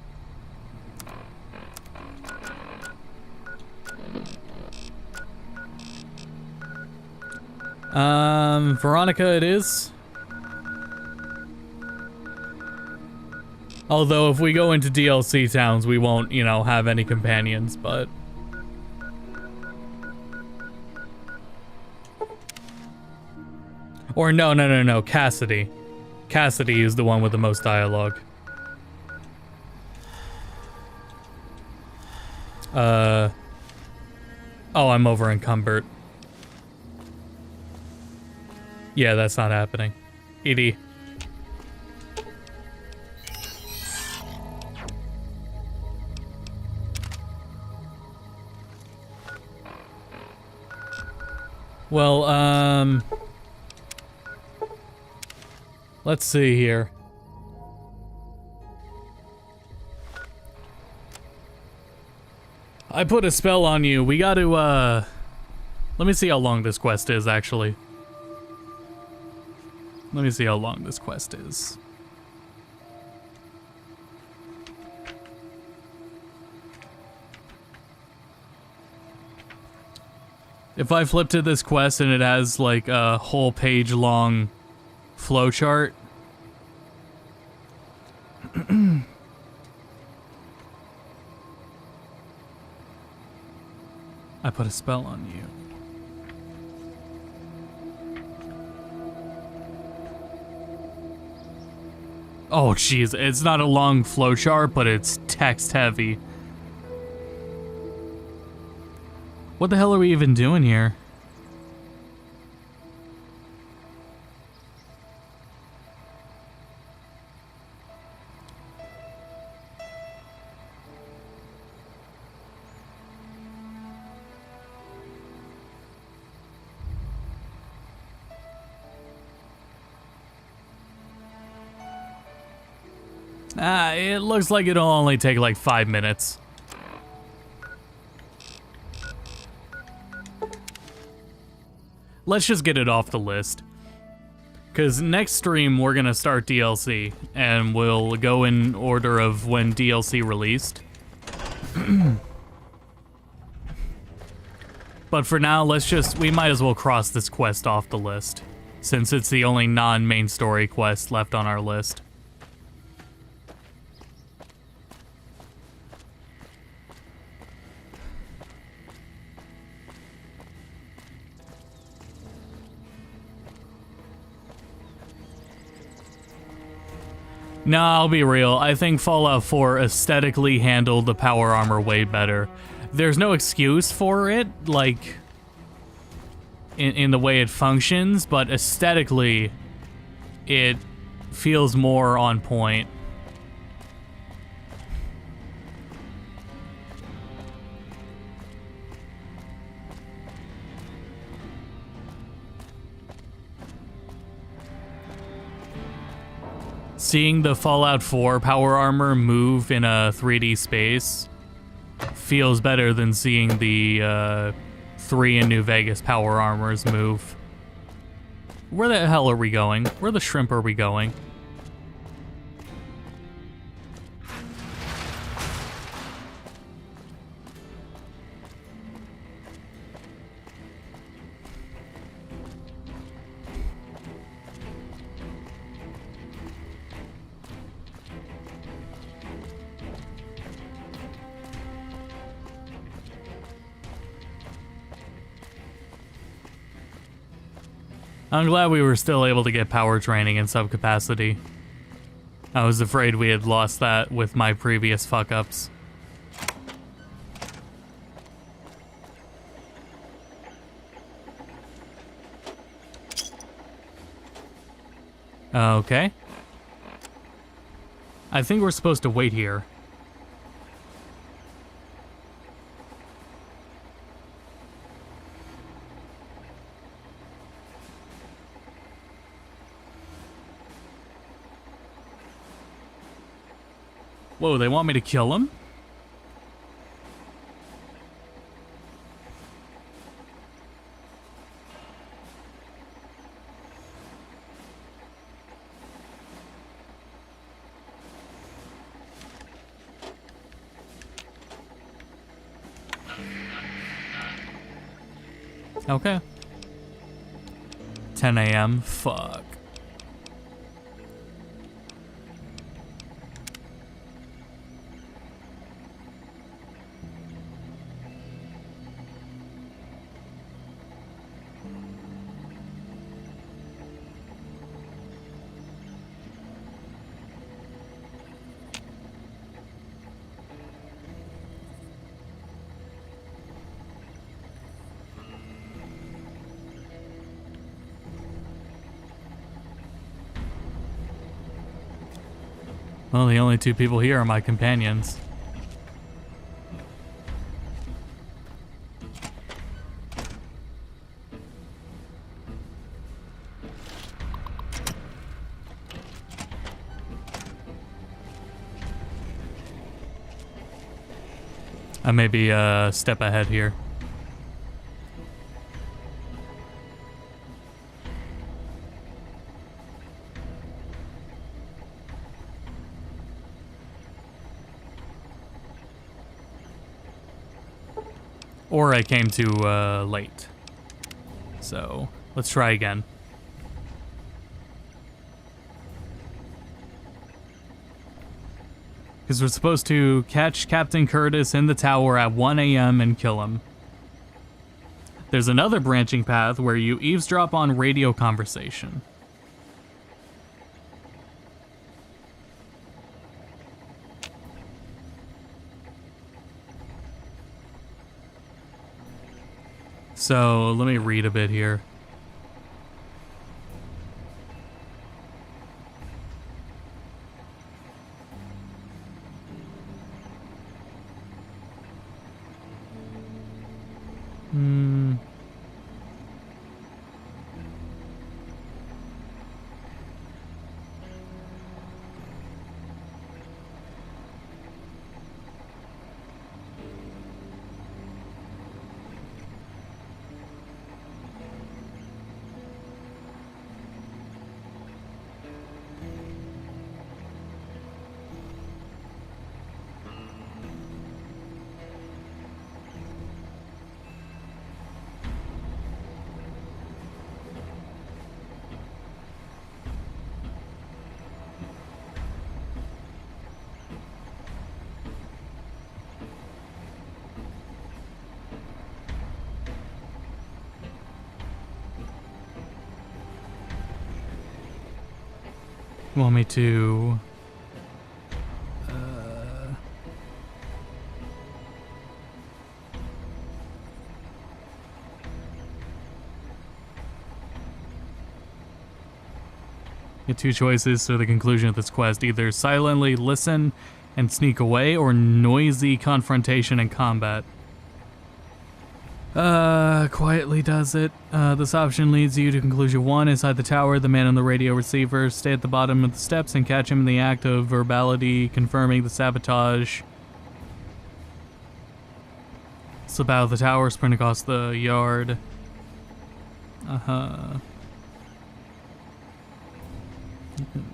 Veronica it is. Although if we go into DLC towns, we won't, you know, have any companions, but... Or no, Cassidy. Cassidy is the one with the most dialogue. Oh, I'm over encumbered. Yeah, that's not happening. ED. Well, let's see here. I put a spell on you. We got to, let me see how long this quest is, actually. Let me see how long this quest is. If I flip to this quest and it has like a whole page long flowchart. I put a spell on you. Oh jeez, it's not a long flowchart, but it's text heavy. What the hell are we even doing here? It looks like it'll only take like 5 minutes. Let's just get it off the list. Because next stream we're gonna start DLC, and we'll go in order of when DLC released. But for now, we might as well cross this quest off the list, since it's the only non-main story quest left on our list. No, I'll be real. I think Fallout 4 aesthetically handled the power armor way better. There's no excuse for it, like, in the way it functions, but aesthetically, it feels more on point. Seeing the Fallout 4 power armor move in a 3D space feels better than seeing the 3 in New Vegas power armors move. Where the hell are we going? Where the shrimp are we going? I'm glad we were still able to get power training in subcapacity. I was afraid we had lost that with my previous fuck-ups. Okay. I think we're supposed to wait here. Whoa, they want me to kill him? Okay. 10 a.m. Fuck. Well, the only two people here are my companions. I may be a step ahead here. Or I came too late. So, let's try again. Because we're supposed to catch Captain Curtis in the tower at 1 a.m. and kill him. There's another branching path where you eavesdrop on radio conversation. So, let me read a bit here. You want me to Get 2 choices to the conclusion of this quest. Either silently listen and sneak away, or noisy confrontation and combat. Quietly does it. This option leads you to conclusion 1. Inside the tower, the man on the radio receiver. Stay at the bottom of the steps and catch him in the act of verbality, confirming the sabotage. Slip out of the tower, sprint across the yard.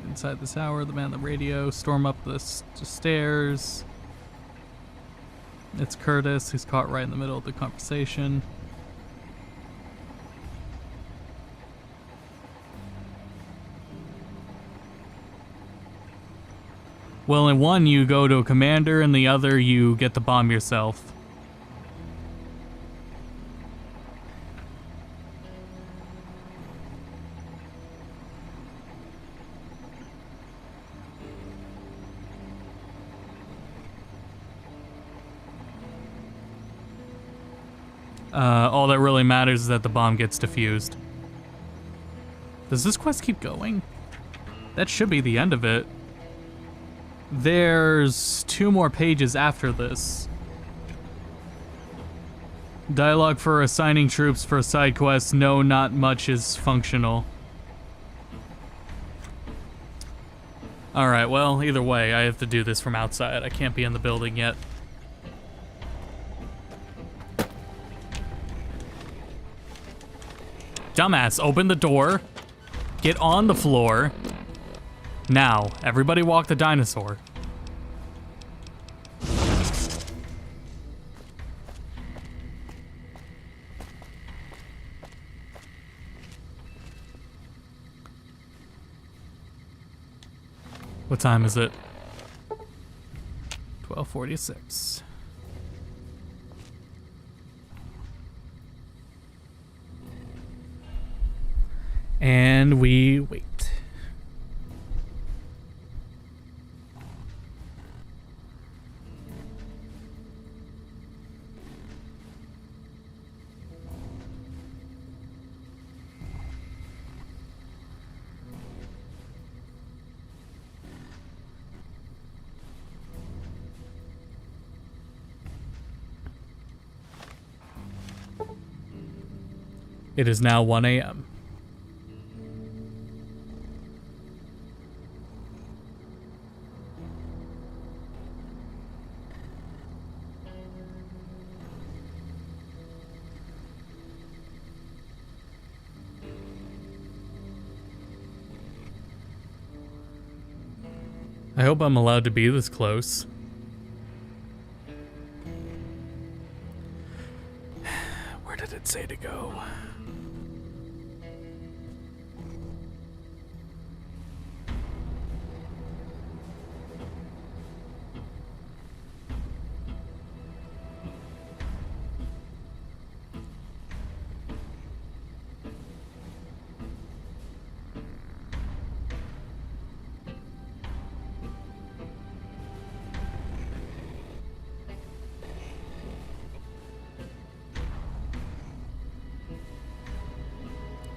Inside the tower, the man on the radio. Storm up the stairs. It's Curtis, who's caught right in the middle of the conversation. Well, in one you go to a commander, and the other you get the bomb yourself. All that really matters is that the bomb gets defused. Does this quest keep going? That should be the end of it. There's 2 more pages after this. Dialogue for assigning troops for side quests. No, not much is functional. Alright, well, either way, I have to do this from outside. I can't be in the building yet. Dumbass, open the door. Get on the floor. Now, everybody walk the dinosaur. What time is it? 12:46. And we wait. It is now 1 a.m. I hope I'm allowed to be this close. Where did it say to go?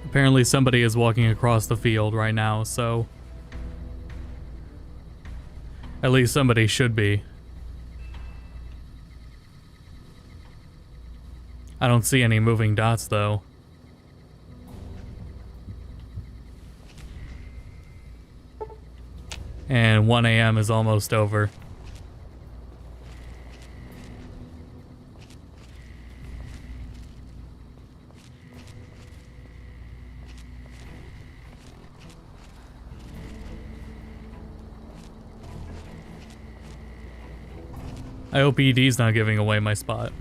Apparently somebody is walking across the field right now, so... At least somebody should be. I don't see any moving dots, though. And 1 a.m. is almost over. I hope ED's not giving away my spot.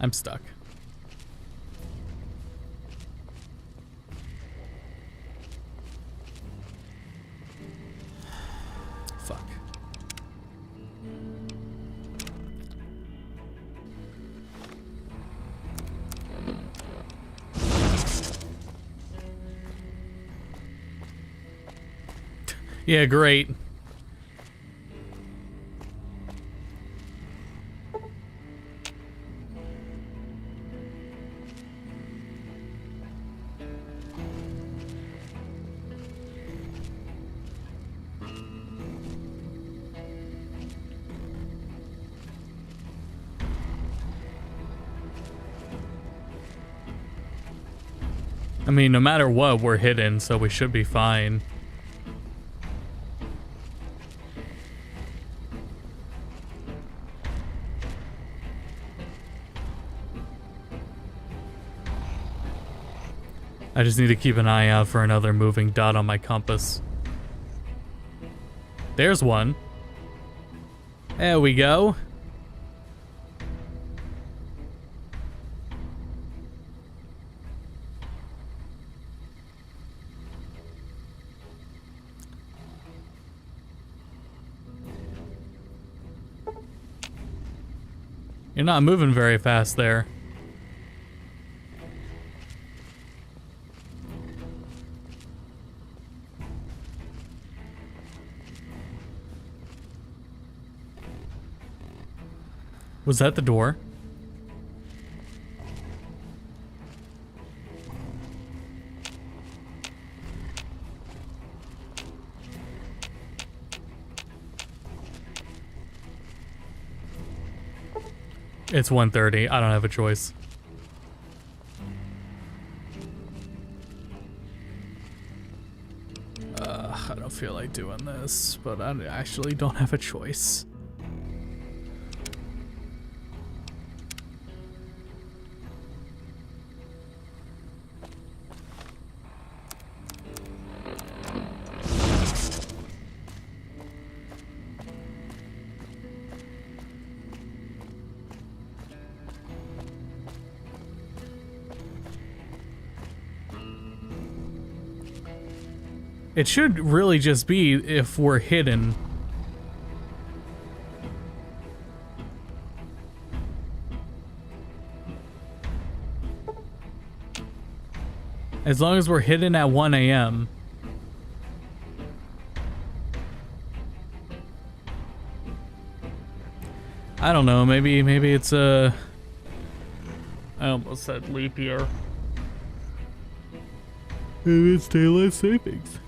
I'm stuck. Fuck. Yeah, great. I mean, no matter what, we're hidden, so we should be fine. I just need to keep an eye out for another moving dot on my compass. There's one. There we go. You're not moving very fast there. Was that the door? It's 1:30. I don't have a choice. I don't feel like doing this, but I actually don't have a choice. It should really just be if we're hidden. As long as we're hidden at 1 a.m. I don't know, maybe it's I almost said leap year. Maybe it's daylight savings.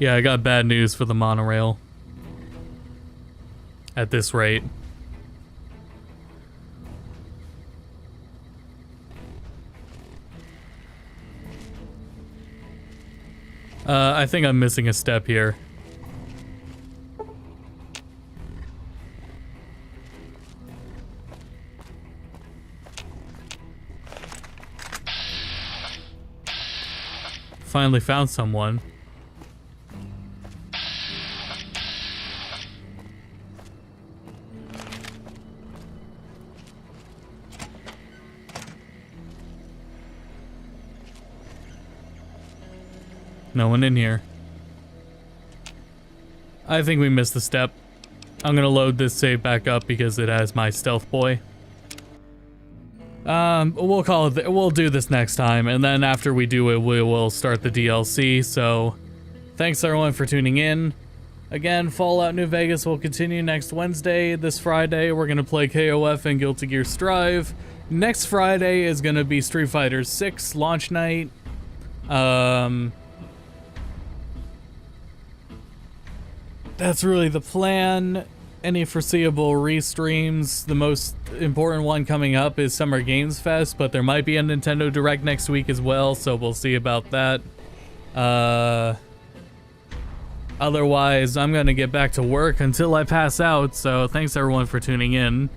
Yeah, I got bad news for the monorail. At this rate. I think I'm missing a step here. Finally found someone. No one in here. I think we missed a step. I'm gonna load this save back up because it has my stealth boy. We'll call it. We'll do this next time, and then after we do it, we will start the DLC. So, thanks everyone for tuning in. Again, Fallout New Vegas will continue next Wednesday. This Friday, we're gonna play KOF and Guilty Gear Strive. Next Friday is gonna be Street Fighter 6 launch night. That's really the plan. Any foreseeable restreams. The most important one coming up is Summer Games Fest, but there might be a Nintendo Direct next week as well, so we'll see about that. Otherwise, I'm gonna get back to work until I pass out, so thanks everyone for tuning in.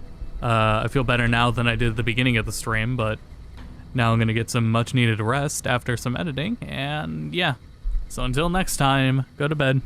I feel better now than I did at the beginning of the stream, but now I'm gonna get some much needed rest after some editing, and yeah. So until next time, go to bed.